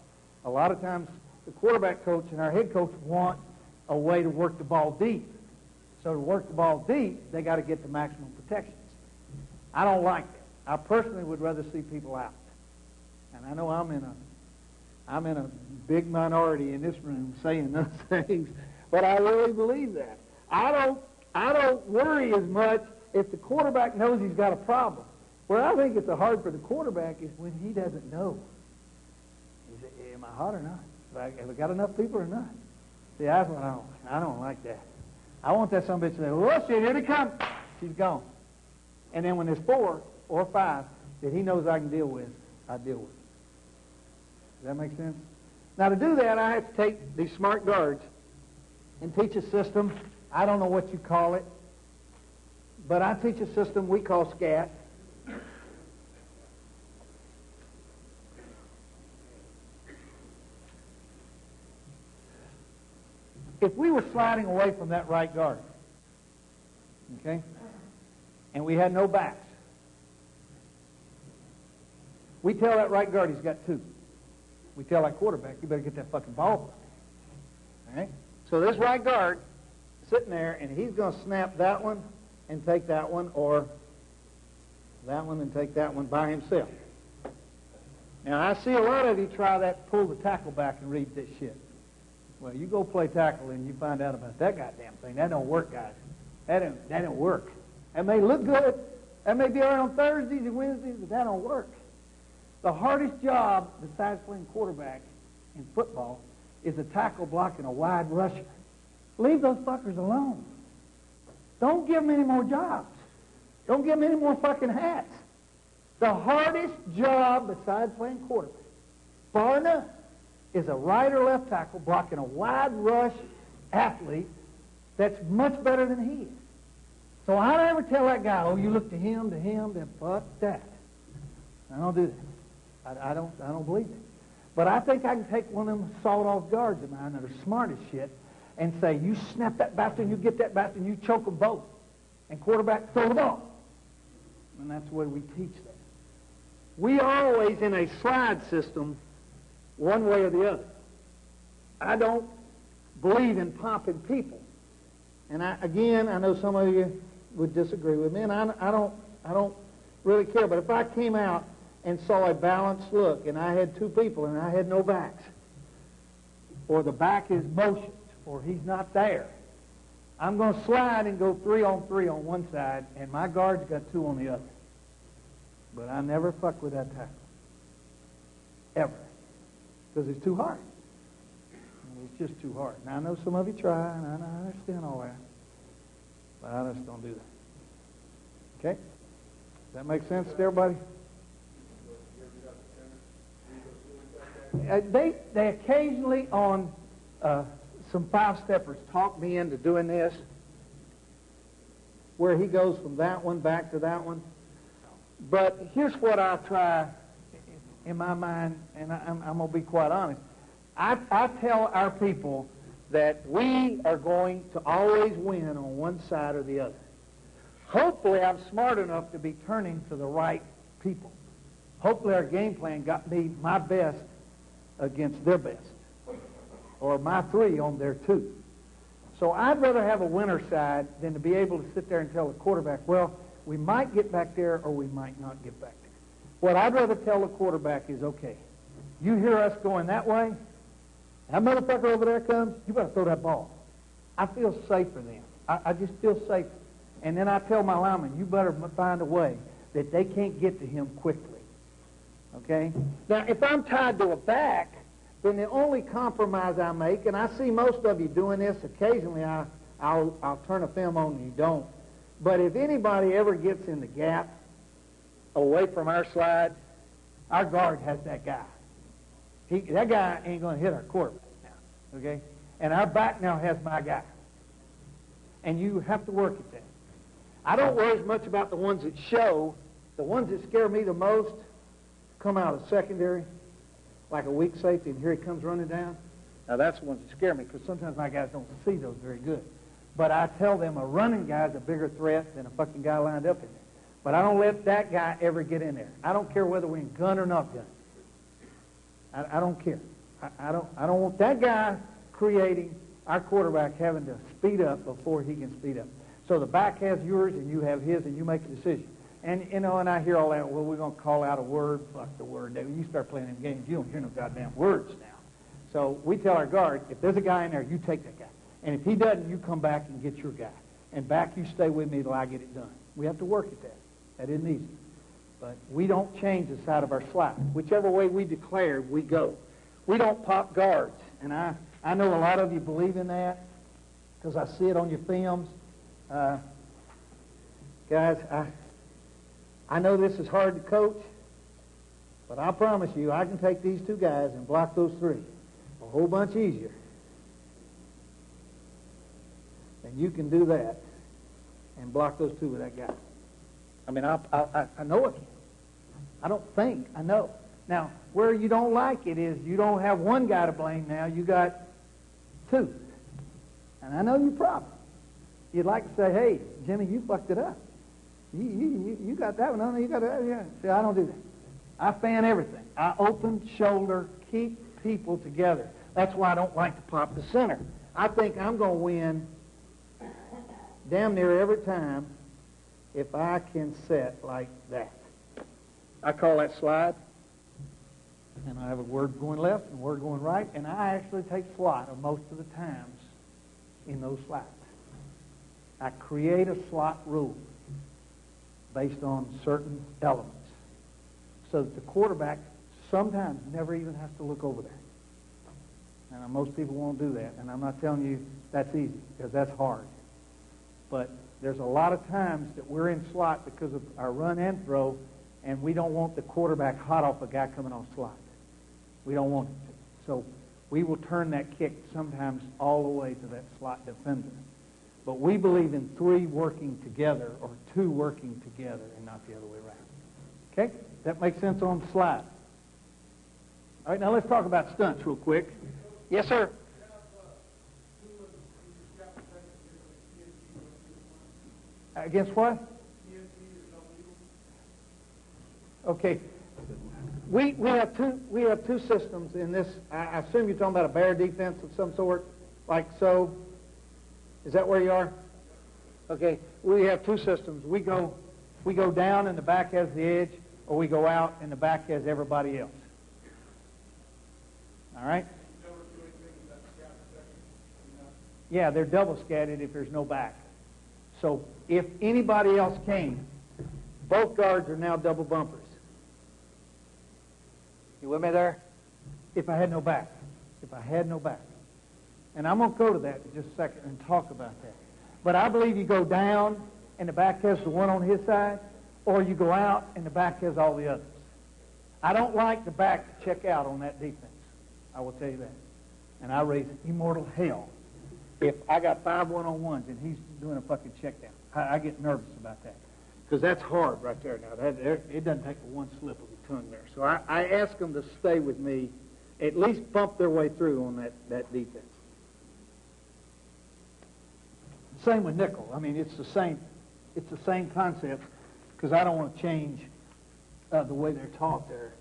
A lot of times, the quarterback coach and our head coach want a way to work the ball deep. So to work the ball deep, they got to get the maximum protections. I don't like that. I personally would rather see people out. And I know I'm in a big minority in this room saying those things, but I really believe that. I don't worry as much if the quarterback knows he's got a problem. Where I think it's hard for the quarterback is when he doesn't know. Is it, am I hot or not? Have I got enough people or not? See, that's what I don't like that. I want that son of a bitch to say, well, shit, here they come. She's gone. And then when there's 4 or 5 that he knows I can deal with, I deal with. Does that make sense? Now, to do that, I have to take these smart guards and teach a system. I don't know what you call it, but I teach a system we call SCAT. If we were sliding away from that right guard, okay, and we had no backs, we tell that right guard he's got 2. We tell that quarterback, you better get that fucking ball back. All right? So this right guard sitting there, and he's going to snap that one and take that one, or that one and take that one by himself. Now, I see a lot of you try that, pull the tackle back and read this shit. Well, you go play tackle and you find out about that goddamn thing. That don't work, guys. That don't work. That may look good. That may be all right on Thursdays and Wednesdays, but that don't work. The hardest job, besides playing quarterback in football, is a tackle blocking a wide rusher. Leave those fuckers alone. Don't give them any more jobs. Don't give them any more fucking hats. The hardest job, besides playing quarterback, bar none, is a right or left tackle blocking a wide rush athlete that's much better than he is. So I don't ever tell that guy, oh, you look to him, then fuck that. I don't do that. I don't believe it. But I think I can take one of them sawed-off guards of mine that are smart as shit and say, you snap that bastard, you get that bastard, you choke them both. And quarterback, throw the ball. And that's the way we teach that. We are always in a slide system one way or the other. I don't believe in popping people. And I know some of you would disagree with me, and I don't really care. But if I came out and saw a balanced look, and I had 2 people, and I had no backs, or the back is motioned, or he's not there, I'm going to slide and go 3-on-3 on one side, and my guard's got 2 on the other. But I never fuck with that tackle. Ever. Because it's too hard. It's just too hard. Now, I know some of you try, and I understand all that. But I just don't do that. Okay? Does that make sense to everybody? They occasionally on some 5-steppers talk me into doing this, where he goes from that one back to that one. But here's what I try in my mind, and I'm going to be quite honest. I tell our people that we are going to always win on one side or the other. Hopefully I'm smart enough to be turning to the right people. Hopefully our game plan got me my best against their best. or my 3 on their 2. So I'd rather have a winner side than to be able to sit there and tell the quarterback, well, we might get back there or we might not get back there. What I'd rather tell the quarterback is, okay, you hear us going that way, that motherfucker over there comes, you better throw that ball. I feel safer then. I just feel safer. And then I tell my lineman, you better find a way that they can't get to him quickly. Okay? Now, if I'm tied to a back, then the only compromise I make, and I see most of you doing this, occasionally I'll turn a film on and you don't. But if anybody ever gets in the gap away from our slide, our guard has that guy. That guy ain't going to hit our quarterback now, okay? And our back now has my guy. And you have to work at that. I don't worry as much about the ones that show. The ones that scare me the most come out of secondary, like a weak safety, and here he comes running down. Now, that's the ones that scare me, because sometimes my guys don't see those very good. But I tell them a running guy's a bigger threat than a fucking guy lined up in there. But I don't let that guy ever get in there. I don't care whether we're in gun or not gun. I don't care. I don't want that guy creating our quarterback having to speed up before he can speed up. So the back has yours and you have his, and you make a decision. And, you know, and I hear all that, well, we're going to call out a word. Fuck the word. You start playing them games, you don't hear no goddamn words now. So we tell our guard, if there's a guy in there, you take that guy. And if he doesn't, you come back and get your guy. And back, you stay with me till I get it done. We have to work at that. That isn't easy. But we don't change the side of our slide. Whichever way we declare, we go. We don't pop guards. And I know a lot of you believe in that because I see it on your films. Guys, I know this is hard to coach, but I promise you I can take these 2 guys and block those 3 a whole bunch easier. And you can do that and block those 2 with that guy. I mean, I know I can. I don't think. I know. Now, where you don't like it is you don't have 1 guy to blame now. You got 2. And I know your problem. You'd like to say, hey, Jimmy, you fucked it up. You got that one. No, you got that. Yeah. See, I don't do that. I fan everything. I open, shoulder, keep people together. That's why I don't like to pop the center. I think I'm going to win damn near every time if I can set like that. I call that slide, and I have a word going left and a word going right, and I actually take slot most of the times in those slides. I create a slot rule based on certain elements so that the quarterback sometimes never even has to look over there. And most people won't do that, and I'm not telling you that's easy, because that's hard. But there's a lot of times that we're in slot because of our run and throw, and we don't want the quarterback hot off a guy coming off slot. We don't want it to. So we will turn that kick sometimes all the way to that slot defender. But we believe in 3 working together or 2 working together and not the other way around. Okay? That makes sense on the slide. All right, now let's talk about stunts real quick. Yes, sir. Against what? Okay. We have two systems in this. I assume you're talking about a bear defense of some sort, like so. Is that where you are? Okay. We have 2 systems. We go down and the back has the edge, or we go out and the back has everybody else. All right? Yeah, they're double scattered if there's no back. So if anybody else came, both guards are now double bumpers. You with me there? If I had no back. If I had no back. And I'm going to go to that in just a second and talk about that. But I believe you go down and the back has the one on his side, or you go out and the back has all the others. I don't like the back to check out on that defense. I will tell you that. And I raise immortal hell if I got 5 one-on-ones and he's doing a fucking check down. I get nervous about that. Because that's hard right there now. It doesn't take one slip of the tongue there. So I ask them to stay with me, at least bump their way through on that defense. Same with nickel. I mean, it's the same concept, because I don't want to change the way they're taught there,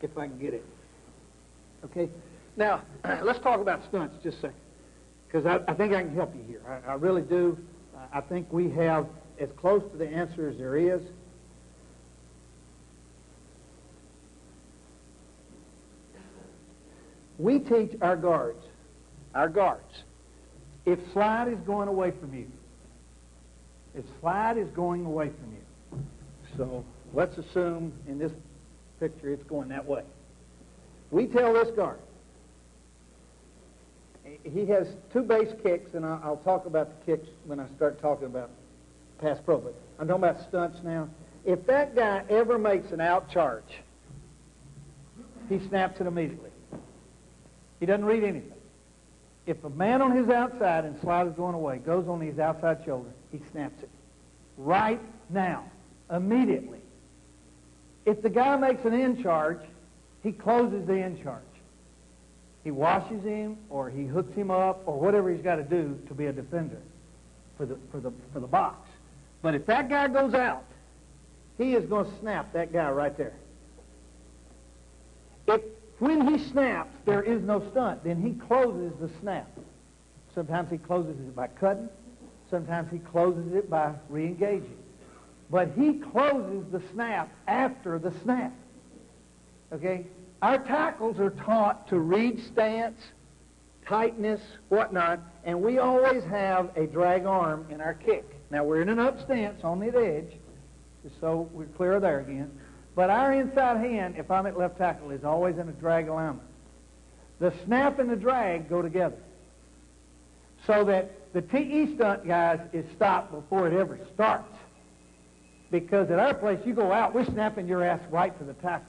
if I can get it. Okay? Now, let's talk about stunts just a second, because I think I can help you here. I really do. I think we have as close to the answer as there is. We teach our guards, if slide is going away from you, so let's assume in this picture it's going that way. We tell this guard, he has two base kicks, and I'll talk about the kicks when I start talking about pass pro, but I'm talking about stunts now. If that guy ever makes an out charge, he snaps it immediately. He doesn't read anything. If a man on his outside and slide is going away goes on his outside shoulder, he snaps it. Right now. Immediately. If the guy makes an in charge, he closes the in charge. He washes him, or he hooks him up, or whatever he's got to do to be a defender for the box. But if that guy goes out, he is going to snap that guy right there. If when he snaps, there is no stunt, then he closes the snap. Sometimes he closes it by cutting. Sometimes he closes it by re-engaging. But he closes the snap after the snap. Okay? Our tackles are taught to read stance, tightness, whatnot, and we always have a drag arm in our kick. Now, we're in an up stance on the edge, just so we're clear there again. But our inside hand, if I'm at left tackle, is always in a drag alignment. The snap and the drag go together. So that the TE stunt, guys, is stopped before it ever starts. Because at our place, you go out, we're snapping your ass right to the tackle.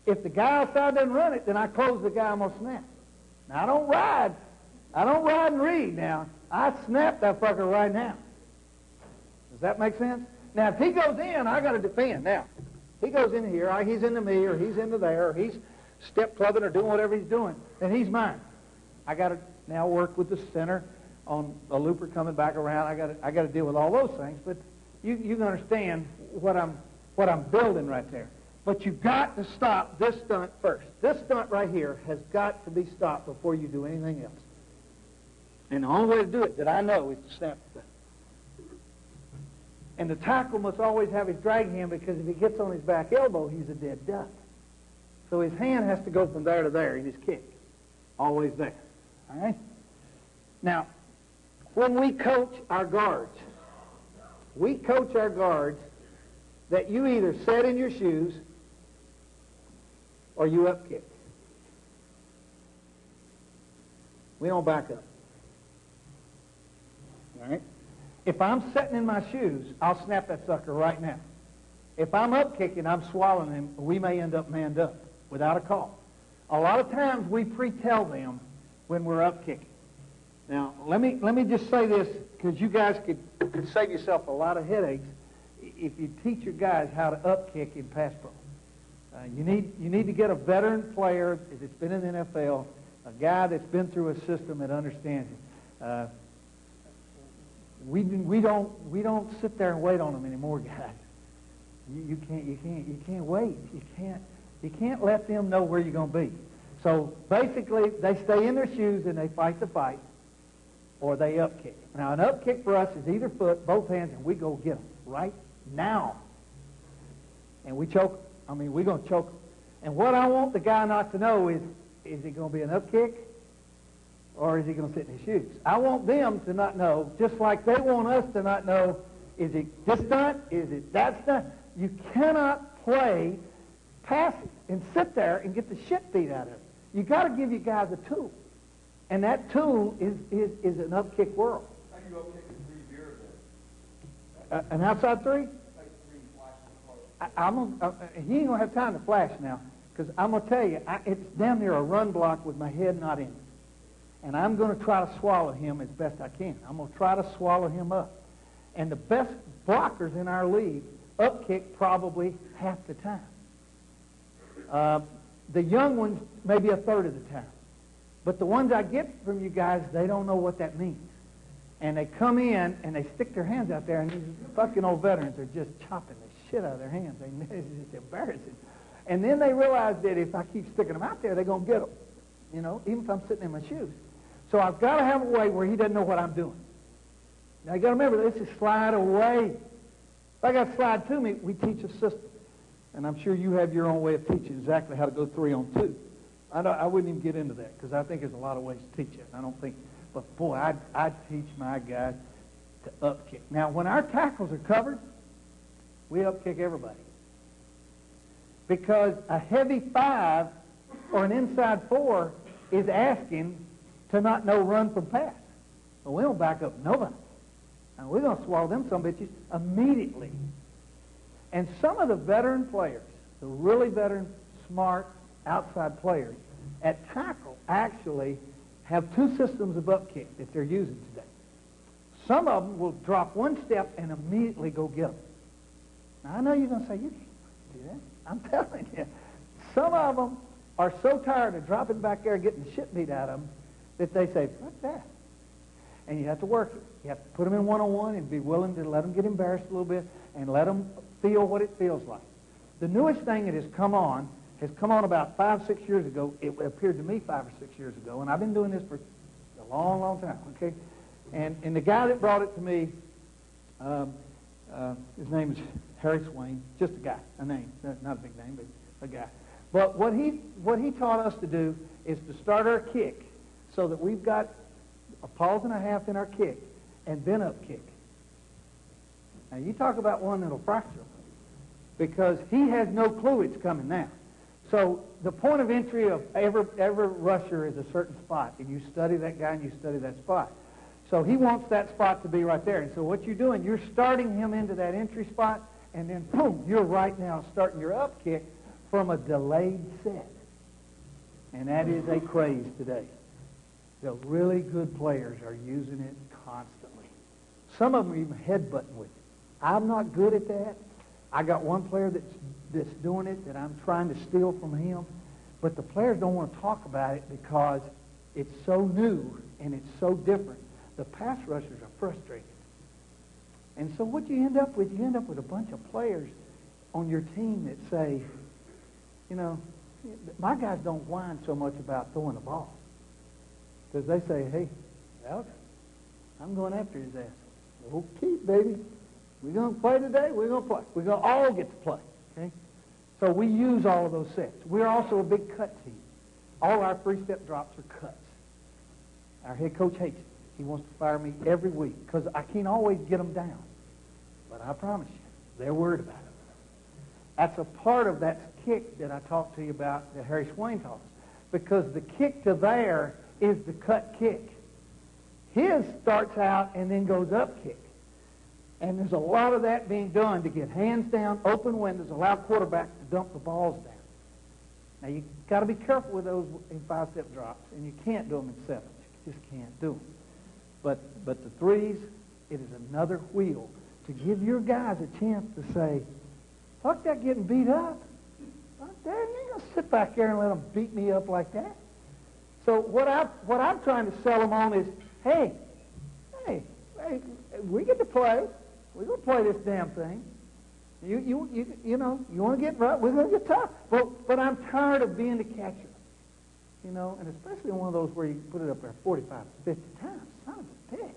If the guy outside doesn't run it, then I close the guy, I'm going to snap. Now, I don't ride and read now. I snap that fucker right now. Does that make sense? Now, if he goes in, I got to defend. Now, he goes in here, he's into me, or he's into there, or he's step clubbing or doing whatever he's doing, then he's mine. I got to now work with the center on a looper coming back around. I got to deal with all those things, but you can understand what I'm building right there. But you've got to stop this stunt first. This stunt right here has got to be stopped before you do anything else. And the only way to do it that I know is to snap the thing. And the tackle must always have his drag hand, because if he gets on his back elbow, he's a dead duck. So his hand has to go from there to there in his kick. Always there. All right? Now, when we coach our guards that you either set in your shoes or you up kick. We don't back up. All right? If I'm sitting in my shoes, I'll snap that sucker right now. If I'm up kicking, I'm swallowing him. We may end up manned up without a call. A lot of times we pre-tell them when we're up kicking. Now, let me just say this, because you guys could save yourself a lot of headaches if you teach your guys how to up kick in pass pro. You need to get a veteran player that's been in the NFL, a guy that's been through a system that understands it. We don't sit there and wait on them anymore, guys. You can't wait. You can't let them know where you're going to be. So basically, they stay in their shoes and they fight the fight, or they up kick. Now, an up kick for us is either foot, both hands, and we go get them right now. And we choke. I mean, we're going to choke them. And what I want the guy not to know is it going to be an up kick, or is he going to sit in his shoes? I want them to not know, just like they want us to not know, is it this stunt? Is it that stunt? You cannot play passive and sit there and get the shit beat out of it. You got to give your guys a tool. And that tool is an up kick world. How do you up kick a 3 beer then? An outside three? Like 3 flashes. He ain't going to have time to flash now, because I'm going to tell you, it's damn near a run block with my head not in it. And I'm going to try to swallow him as best I can. I'm going to try to swallow him up. And the best blockers in our league up kick probably half the time. The young ones maybe a third of the time. But the ones I get from you guys, they don't know what that means. And they come in and they stick their hands out there, and these fucking old veterans are just chopping the shit out of their hands. It's just embarrassing. And then they realize that if I keep sticking them out there, they're going to get them. you know, even if I'm sitting in my shoes. So I've got to have a way where he doesn't know what I'm doing. Now, you got to remember, this is slide away. If I got slide to me, we teach a system. And I'm sure you have your own way of teaching exactly how to go 3-on-2. I wouldn't even get into that because I think there's a lot of ways to teach it. I don't think, but boy, I'd teach my guys to up kick. Now, when our tackles are covered, we up kick everybody. Because a heavy 5 or an inside 4 is asking to not know run from pass. But we don't back up nobody. And we're going to swallow them some bitches immediately. And some of the veteran players, the really veteran, smart, outside players, at tackle actually have 2 systems of up kick that they're using today. Some of them will drop 1 step and immediately go get them. Now, I know you're going to say, you can't do that. I'm telling you. Some of them are so tired of dropping back there and getting the shit beat out of them that they say, fuck that. And you have to work it. You have to put them in one-on-one and be willing to let them get embarrassed a little bit and let them feel what it feels like. The newest thing that has come on about 5-6 years ago. It appeared to me 5 or 6 years ago, and I've been doing this for a long, long time, okay? And the guy that brought it to me, his name is Harry Swain, just a guy, a name, not a big name, but a guy. But what he taught us to do is to start our kick so that we've got a pause and a half in our kick and then up kick. Now, you talk about one that'll fracture him because he has no clue it's coming now. So the point of entry of every rusher is a certain spot, and you study that guy and you study that spot. So he wants that spot to be right there. And so what you're doing, you're starting him into that entry spot, and then, boom, you're right now starting your up kick from a delayed set. And that is a craze today. The really good players are using it constantly. Some of them are even headbutting with it. I'm not good at that. I got one player that's doing it that I'm trying to steal from him, but the players don't want to talk about it because it's so new and it's so different. The pass rushers are frustrated. And so what you end up with a bunch of players on your team that say, you know, my guys don't whine so much about throwing the ball. Because they say, hey, Alex, I'm going after his ass. Okay, baby. We're going to play today. We're going to play. We're going to all get to play. Okay? So we use all of those sets. We're also a big cut team. All our 3-step drops are cuts. Our head coach hates it. He wants to fire me every week because I can't always get them down. But I promise you, they're worried about it. That's a part of that kick that I talked to you about that Harry Swain taught us. Because the kick to there is the cut kick. His starts out and then goes up kick. And there's a lot of that being done to get hands down, open windows, allow quarterbacks to dump the balls down. Now, you've got to be careful with those in 5-step drops, and you can't do them in 7s. You just can't do them. But the 3s, it is another wheel to give your guys a chance to say, fuck that getting beat up. Fuck that. You ain't going to sit back there and let them beat me up like that. So what I'm trying to sell them on is, hey, we get to play. We're going to play this damn thing. You know, you want to get right, we're going to get tough. But I'm tired of being the catcher. You know, and especially one of those where you put it up there 45, 50 times. Son of a bitch.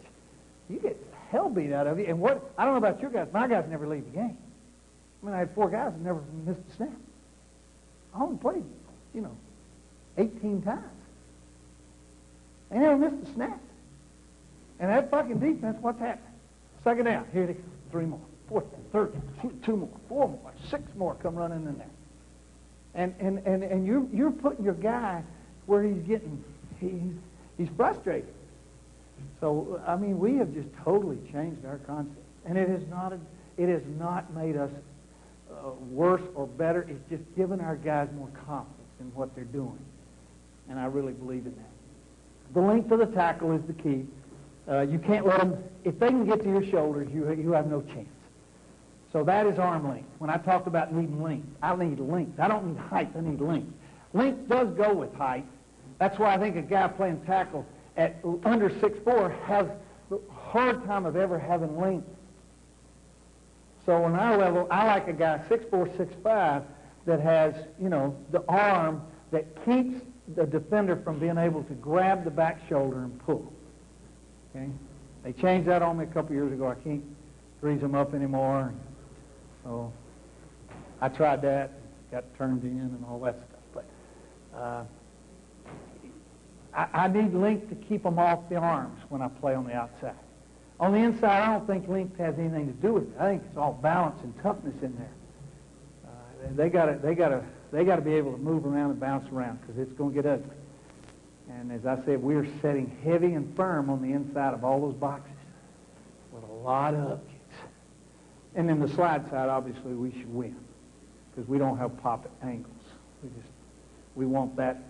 You get the hell beat out of you. And I don't know about your guys. My guys never leave the game. I mean, I had 4 guys that never missed a snap. I only played, 18 times. They never missed a snap. And that fucking defense, what's happening? Second down. Here they come. 3 more. 4th down. 3rd down. 2 more. 4 more. 6 more come running in there. And you're putting your guy where he's frustrated. So, I mean, we have just totally changed our concept. And it has not made us worse or better. It's just given our guys more confidence in what they're doing. And I really believe in that. The length of the tackle is the key. You can't let them, if they can get to your shoulders, you have no chance. So that is arm length. When I talked about needing length, I need length. I don't need height, I need length. Length does go with height. That's why I think a guy playing tackle at under 6'4" has the hard time of ever having length. So on our level, I like a guy 6'4", 6'5", that has, the arm that keeps the defender from being able to grab the back shoulder and pull. Okay? They changed that on me a couple years ago. I can't grease them up anymore. So I tried that, got turned in and all that stuff. But I need length to keep them off the arms when I play on the outside. On the inside, I don't think length has anything to do with it. I think it's all balance and toughness in there. They got to be able to move around and bounce around because it's going to get ugly. And as I said, we're setting heavy and firm on the inside of all those boxes with a lot of upkicks. And then the slide side, obviously, we should win because we don't have pop at angles. We want that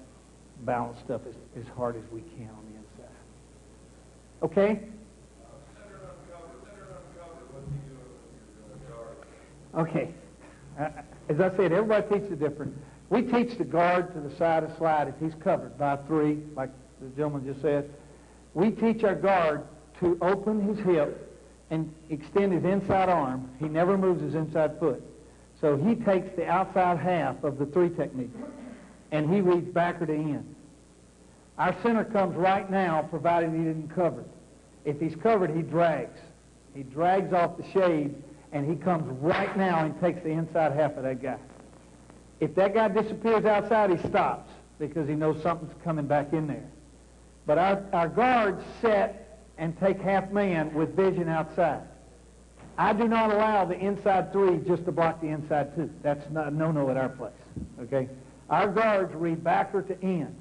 balance stuff as hard as we can on the inside. Okay? Okay. As I said, everybody teaches different. We teach the guard to the side of slide if he's covered by 3, like the gentleman just said. We teach our guard to open his hip and extend his inside arm. He never moves his inside foot. So he takes the outside half of the 3 technique, and he reads backward to in. Our center comes right now, provided he isn't covered. If he's covered, he drags. He drags off the shade, and he comes right now and takes the inside half of that guy. If that guy disappears outside, he stops because he knows something's coming back in there. But our guards set and take half man with vision outside. I do not allow the inside 3 just to block the inside 2. That's not a no-no at our place. Okay? Our guards read backward to in.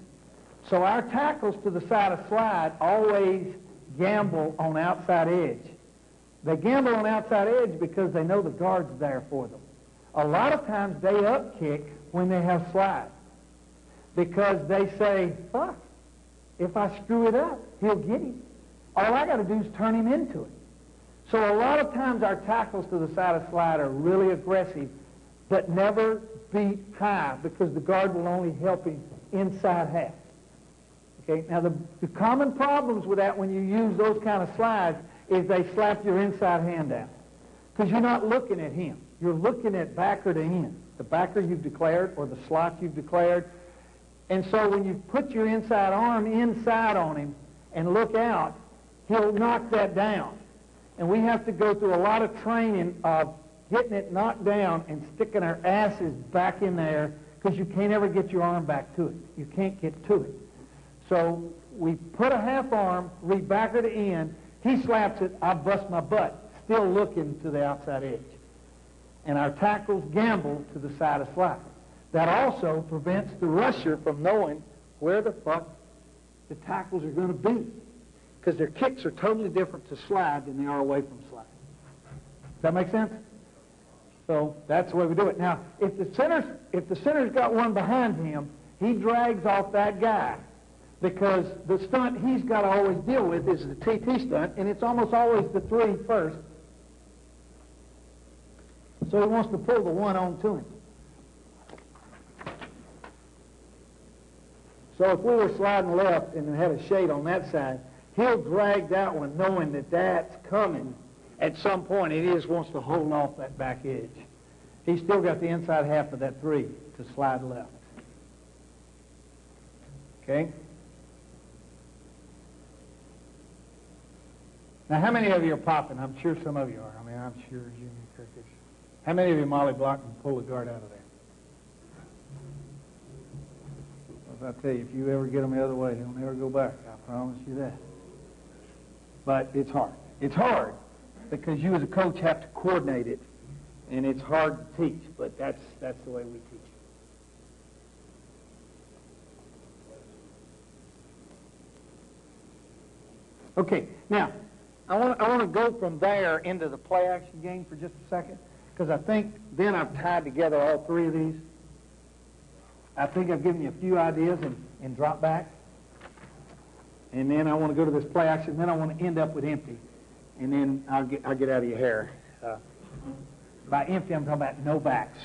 So our tackles to the side of slide always gamble on outside edge. They gamble on outside edge because they know the guard's there for them. A lot of times they upkick when they have slide because they say, fuck, if I screw it up, he'll get him. All I got to do is turn him into it. So a lot of times our tackles to the side of slide are really aggressive but never beat high because the guard will only help him inside half. Okay, now the common problems with that when you use those kind of slides is they slap your inside hand down because you're not looking at him. You're looking at backer to in, the backer you've declared or the slot you've declared. And so when you put your inside arm inside on him and look out, he'll knock that down. And we have to go through a lot of training of getting it knocked down and sticking our asses back in there because you can't ever get your arm back to it. You can't get to it. So we put a half arm, read backer to in, he slaps it, I bust my butt, still looking to the outside edge. And our tackles gamble to the side of slide. That also prevents the rusher from knowing where the fuck the tackles are going to be. Because their kicks are totally different to slide than they are away from slide. Does that make sense? So that's the way we do it. Now, if the center's got one behind him, he drags off that guy. Because the stunt he's got to always deal with is the TT stunt, and it's almost always the 3 first. So he wants to pull the 1 on to him. So if we were sliding left and had a shade on that side, he'll drag that one knowing that that's coming at some point. He just wants to hold off that back edge. He's still got the inside half of that 3 to slide left. Okay? Now, how many of you are popping? I'm sure some of you are. I mean, I'm sure Jimmy Kirkus. How many of you molly block and pull the guard out of there? Well, I tell you, if you ever get them the other way, they'll never go back. I promise you that. But it's hard. It's hard because you as a coach have to coordinate it, and it's hard to teach, but that's the way we teach it. Okay, now, I want to go from there into the play action game for just a second, because I think then I've tied together all 3 of these. I think I've given you a few ideas in drop back. And then I want to go to this play action. Then I want to end up with empty. And then I'll get out of your hair. By empty, I'm talking about no backs.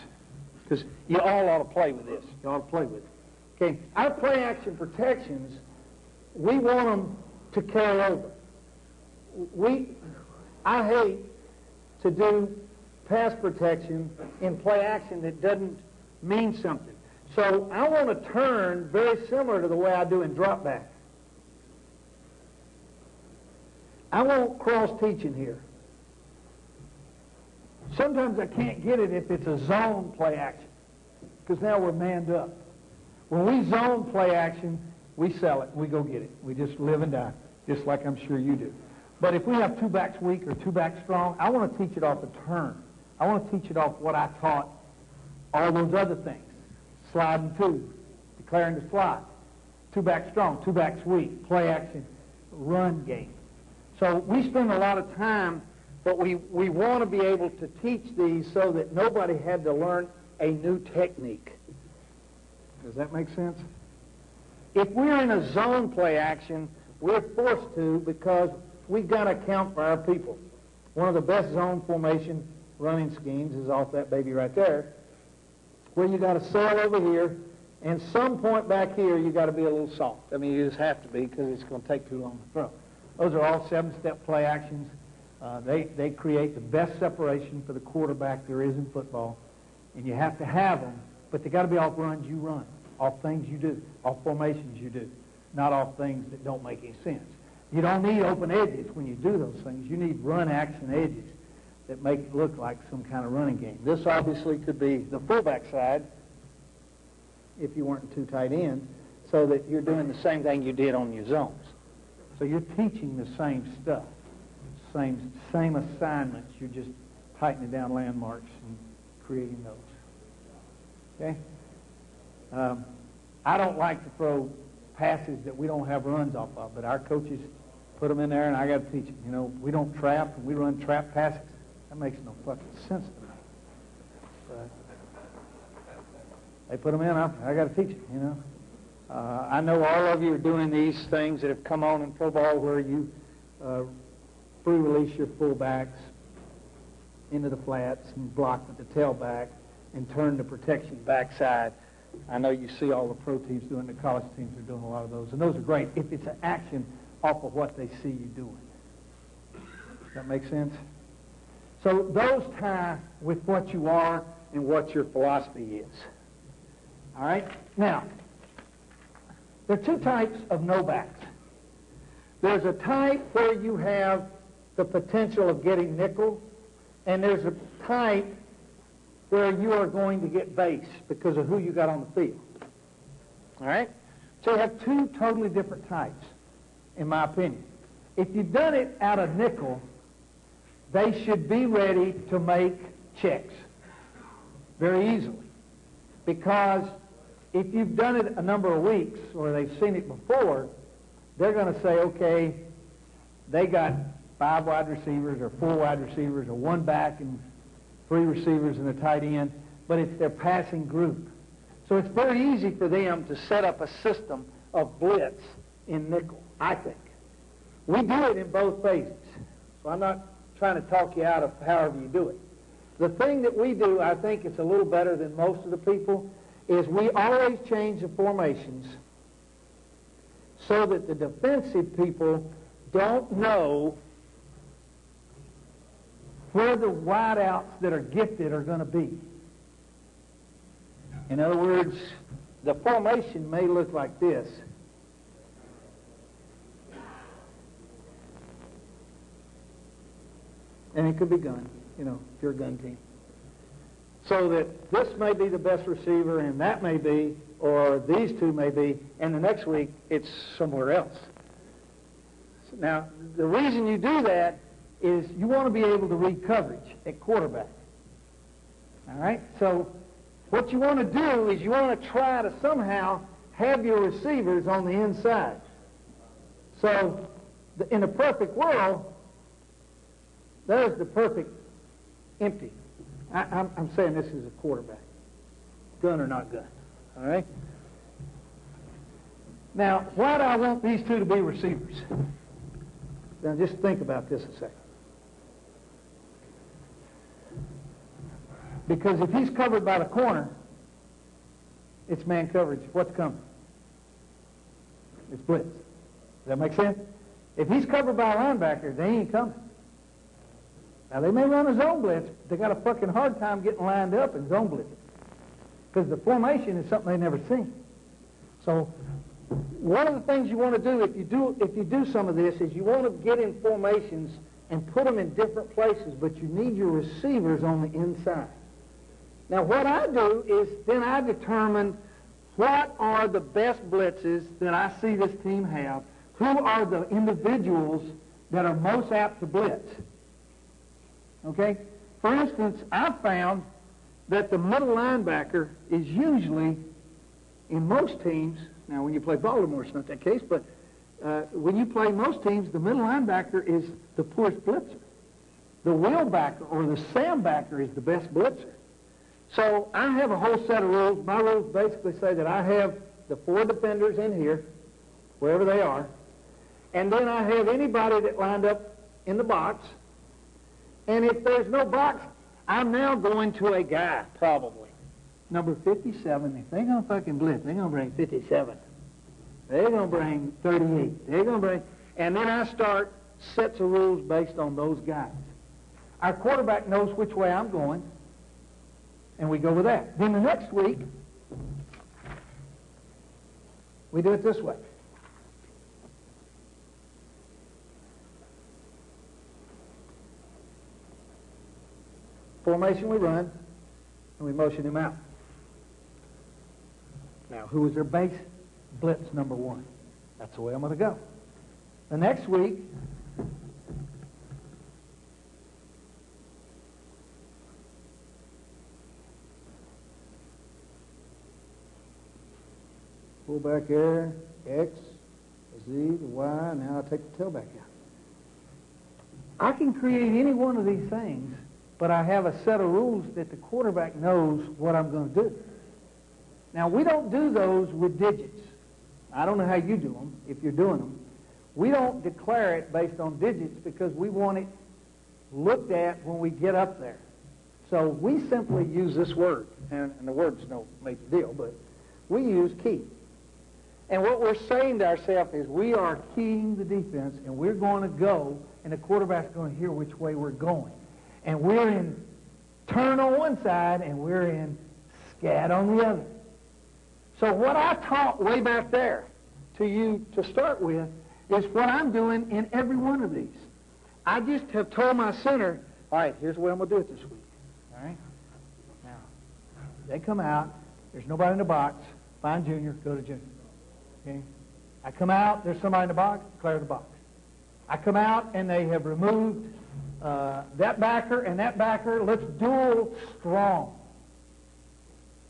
Because you all ought to play with this. You ought to play with it. Okay, our play action protections, we want them to carry over. I hate to do pass protection in play action that doesn't mean something. So I want to turn very similar to the way I do in drop back. I won't cross teaching here. Sometimes I can't get it if it's a zone play action, because now we're manned up. When we zone play action, we sell it. We go get it. We just live and die, just like I'm sure you do. But if we have two backs weak or two backs strong, I want to teach it off the turn. I want to teach it off what I taught all those other things. Sliding two, declaring the slot, two backs strong, two backs weak, play action, run game. So we spend a lot of time, but we want to be able to teach these so that nobody had to learn a new technique. Does that make sense? If we're in a zone play action, we're forced to, because we've got to account for our people. One of the best zone formation running schemes is off that baby right there, where you got to sail over here, and some point back here you got to be a little soft. I mean, you just have to be, because it's going to take too long to throw. Those are all 7-step play actions. They create the best separation for the quarterback there is in football, and you have to have them, but they got to be off runs you run, off things you do, off formations you do, not off things that don't make any sense. You don't need open edges when you do those things. You need run action edges that make it look like some kind of running game. This obviously could be the fullback side if you weren't too tight end, so that you're doing the same thing you did on your zones. So you're teaching the same stuff, same assignments. You're just tightening down landmarks and creating those. Okay? I don't like to throw passes that we don't have runs off of, but our coaches put them in there, and I got to teach them. You know, we don't trap, and we run trap passes. That makes no fucking sense to me. But they put them in, I got to teach it, you know. I know all of you are doing these things that have come on in pro ball where you free release your fullbacks into the flats and block with the tailback and turn the protection backside. I know you see all the pro teams doing, the college teams are doing a lot of those, and those are great if it's an action off of what they see you doing. Does that make sense? So those tie with what you are and what your philosophy is. All right? Now, there are two types of no-backs. There's a type where you have the potential of getting nickel, and there's a type where you are going to get base because of who you got on the field. All right? So you have two totally different types, in my opinion. If you've done it out of nickel, they should be ready to make checks very easily. Because if you've done it a number of weeks or they've seen it before, they're going to say, okay, they got 5 wide receivers or 4 wide receivers or 1 back and 3 receivers and a tight end, but it's their passing group. So it's very easy for them to set up a system of blitz in nickel, I think. We do it in both phases, so I'm not trying to talk you out of however you do it. The thing that we do, I think it's a little better than most of the people, is we always change the formations so that the defensive people don't know where the wideouts that are gifted are going to be. In other words, the formation may look like this. And it could be gun, you know, if you're a gun team. So that this may be the best receiver, and that may be, or these two may be, and the next week it's somewhere else. Now, the reason you do that is you want to be able to read coverage at quarterback. All right? So what you want to do is you want to try to somehow have your receivers on the inside. So in a perfect world, there's the perfect empty. I'm saying this is a quarterback, gun or not gun. All right? Now, why do I want these two to be receivers? Now, just think about this a second. Because if he's covered by the corner, it's man coverage. What's coming? It's blitz. Does that make sense? If he's covered by a linebacker, they ain't coming. Now, they may run a zone blitz, but they got a fucking hard time getting lined up in zone blitz. because the formation is something they've never seen. So one of the things you want to do if you do some of this is you want to get in formations and put them in different places, but you need your receivers on the inside. Now what I do is then I determine what are the best blitzes that I see this team have, who are the individuals that are most apt to blitz. Okay? For instance, I've found that the middle linebacker is usually, in most teams, now when you play Baltimore it's not that case, but when you play most teams, the middle linebacker is the poorest blitzer. The wheelbacker or the sandbacker is the best blitzer. So I have a whole set of rules. My rules basically say that I have the 4 defenders in here, wherever they are, and then I have anybody that lined up in the box. And if there's no box, I'm now going to a guy, probably. Number 57. If they're going to fucking blitz, they're going to bring 57. They're going to bring 38. They're going to bring... And then I start sets of rules based on those guys. Our quarterback knows which way I'm going, and we go with that. Then the next week, we do it this way. Formation we run, and we motion him out. Now, who is their base blitz number 1? That's the way I'm going to go. The next week, fullback there, X, Z, the Y, now I take the tailback out. I can create any one of these things, but I have a set of rules that the quarterback knows what I'm going to do. Now, we don't do those with digits. I don't know how you do them, if you're doing them. We don't declare it based on digits because we want it looked at when we get up there. So we simply use this word, and the word's no major deal, but we use key. And what we're saying to ourselves is we are keying the defense, and we're going to go, and the quarterback's going to hear which way we're going. And we're in turn on one side, and we're in scat on the other. So what I taught way back there to you to start with is what I'm doing in every one of these. I just have told my center, all right, here's the way I'm going to do it this week. All right? Now, they come out. There's nobody in the box. Find junior. Go to junior. Okay? I come out. There's somebody in the box. Declare the box. I come out, and they have removed that backer and that backer. Let's duel strong.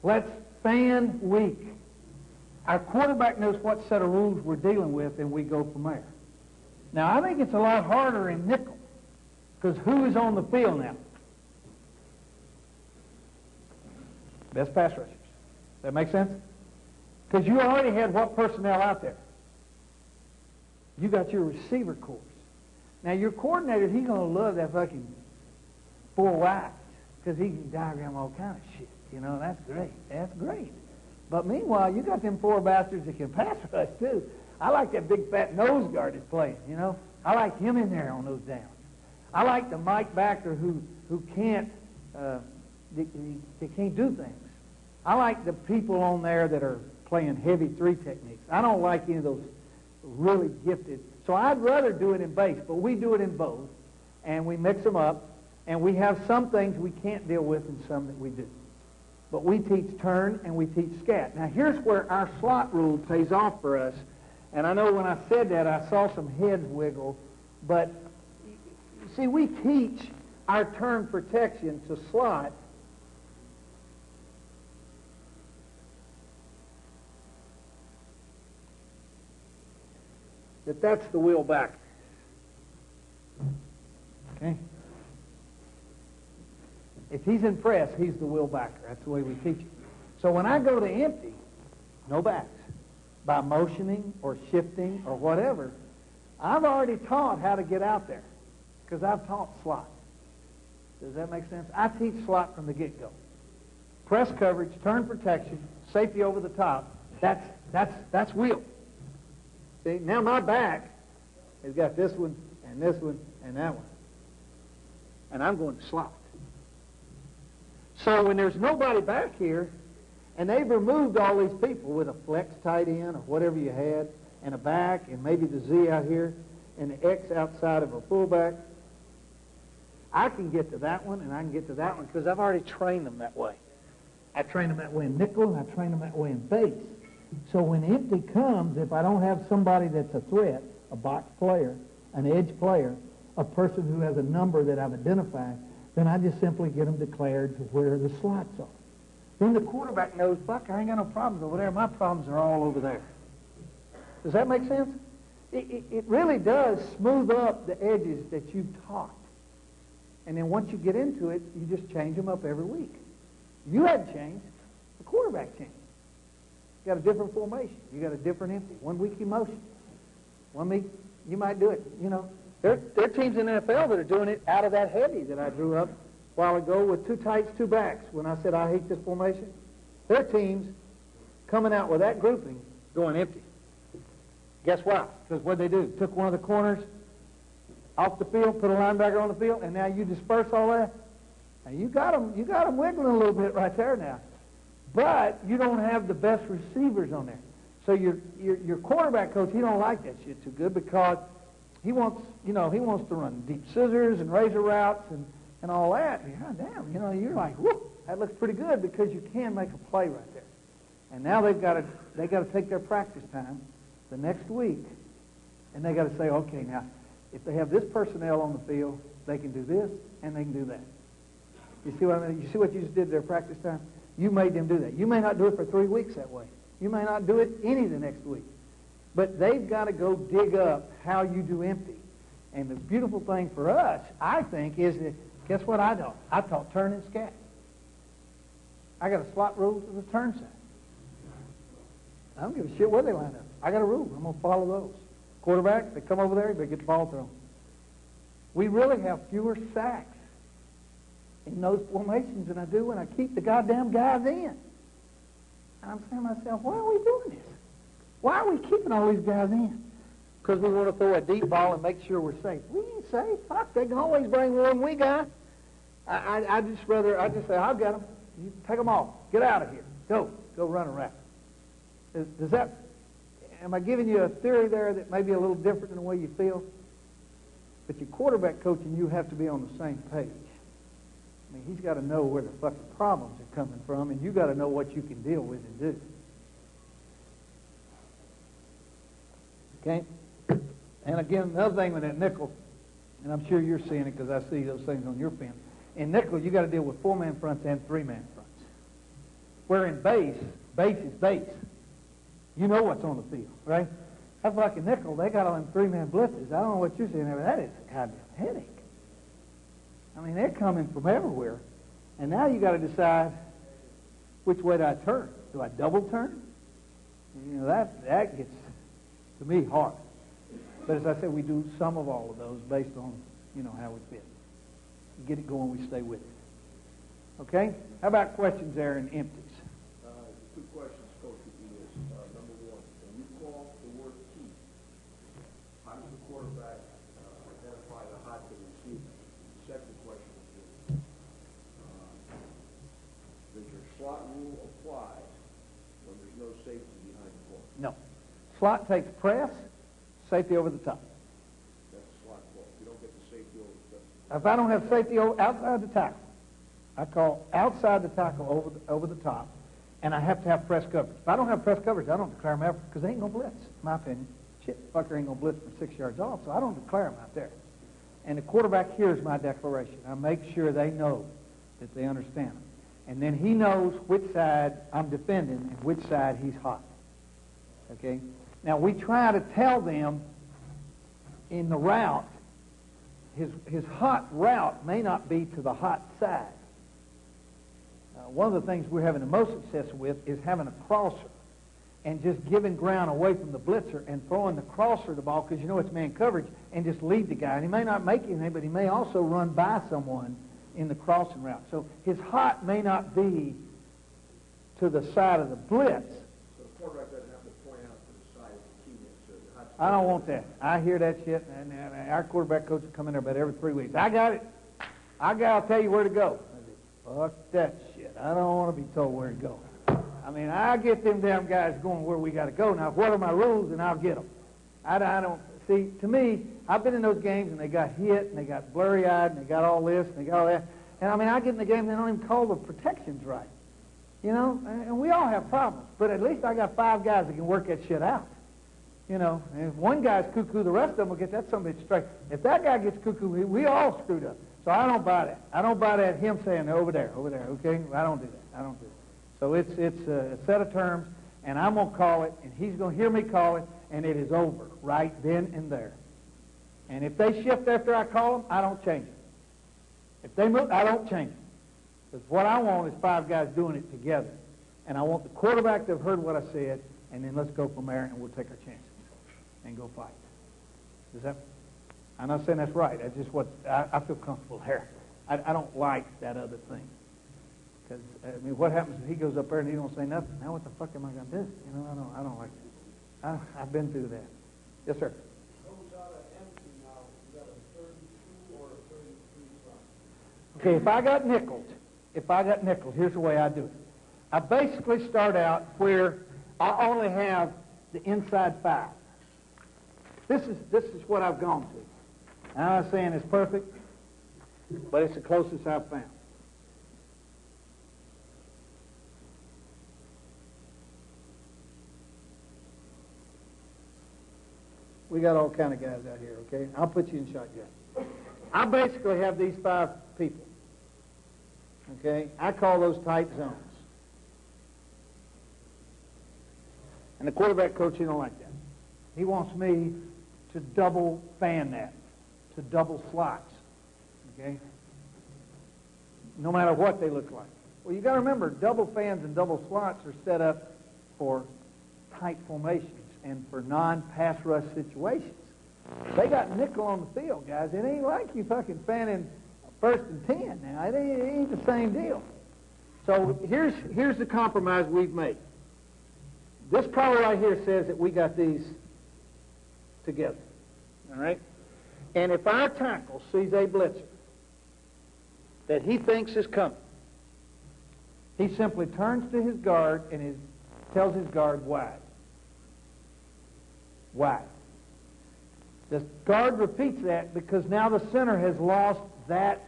Let's fan weak. Our quarterback knows what set of rules we're dealing with, and we go from there. Now, I think it's a lot harder in nickel, because who is on the field now? Best pass rushers. That make sense? Because you already had what personnel out there? You got your receiver corps. Now, your coordinator, he's going to love that fucking 4 wides, because he can diagram all kind of shit. You know, that's great. That's great. But meanwhile, you got them 4 bastards that can pass rush, too. I like that big fat nose guard that's playing, you know. I like him in there on those downs. I like the Mike backer who can't, they can't do things. I like the people on there that are playing heavy 3 techniques. I don't like any of those really gifted. So I'd rather do it in base, but we do it in both, and we mix them up, and we have some things we can't deal with and some that we do. But we teach turn and we teach scat. Now here's where our slot rule pays off for us. And I know when I said that, I saw some heads wiggle. But, see, we teach our turn protection to slot that's the wheel back. Okay? If he's in press, he's the wheel backer. That's the way we teach it. So when I go to empty, no backs. By motioning or shifting or whatever, I've already taught how to get out there because I've taught slot. Does that make sense? I teach slot from the get-go. Press coverage, turn protection, safety over the top, that's wheel. See, now my back has got this one and that one. And I'm going to slot. So when there's nobody back here, And they've removed all these people with a flex tight end or whatever you had, and a back, and maybe the Z out here, and the X outside of a fullback. I can get to that one, and I can get to that one, because I've already trained them that way. I train them that way in nickel, and I train them that way in base. So when empty comes, if I don't have somebody that's a threat, a box player, an edge player, a person who has a number that I've identified, then I just simply get them declared to where the slots are. Then the quarterback knows, fuck, I ain't got no problems over there. My problems are all over there. Does that make sense? It really does smooth up the edges that you've taught. And then once you get into it, you just change them up every week. You hadn't changed. The quarterback changed. You got a different formation. You got a different empty. 1 week emotion. 1 week, you might do it. You know, there are teams in the NFL that are doing it out of that heavy that I drew up a while ago with 2 tights, 2 backs. When I said I hate this formation, there are teams coming out with that grouping going empty. Guess why? Because what they do? Took one of the corners off the field, put a linebacker on the field, and now you disperse all that. And you got them wiggling a little bit right there now. But you don't have the best receivers on there. So your quarterback coach, he don't like that shit too good, because he wants to run deep scissors and razor routes and all that. And God damn, you're like, whoop, that looks pretty good, because you can make a play right there. And now they got to take their practice time the next week, and they got to say, okay, now if they have this personnel on the field, they can do this and they can do that. You see what I mean? You see what you just did their practice time? You made them do that. You may not do it for 3 weeks that way. You may not do it any the next week. But they've got to go dig up how you do empty. And the beautiful thing for us, I think, is that, guess what I taught? I taught turn and scat. I got a slot rule to the turn side. I don't give a shit where they line up. I got a rule. I'm going to follow those. Quarterback, they come over there, they get the ball thrown. We really have fewer sacks in those formations than I do when I keep the goddamn guys in. And I'm saying to myself, why are we doing this? Why are we keeping all these guys in? Because we want to throw a deep ball and make sure we're safe. We ain't safe. Fuck, they can always bring one we got. I just say, I'll get them. You take them off. Get out of here. Go run a route. Does that, am I giving you a theory there that may be a little different than the way you feel? But your quarterback coach and you have to be on the same page. I mean, he's got to know where the fucking problems are coming from, and you got to know what you can deal with and do. Okay? And again, another thing with that nickel, and I'm sure you're seeing it because I see those things on your pen. In nickel, you got to deal with 4-man fronts and 3-man fronts. Where in base is base. You know what's on the field, right? That's like a nickel. They got on them 3-man blitzes. I don't know what you're seeing there, but that is a goddamn headache. I mean, they're coming from everywhere. And now you got to decide which way do I turn. Do I double turn? You know, that gets, to me, hard. But as I said, we do some of all of those based on, how we fit. We get it going, we stay with it. Okay? How about questions there and empties? 2 questions, Coach, would be this. Number 1, when you call the word key, how does the quarterback identify the hot to the receiver? The second question is, does your slot rule apply when there's no safety behind the ball? No. Slot takes press, safety over the top. That's a slot ball. You don't get the safety over the top. If I don't have safety outside the tackle, I call outside the tackle over the top, and I have to have press coverage. If I don't have press coverage, I don't declare them out because they ain't going to blitz, in my opinion. Shit, fucker ain't going to blitz from 6 yards off, so I don't declare them out there. And the quarterback hears my declaration. I make sure they know that they understand them. And then he knows which side I'm defending and which side he's hot. Okay? Now, we try to tell them in the route, his hot route may not be to the hot side. One of the things we're having the most success with is having a crosser and just giving ground away from the blitzer and throwing the crosser the ball because it's man coverage and just lead the guy. And he may not make anything, but he may also run by someone in the crossing route. So his hot may not be to the side of the blitz. So the quarterback doesn't have to point out to the side of the key. So the hot I don't want that. I hear that shit, and our quarterback coach will come in there about every 3 weeks. I got it. I'll tell you where to go. Fuck that shit. I don't want to be told where to go. I mean, I get them damn guys going where we got to go. Now, what are my rules, and I'll get them. I don't, see, to me, I've been in those games, and they got hit, and they got blurry-eyed, and they got all this, and they got all that. And, I mean, I get in the game, and they don't even call the protections right. You know, and we all have problems. But at least I got 5 guys that can work that shit out. You know, and if one guy's cuckoo, the rest of them will get that somebody straight. If that guy gets cuckoo, we all screwed up. So I don't buy that. I don't buy that him saying, over there, okay? I don't do that. I don't do that. So it's a set of terms, and I'm going to call it, and he's going to hear me call it, and it is over right then and there. And if they shift after I call them, I don't change it. If they move, I don't change it. Because what I want is 5 guys doing it together. And I want the quarterback to have heard what I said, and then let's go from there, and we'll take our chances and go fight. Does that? I'm not saying that's right. That's just what I feel comfortable there. I don't like that other thing. Because, I mean, what happens if he goes up there and he don't say nothing? Now what the fuck am I going to do? You know, I don't like that. I've been through that. Yes, sir. Goes out of empty now. You got a 32 or a 33 slot. Okay, if I got nickeled, here's the way I do it. I basically start out where I only have the inside 5. This is what I've gone to. I'm not saying it's perfect, but it's the closest I've found. We got all kind of guys out here, okay? I'll put you in shotgun. I basically have these 5 people, okay? I call those tight zones. And the quarterback coach, he don't like that. He wants me to double fan that, to double slots, okay? No matter what they look like. Well, you got to remember, double fans and double slots are set up for tight formations and for non-pass rush situations. They got nickel on the field, guys. It ain't like you fucking fanning 1st and 10 now. It ain't the same deal. So here's the compromise we've made. This color right here says that we got these together, all right? And if our tackle sees a blitzer that he thinks is coming, he simply turns to his guard and tells his guard wide. Wide. The guard repeats that because now the center has lost that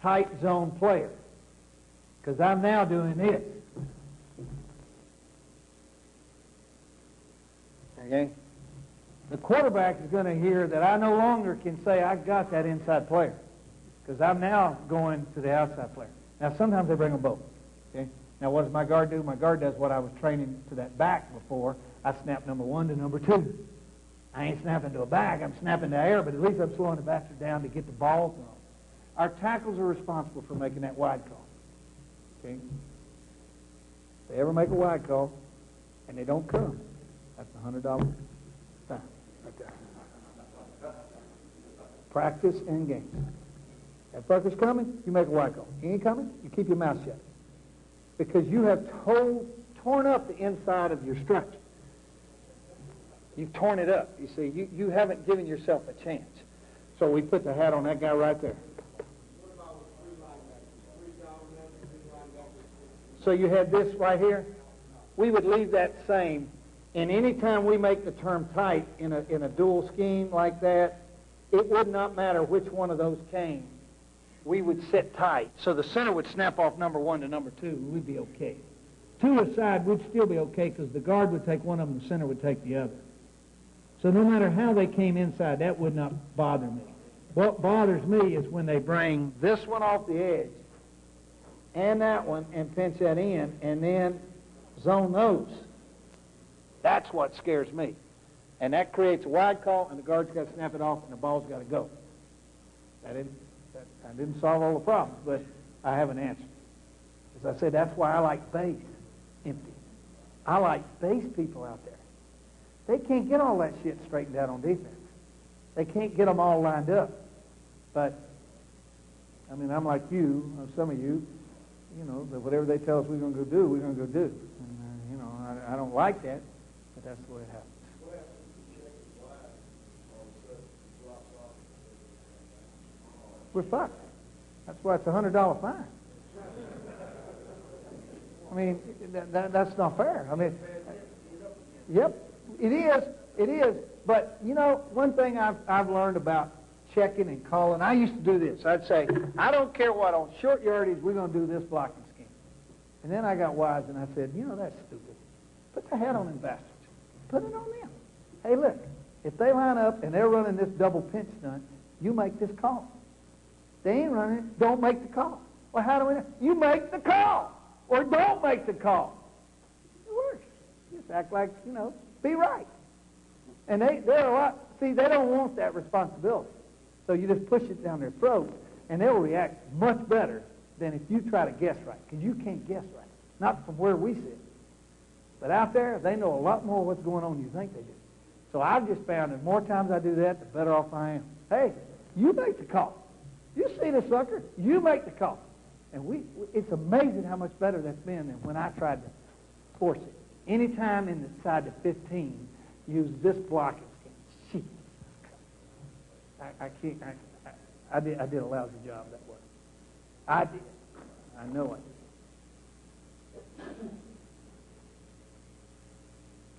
tight zone player. Because I'm now doing this. Okay? The quarterback is going to hear that I no longer can say I got that inside player. Because I'm now going to the outside player. Now, sometimes they bring them both. Okay? Now, what does my guard do? My guard does what I was training to that back before. I snap number 1 to number 2. I ain't snapping to a back. I'm snapping to air, but at least I'm slowing the bastard down to get the ball thrown. Our tackles are responsible for making that wide call. Okay? If they ever make a wide call and they don't come, that's a $100 fine right there. Practice and games. That fucker's coming, you make a wide call. He ain't coming, you keep your mouth shut. Because you have torn up the inside of your structure. You've torn it up. You see, you haven't given yourself a chance. So we put the hat on that guy right there. What about with 3 linebackers? 3 down men, 3 linebackers. So you had this right here. We would leave that same. And any time we make the term tight in a dual scheme like that, it would not matter which one of those came. We would sit tight. So the center would snap off number 1 to number 2, and we'd be okay. 2 aside, we'd still be okay because the guard would take one of them, the center would take the other. So no matter how they came inside, that would not bother me. What bothers me is when they bring this one off the edge and that one and pinch that in and then zone those. That's what scares me. And that creates a wide call, and the guard's got to snap it off, and the ball's got to go. I didn't solve all the problems, but I have an answer. As I said, that's why I like base empty. I like base people out there. They can't get all that shit straightened out on defense. They can't get them all lined up. But, I mean, I'm like you, or some of you, you know, that whatever they tell us we're going to go do, we're going to go do. And, you know, I don't like that, but that's the way it happens. We're fucked. That's why it's a $100 fine. I mean, that's not fair. I mean, yep, it is. It is. But, you know, one thing I've learned about checking and calling, I used to do this. I'd say, I don't care what, on short yardage, we're going to do this blocking scheme. And then I got wise and I said, you know, that's stupid. Put the hat on them bastards. Put it on them. Hey, look, if they line up and they're running this double pinch stunt, you make this call. They ain't running it, don't make the call. Well, how do we know? You make the call or don't make the call. It works. Just act like, you know, be right. And they're a lot, see, they don't want that responsibility. So you just push it down their throat, and they'll react much better than if you try to guess right, because you can't guess right, not from where we sit. But out there, they know a lot more what's going on than you think they do. So I've just found that the more times I do that, the better off I am. Hey, you make the call. You see the sucker, you make the call. And it's amazing how much better that's been than when I tried to force it. Anytime inside the 15, use this blocking scheme. I can't. I did a lousy job that way. I did. I know it.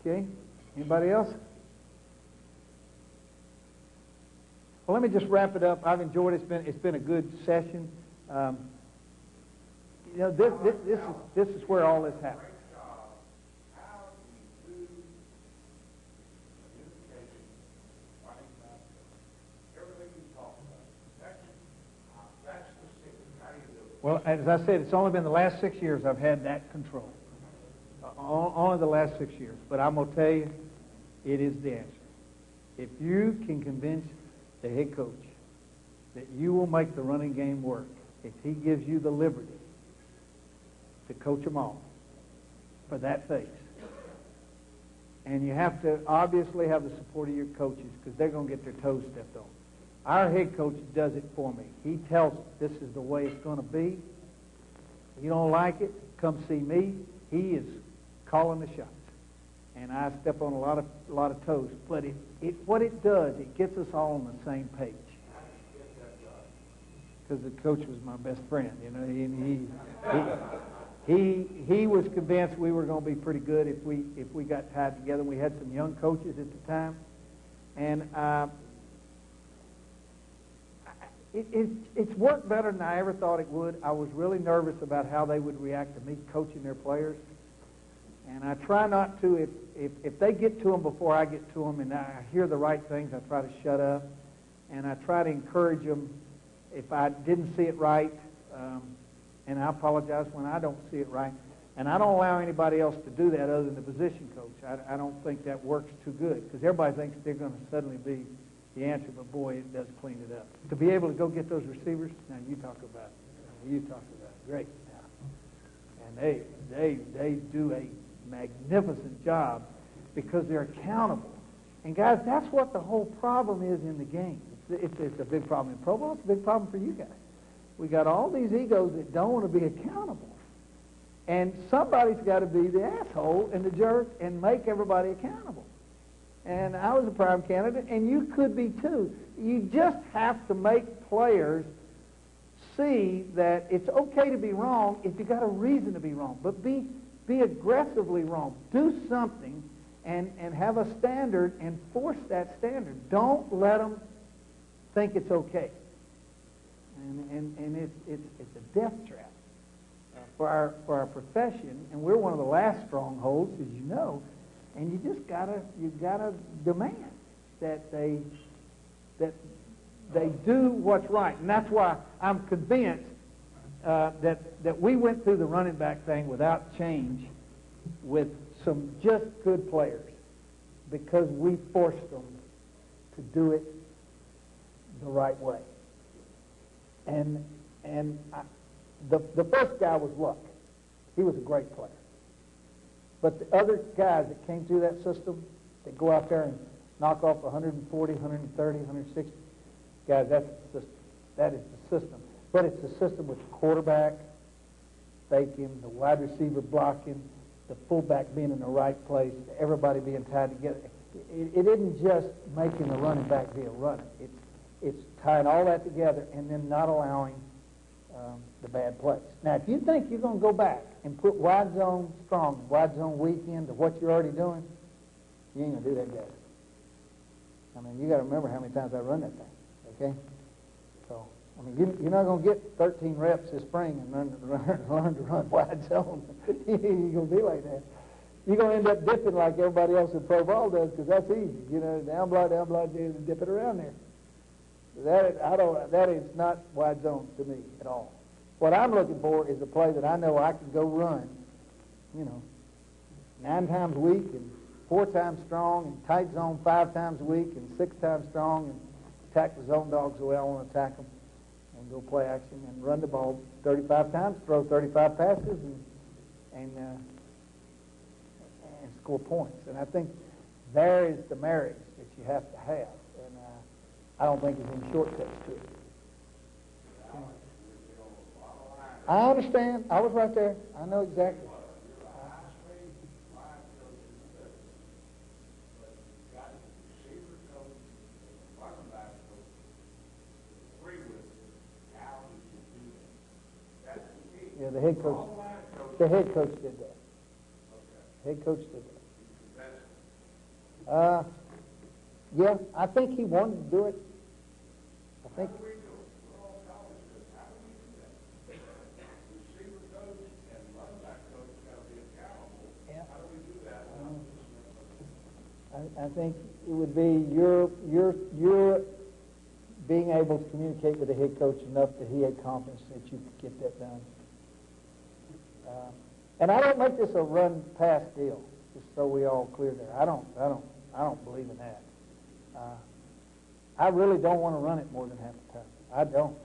Okay. Anybody else? Well, let me just wrap it up. I've enjoyed it. It's been a good session. You know, this is where all this happens. Well, as I said, it's only been the last 6 years I've had that control. Only the last 6 years. But I'm going to tell you, it is the answer. If you can convince the head coach that you will make the running game work, if he gives you the liberty to coach them all for that phase, and you have to obviously have the support of your coaches because they're going to get their toes stepped on. Our head coach does it for me. He tells us this is the way it's going to be. If you don't like it, come see me. He is calling the shots. And I step on a lot of toes. But what it does, it gets us all on the same page. Because the coach was my best friend. You know, he was convinced we were going to be pretty good if we got tied together. We had some young coaches at the time. And it's worked better than I ever thought it would. I was really nervous about how they would react to me coaching their players. And I try not to, if they get to them before I get to them and I hear the right things, I try to shut up. And I try to encourage them if I didn't see it right. And I apologize when I don't see it right. And I don't allow anybody else to do that other than the position coach. I don't think that works too good because everybody thinks they're going to suddenly be the answer, but boy, it does clean it up. To be able to go get those receivers, now you talk about it. You talk about it. Great. Now, and they do a magnificent job because they're accountable. And guys, that's what the whole problem is in the game. It's a big problem in Pro Bowl. It's a big problem for you guys. We got all these egos that don't want to be accountable. And somebody's got to be the asshole and the jerk and make everybody accountable. And I was a prime candidate, and you could be too. You just have to make players see that it's okay to be wrong if you got a reason to be wrong. But be aggressively wrong. Do something and have a standard and force that standard. Don't let them think it's okay. And it's a death trap for our profession, and we're one of the last strongholds, as you know. And you just gotta demand that they do what's right, and that's why I'm convinced that we went through the running back thing without change with some just good players because we forced them to do it the right way. And the first guy was Luck. He was a great player. But the other guys that came through that system, that go out there and knock off 140, 130, 160, guys, that's the system. That is the system. But it's the system with the quarterback faking, the wide receiver blocking, the fullback being in the right place, everybody being tied together. It isn't just making the running back be a runner. It's tying all that together and then not allowing the bad plays. Now, if you think you're going to go back and put wide zone strong, wide zone weak into what you're already doing, you ain't going to do that, guys. I mean, you got to remember how many times I run that thing, okay? So, I mean, you're not going to get 13 reps this spring and learn to run wide zone. You're going to be like that. You're going to end up dipping like everybody else in pro ball does, because that's easy. You know, down block, dip it around there. That is not wide zone to me at all. What I'm looking for is a play that I know I can go run, 9 times a week and 4 times strong, and tight zone 5 times a week and 6 times strong, and attack the zone dogs the way I want to attack them, and go play action and run the ball 35 times, throw 35 passes, and score points. And I think there is the marriage that you have to have. And I don't think there's any shortcuts to it. I understand. I was right there. I know exactly. Yeah, the head coach did that. Head coach did that. Yeah, I think he wanted to do it. I think. I think it would be your being able to communicate with the head coach enough that he had confidence that you could get that done. And I don't make this a run-pass deal, just so we all clear there. I don't believe in that. I really don't want to run it more than half the time. I don't,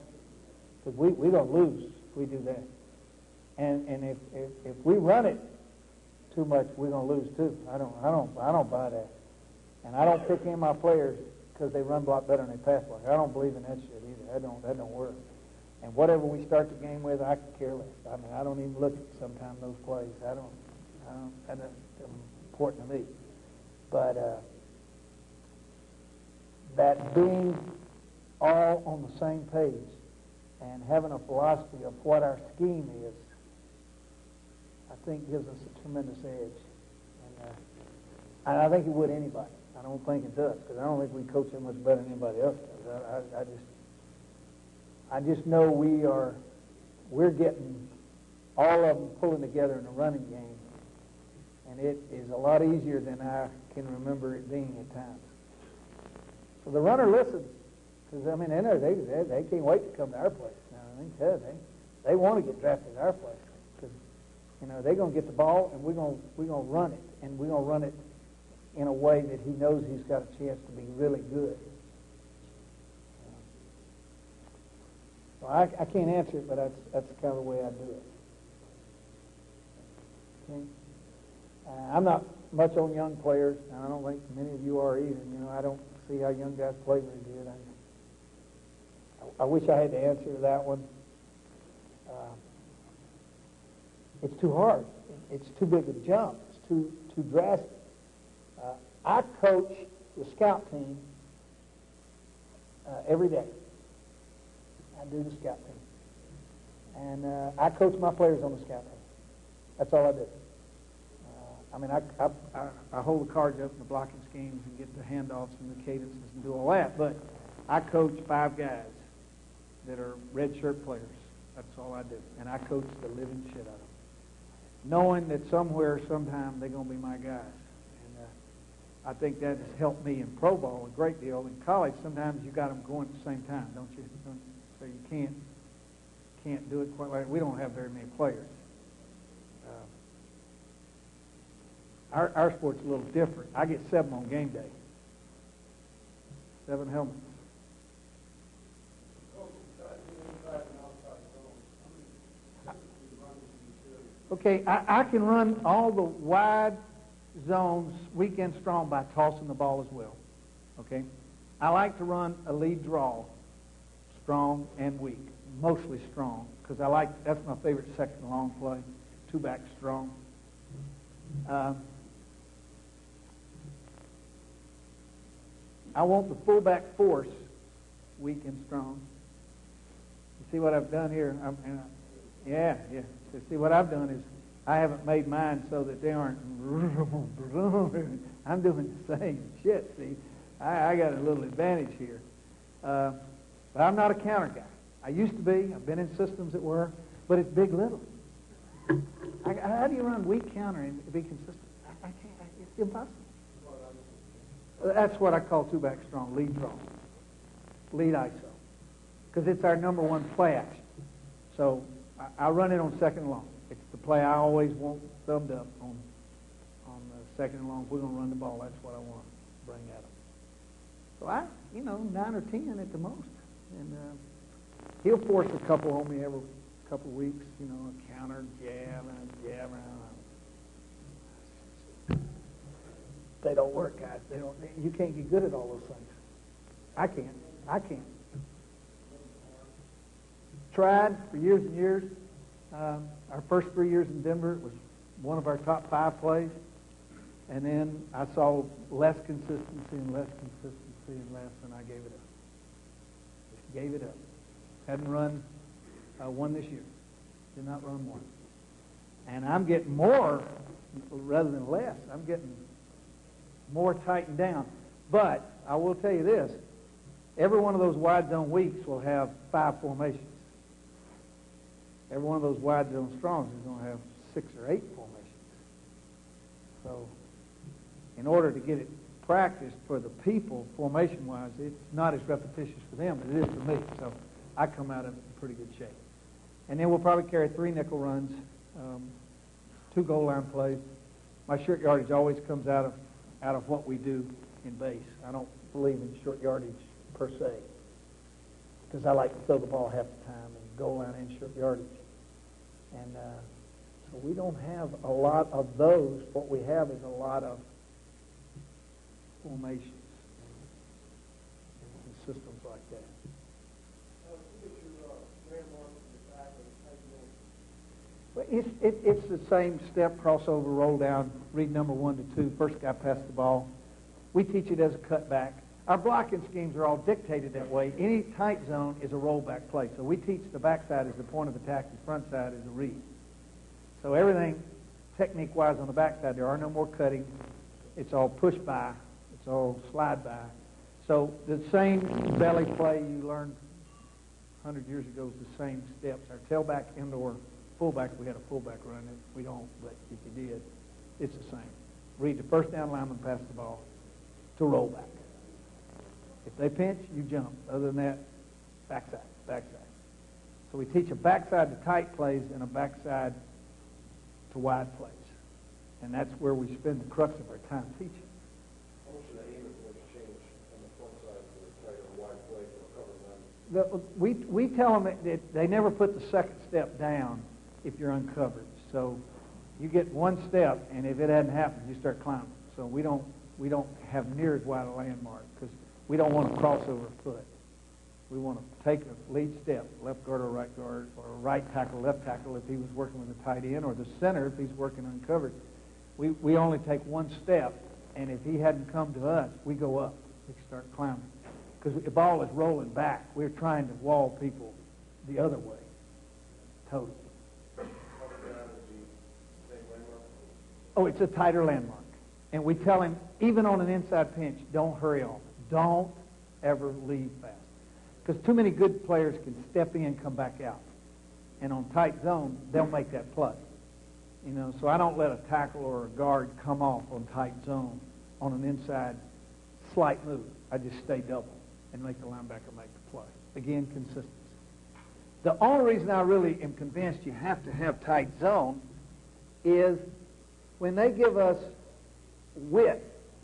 because we're going to lose if we do that. And if we run it too much, we're going to lose too. I don't buy that. And I don't pick any of my players because they run block better than they pass block. I don't believe in that shit either. That don't work. And whatever we start the game with, I could care less. I mean, I don't even look at sometimes those plays. That's important to me. But that being all on the same page and having a philosophy of what our scheme is, I think gives us a tremendous edge. And I think it would anybody. I don't think it does, because I don't think we coach that much better than anybody else does. I just know we're getting all of them pulling together in a running game, and it is a lot easier than I can remember it being at times. So the runner listens, because I mean they can't wait to come to our place. Now they want to get drafted at our place, because they're going to get the ball and we're going to run it, and we're going to run it in a way that he knows he's got a chance to be really good. So I can't answer it, but that's kind of the way I do it. Okay? I'm not much on young players, and I don't think many of you are either. I don't see how young guys play very good. I wish I had the answer to that one. It's too hard. It's too big of a jump. It's too drastic. I coach the scout team every day. I do the scout team. And I coach my players on the scout team. That's all I do. I hold the cards up in the blocking schemes and get the handoffs and the cadences and do all that. But I coach 5 guys that are red shirt players. That's all I do. And I coach the living shit out of them, knowing that somewhere, sometime, they're going to be my guys. I think that has helped me in pro ball a great deal. In college, sometimes you got them going at the same time, don't you? So you can't do it quite like we don't have very many players. Our sport's a little different. I get 7 on game day. 7 helmets. Okay, I can run all the wide zones weekend strong by tossing the ball as well. Okay? I like to run a lead draw, strong and weak, mostly strong, because that's my favorite second long play, 2-back strong. I want the fullback force weak and strong. The see what I've done here? Yeah. So see what I've done is I haven't made mine so that they aren't. I'm doing the same shit. See, I got a little advantage here, but I'm not a counter guy. I used to be. I've been in systems that were, but it's big little. How do you run weak counter and be consistent? I can't. It's impossible. That's what I call two-back strong, lead draw, lead ISO, because it's our number one play action. So I run it on second and long. It's the play I always want thumbed up on the second and long. If we're going to run the ball, that's what I want to bring at them. So 9 or 10 at the most. And he'll force a couple on me every couple of weeks, a counter, jab. They don't work, guys. You can't get good at all those things. I can't. Tried for years and years. Our first 3 years in Denver, it was one of our top 5 plays. And then I saw less consistency, and I gave it up. Just gave it up. Hadn't run one this year. Did not run one. And I'm getting more rather than less. I'm getting more tightened down. But I will tell you this. Every one of those wide zone weeks will have 5 formations. Every one of those wide zone strongs is going to have 6 or 8 formations. So in order to get it practiced for the people, formation-wise, it's not as repetitious for them as it is for me. So I come out of it in pretty good shape. And then we'll probably carry 3 nickel runs, 2 goal line plays. My short yardage always comes out of what we do in base. I don't believe in short yardage per se, because I like to throw the ball half the time and goal line and short yardage. And so we don't have a lot of those. What we have is a lot of formations and systems like that. Well, it's the same step, crossover, roll down, read number 1 to 2, first guy pass the ball. We teach it as a cutback. Our blocking schemes are all dictated that way. Any tight zone is a rollback play. So we teach the backside as the point of attack, the front side is a read. So everything technique-wise on the backside, there are no more cutting. It's all push by. It's all slide by. So the same belly play you learned 100 years ago is the same steps. Our tailback indoor fullback, we had a fullback run it. We don't, but if you did, it's the same. Read the first down lineman pass the ball to rollback. If they pinch, you jump. Other than that, backside. So we teach a backside to tight plays and a backside to wide plays. And that's where we spend the crux of our time teaching. How much of the aim is going to change on the front side for a tight or wide play for a cover man? We tell them that they never put the second step down if you're uncovered. So you get one step, and if it hadn't happened, you start climbing. So we don't have near as wide a landmark because we don't want to cross over a foot. We want to take a lead step, left guard or right tackle, left tackle if he was working with a tight end, or the center if he's working uncovered. We only take one step, and if he hadn't come to us, we go up. We start climbing. Because the ball is rolling back. We're trying to wall people the other way. Totally. Oh, it's a tighter landmark. And we tell him, even on an inside pinch, don't hurry off. Don't ever leave fast. Because too many good players can step in and come back out. And on tight zone, they'll make that play. So I don't let a tackle or a guard come off on tight zone on an inside slight move. I just stay double and make the linebacker make the play. Again, consistency. The only reason I really am convinced you have to have tight zone is when they give us width,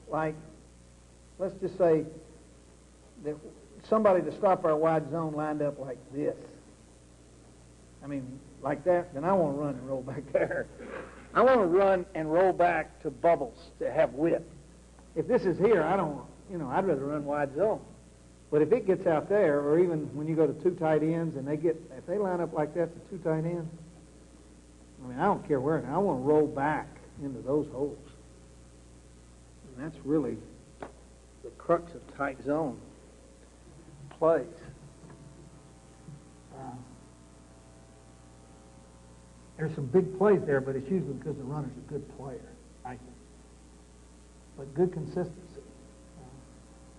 like, let's just say that somebody to stop our wide zone lined up like this. I mean, like that, then I want to run and roll back there. I want to run and roll back to bubbles to have width. If this is here, I don't, I'd rather run wide zone. But if it gets out there, or even when you go to 2 tight ends and if they line up like that to 2 tight ends, I don't care where. I want to roll back into those holes. And that's really the crux of tight zone plays. There's some big plays there, but it's usually because the runner's a good player, I think. But good consistency.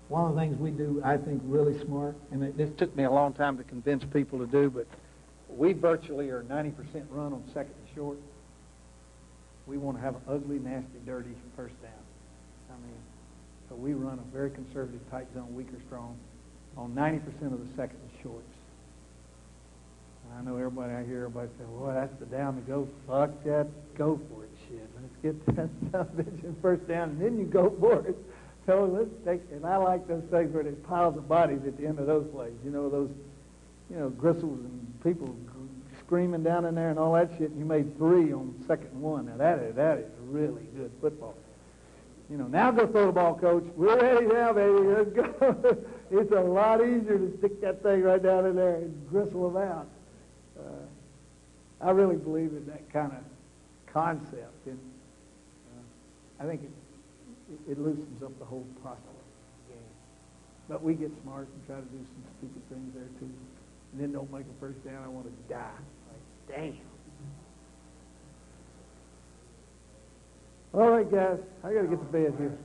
One of the things we do, I think, really smart, and this took me a long time to convince people to do, but we virtually are 90% run on second and short. We want to have an ugly, nasty, dirty first down. I mean, so we run a very conservative tight zone, weak or strong, on 90% of the second and shorts. And I know everybody, I hear everybody say, well, that's the down to go. Fuck that, go for it, shit. Let's get that bitch in first down, and then you go for it. So let's take, and I like those things where there's piles of bodies at the end of those plays. You know, those, gristles and people screaming down in there and all that shit, and you made 3 on second and 1. Now that is really good football. Now go throw the ball, coach. We're ready now, baby. Let's go. It's a lot easier to stick that thing right down in there and gristle them out. I really believe in that kind of concept, and I think it loosens up the whole process. But we get smart and try to do some stupid things there too, and then don't make a first down. I want to die. Like, damn. All right, guys, I got to get to bed here.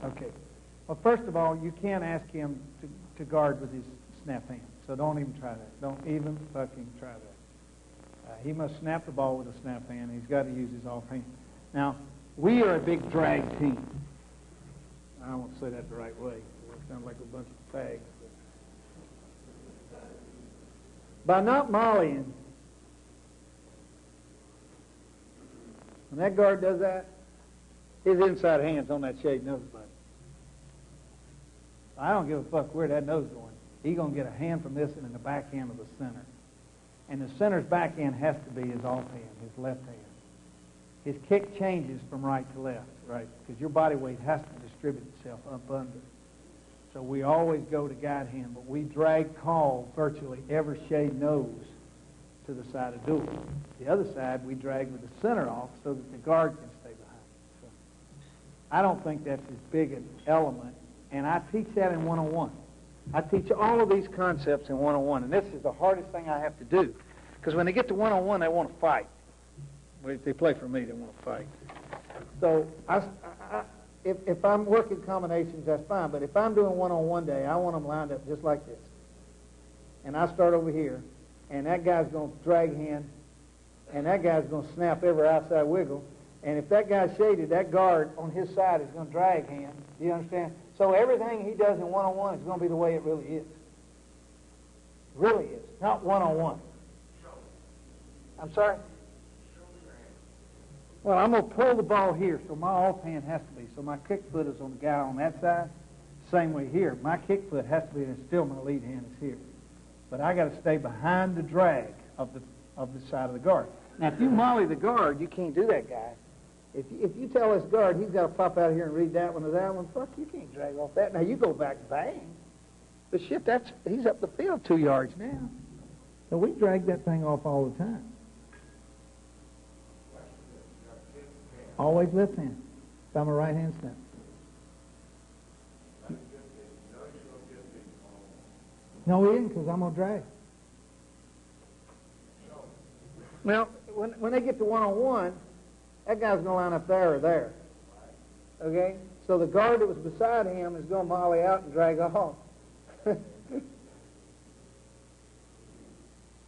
Okay. Well, first of all, you can't ask him to guard with his snap hand, so don't even try that. Don't even fucking try that. He must snap the ball with a snap hand. He's got to use his offhand. Now, we are a big drag team. I don't want to say that the right way. It sounds like a bunch of fags. By not mollying, when that guard does that, his inside hand's on that shade nose button. I don't give a fuck where that nose is going. He's going to get a hand from this and in the back hand of the center. And the center's back hand has to be his offhand, his left hand. His kick changes from right to left, right? Because your body weight has to distribute itself up under. So we always go to guide hand, but we drag call virtually every shade nose to the side of duel. The other side, we drag with the center off so that the guard can stay behind. So I don't think that's as big an element. And I teach that in 101. I teach all of these concepts in 101, and this is the hardest thing I have to do. Because when they get to 101, they want to fight. If they play for me, they want to fight. So if I'm working combinations, that's fine. But if I'm doing 101 day, I want them lined up just like this. And I start over here, and that guy's going to drag hand, and that guy's going to snap every outside wiggle. And if that guy's shaded, that guard on his side is going to drag hand. Do you understand? So everything he does in 101 is going to be the way it really is. Really is. Not 101. I'm sorry? Well, I'm going to pull the ball here, so my offhand has to be. So my kick foot is on the guy on that side. Same way here. My kick foot has to be, and still my lead hand is here. But I got to stay behind the drag of the side of the guard. Now, if you molly the guard, you can't do that, guy. If you tell this guard he's got to pop out here and read that one or that one, fuck, you can't drag off that. Now, you go back and bang. But shit, he's up the field 2 yards now. So we drag that thing off all the time. Always left hand. If I'm a right hand snap. No, he isn't, because I'm going to drag. Well, when they get to 101, that guy's going to line up there or there. Okay? So the guard that was beside him is going to volley out and drag off.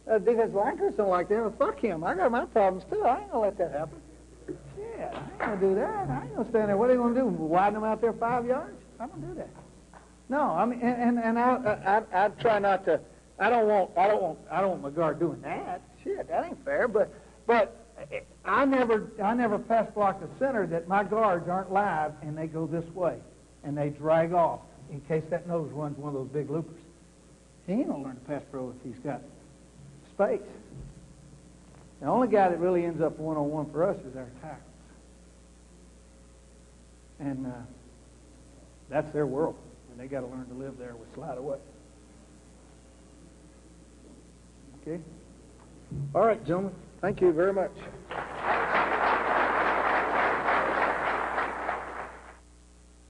Defensive line coach don't like that. Well, fuck him. I got my problems, too. I ain't going to let that happen. Yeah, I ain't going to do that. I ain't going to stand there. What are they going to do? Widen them out there 5 yards? I don't do that. No, I mean, and I try not to. I don't want my guard doing that. Shit, that ain't fair. But I never pass block the center that my guards aren't live and they go this way and they drag off in case that nose runs one of those big loopers. He ain't gonna learn to pass pro if he's got space. The only guy that really ends up 1-on-1 for us is our tackles. And that's their world, and they got to learn to live there with slide away. Okay? All right, gentlemen. Thank you very much.